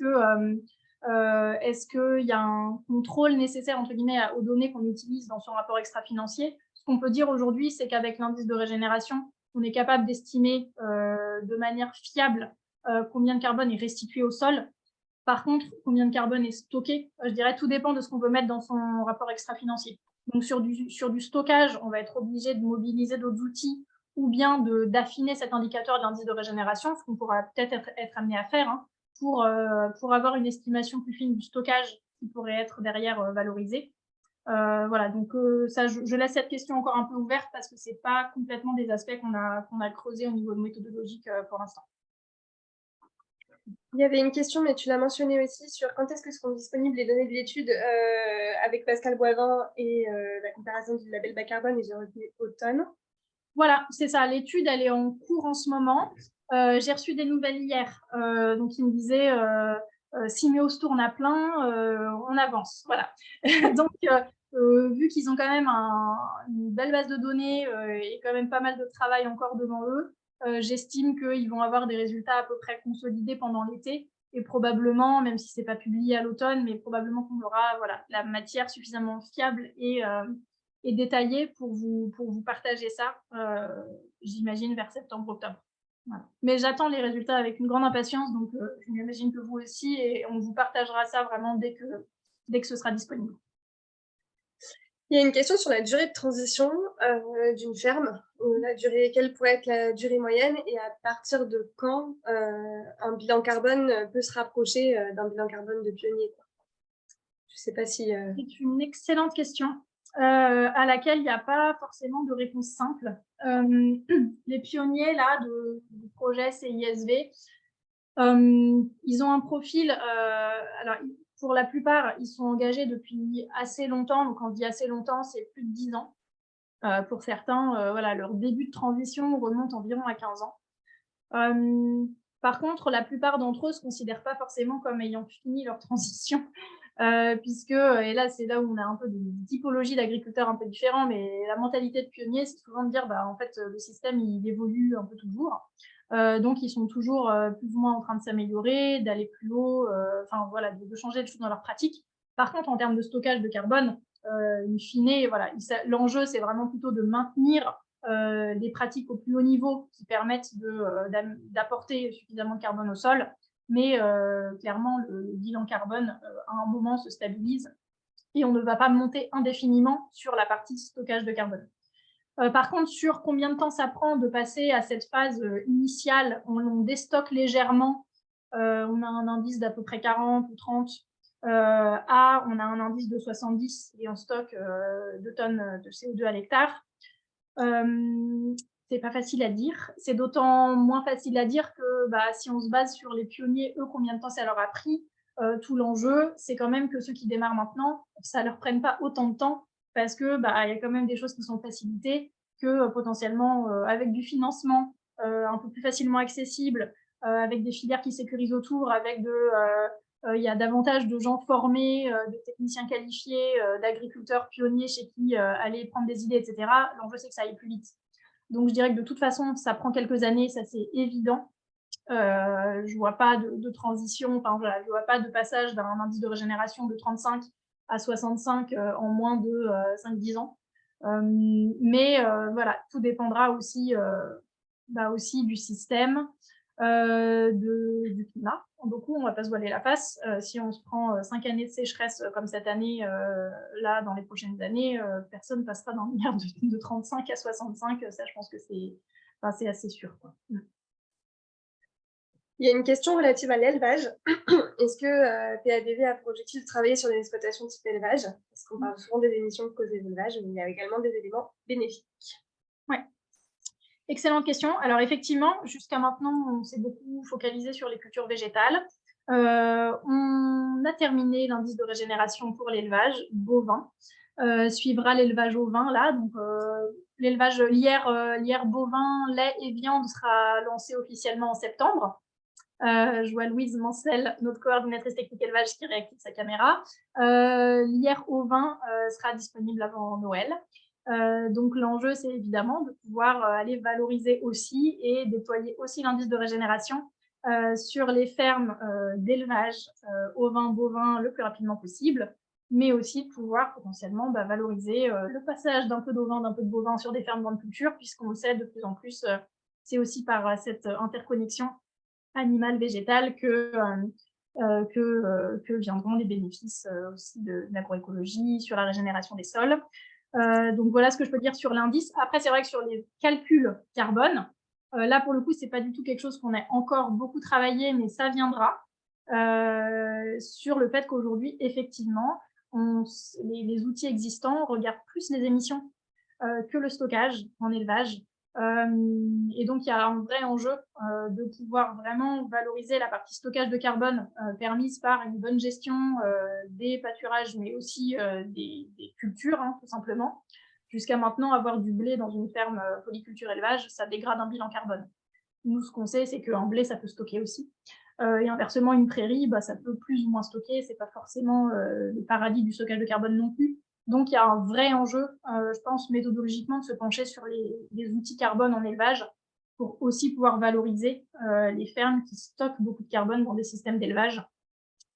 qu'il y a un contrôle nécessaire, entre guillemets, aux données qu'on utilise dans son rapport extra-financier. Ce qu'on peut dire aujourd'hui, c'est qu'avec l'indice de régénération, on est capable d'estimer de manière fiable combien de carbone est restitué au sol. Par contre, combien de carbone est stocké, je dirais tout dépend de ce qu'on veut mettre dans son rapport extra-financier. Donc, sur du stockage, on va être obligé de mobiliser d'autres outils ou bien d'affiner cet indicateur de l'indice de régénération, ce qu'on pourra peut-être être amené à faire pour avoir une estimation plus fine du stockage qui pourrait être derrière valorisé. Voilà, donc ça, je laisse cette question encore un peu ouverte parce que c'est pas complètement des aspects qu'on a creusé au niveau méthodologique pour l'instant. Il y avait une question, mais tu l'as mentionné aussi, sur quand est-ce que seront disponibles les données de l'étude avec Pascal Boivin et la comparaison du label bas carbone, et j'ai retenu automne. Voilà, c'est ça. L'étude, elle est en cours en ce moment. J'ai reçu des nouvelles hier. Donc, ils me disaient si Méo tourne à plein, on avance. Voilà. Donc, vu qu'ils ont quand même une belle base de données et quand même pas mal de travail encore devant eux, j'estime qu'ils vont avoir des résultats à peu près consolidés pendant l'été. Et probablement, même si ce n'est pas publié à l'automne, mais probablement qu'on aura voilà, la matière suffisamment fiable et détaillée pour vous partager ça, j'imagine, vers septembre-octobre. Voilà. Mais j'attends les résultats avec une grande impatience, donc je m'imagine que vous aussi, et on vous partagera ça vraiment dès que ce sera disponible. Il y a une question sur la durée de transition d'une ferme. Quelle pourrait être la durée moyenne et à partir de quand un bilan carbone peut se rapprocher d'un bilan carbone de pionnier, quoi. Je ne sais pas si… C'est une excellente question à laquelle il n'y a pas forcément de réponse simple. Les pionniers là, du projet CISV, ils ont un profil… alors, pour la plupart, ils sont engagés depuis assez longtemps. Donc, quand on dit assez longtemps, c'est plus de 10 ans. Pour certains, voilà, leur début de transition remonte environ à 15 ans. Par contre, la plupart d'entre eux ne se considèrent pas forcément comme ayant fini leur transition, puisque, et là, c'est là où on a un peu des typologies d'agriculteurs un peu différents, mais la mentalité de pionnier, c'est souvent de dire, bah, en fait, le système, il évolue un peu toujours. Donc, ils sont toujours plus ou moins en train de s'améliorer, d'aller plus haut, enfin, voilà, de changer des choses dans leur pratique. Par contre, en termes de stockage de carbone, in fine, voilà, l'enjeu, c'est vraiment plutôt de maintenir des pratiques au plus haut niveau qui permettent d'apporter suffisamment de carbone au sol, mais clairement, le bilan carbone, à un moment, se stabilise et on ne va pas monter indéfiniment sur la partie stockage de carbone. Par contre, sur combien de temps ça prend de passer à cette phase initiale, on déstocke légèrement, on a un indice d'à peu près 40 ou 30, on a un indice de 70 et on stocke 2 tonnes de CO2 à l'hectare. C'est pas facile à dire. C'est d'autant moins facile à dire que si on se base sur les pionniers, eux, combien de temps ça leur a pris, tout l'enjeu, c'est quand même que ceux qui démarrent maintenant, ça leur prenne pas autant de temps parce que y a quand même des choses qui sont facilitées que potentiellement avec du financement un peu plus facilement accessible, avec des filières qui sécurisent autour, avec il y a davantage de gens formés, de techniciens qualifiés, d'agriculteurs pionniers chez qui aller prendre des idées, etc. L'enjeu, c'est que ça aille plus vite. Donc, je dirais que de toute façon, ça prend quelques années, ça c'est évident. Je ne vois pas de transition, enfin, voilà, je ne vois pas de passage d'un indice de régénération de 35 à 65 en moins de 5-10 ans. Mais voilà, tout dépendra aussi, aussi du système, du climat. Beaucoup, on ne va pas se voiler la face. Si on se prend 5 années de sécheresse comme cette année, là, dans les prochaines années, personne ne passera dans le milliard de 35 à 65. Ça, je pense que c'est assez sûr, quoi. Il y a une question relative à l'élevage. Est-ce que PADV a pour objectif de travailler sur des exploitations type élevage? Parce qu'on parle souvent des émissions causées d'élevage, mais il y a également des éléments bénéfiques. Oui. Excellente question. Alors effectivement, jusqu'à maintenant, on s'est beaucoup focalisé sur les cultures végétales. On a terminé l'indice de régénération pour l'élevage bovin. Suivra l'élevage ovin, là. Donc, l'élevage lierre bovin, lait et viande sera lancé officiellement en septembre. Je vois Louise Mancel, notre coordinatrice technique élevage, qui réactive sa caméra. Lierre ovin sera disponible avant Noël. Donc, l'enjeu, c'est évidemment de pouvoir aller valoriser aussi et déployer aussi l'indice de régénération sur les fermes d'élevage ovin, bovin le plus rapidement possible, mais aussi de pouvoir potentiellement valoriser le passage d'un peu d'ovin, d'un peu de bovin sur des fermes grande culture, puisqu'on le sait de plus en plus, c'est aussi par cette interconnexion animale-végétale que viendront les bénéfices aussi de l'agroécologie, sur la régénération des sols. Donc, voilà ce que je peux dire sur l'indice. Après, c'est vrai que sur les calculs carbone, là, pour le coup, ce n'est pas du tout quelque chose qu'on a encore beaucoup travaillé, mais ça viendra sur le fait qu'aujourd'hui, effectivement, les outils existants regardent plus les émissions que le stockage en élevage. Et donc, il y a un vrai enjeu de pouvoir vraiment valoriser la partie stockage de carbone permise par une bonne gestion des pâturages, mais aussi des cultures, hein, tout simplement. Jusqu'à maintenant, avoir du blé dans une ferme polyculture élevage, ça dégrade un bilan carbone. Nous, ce qu'on sait, c'est qu'un blé, ça peut stocker aussi. Et inversement, une prairie, bah, ça peut plus ou moins stocker. C'est pas forcément le paradis du stockage de carbone non plus. Donc, il y a un vrai enjeu, je pense, méthodologiquement, de se pencher sur les outils carbone en élevage pour aussi pouvoir valoriser les fermes qui stockent beaucoup de carbone dans des systèmes d'élevage.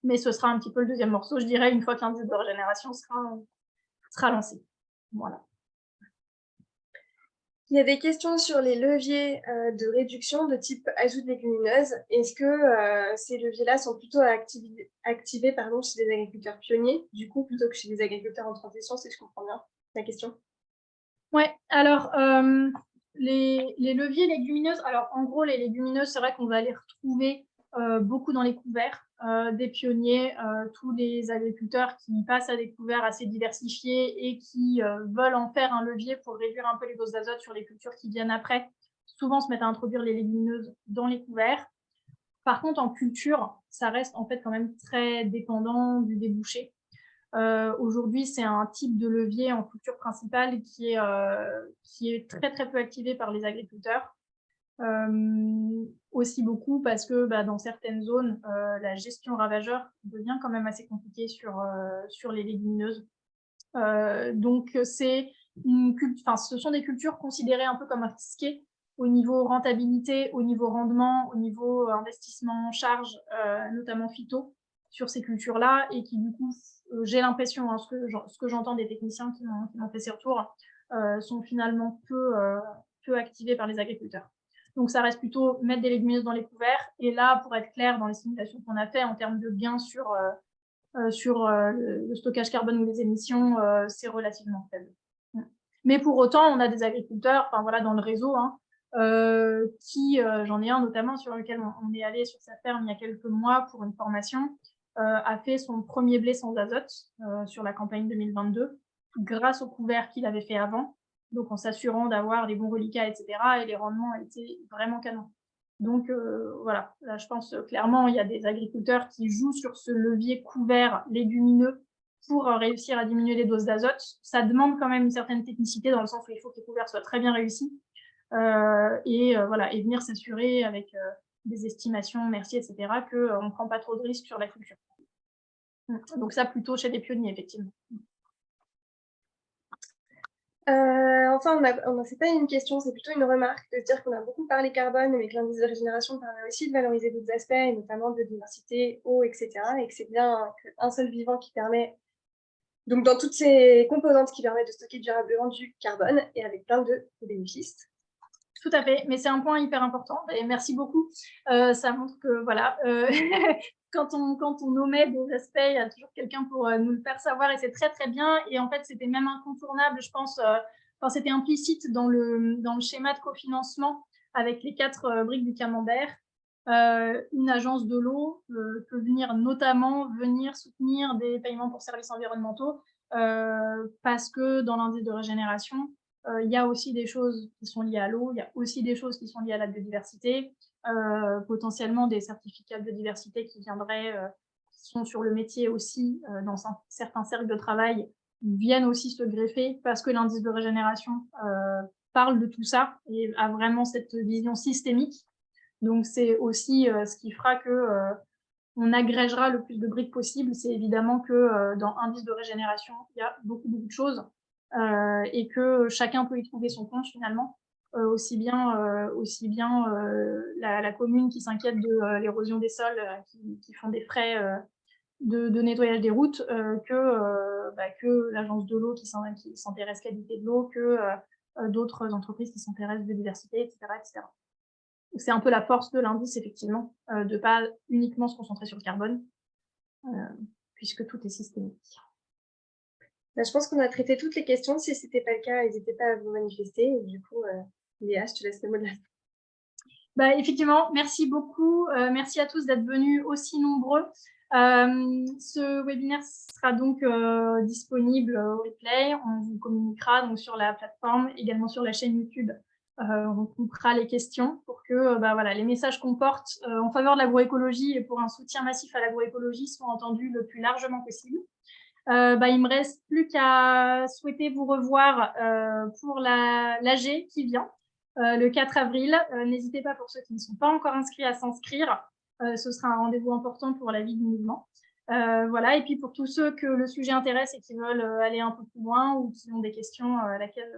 Mais ce sera un petit peu le deuxième morceau, je dirais, une fois que l'indice de régénération sera lancé. Voilà. Il y a des questions sur les leviers de réduction de type ajout de légumineuses. Est-ce que ces leviers-là sont plutôt activés chez des agriculteurs pionniers, du coup, plutôt que chez des agriculteurs en transition, si je comprends bien la question? Ouais, alors les leviers légumineuses, alors en gros, les légumineuses, c'est vrai qu'on va les retrouver beaucoup dans les couverts des pionniers, tous les agriculteurs qui passent à des couverts assez diversifiés et qui veulent en faire un levier pour réduire un peu les doses d'azote sur les cultures qui viennent après, souvent se mettent à introduire les légumineuses dans les couverts. Par contre, en culture, ça reste en fait quand même très dépendant du débouché. Aujourd'hui, c'est un type de levier en culture principale qui est très très peu activé par les agriculteurs. Aussi beaucoup parce que dans certaines zones, la gestion ravageur devient quand même assez compliquée sur les légumineuses. Donc, ce sont des cultures considérées un peu comme risquées au niveau rentabilité, au niveau rendement, au niveau investissement en charge, notamment phyto, sur ces cultures-là, et qui du coup, j'ai l'impression, hein, ce que j'entends des techniciens qui m'ont fait ces retours, sont finalement peu activés par les agriculteurs. Donc ça reste plutôt mettre des légumineuses dans les couverts, et là, pour être clair, dans les simulations qu'on a fait en termes de gains sur le stockage carbone ou les émissions, c'est relativement faible. Mais pour autant, on a des agriculteurs, enfin voilà, dans le réseau, hein, j'en ai un notamment sur lequel on est allé sur sa ferme il y a quelques mois pour une formation, a fait son premier blé sans azote sur la campagne 2022, grâce au couvert qu'il avait fait avant, donc en s'assurant d'avoir les bons reliquats, etc. Et les rendements étaient vraiment canons. Donc voilà, là je pense clairement il y a des agriculteurs qui jouent sur ce levier couvert légumineux pour réussir à diminuer les doses d'azote. Ça demande quand même une certaine technicité dans le sens où il faut que les couverts soient très bien réussis voilà, et venir s'assurer avec des estimations, merci, etc., qu'on ne prend pas trop de risques sur la culture. Donc ça plutôt chez des pionniers, effectivement. Enfin, c'est pas une question, c'est plutôt une remarque de dire qu'on a beaucoup parlé carbone, mais que l'indice de régénération permet aussi de valoriser d'autres aspects, et notamment biodiversité, eau, etc. Et que c'est bien un seul vivant qui permet, donc dans toutes ces composantes qui permettent de stocker durablement du carbone et avec plein de bénéfices. Tout à fait, mais c'est un point hyper important et merci beaucoup. Ça montre que voilà, quand on omet des aspects, il y a toujours quelqu'un pour nous le faire savoir et c'est très très bien. Et en fait, c'était même incontournable, je pense, c'était implicite dans le schéma de cofinancement avec les 4 briques du camembert. Une agence de l'eau peut notamment venir soutenir des paiements pour services environnementaux parce que dans l'indice de régénération, il y a aussi des choses qui sont liées à l'eau, il y a aussi des choses qui sont liées à la biodiversité, potentiellement des certificats de biodiversité qui sont sur le métier aussi, dans certains cercles de travail, viennent aussi se greffer parce que l'indice de régénération parle de tout ça et a vraiment cette vision systémique. Donc c'est aussi ce qui fera que on agrégera le plus de briques possible. C'est évidemment que dans indice de régénération, il y a beaucoup de choses et que chacun peut y trouver son compte finalement. Aussi bien la commune qui s'inquiète de l'érosion des sols, qui font des frais de nettoyage des routes, que l'agence de l'eau qui s'intéresse qualité de l'eau, que d'autres entreprises qui s'intéressent biodiversité, etc., etc. C'est un peu la force de l'indice, effectivement, de ne pas uniquement se concentrer sur le carbone, puisque tout est systémique. Je pense qu'on a traité toutes les questions. Si ce n'était pas le cas, n'hésitez pas à vous manifester. Et du coup, Léa, je te laisse le mot de la fin. Effectivement, merci beaucoup. Merci à tous d'être venus aussi nombreux. Ce webinaire sera donc disponible au replay. On vous communiquera donc sur la plateforme, également sur la chaîne YouTube. On coupera les questions pour que voilà, les messages qu'on porte en faveur de l'agroécologie et pour un soutien massif à l'agroécologie soient entendus le plus largement possible. Il ne me reste plus qu'à souhaiter vous revoir pour l'AG qui vient le 4 avril. N'hésitez pas, pour ceux qui ne sont pas encore inscrits, à s'inscrire. Ce sera un rendez-vous important pour la vie du mouvement. Voilà. Et puis pour tous ceux que le sujet intéresse et qui veulent aller un peu plus loin ou qui ont des questions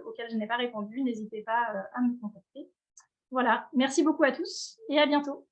auxquelles je n'ai pas répondu, n'hésitez pas à me contacter. Voilà. Merci beaucoup à tous et à bientôt.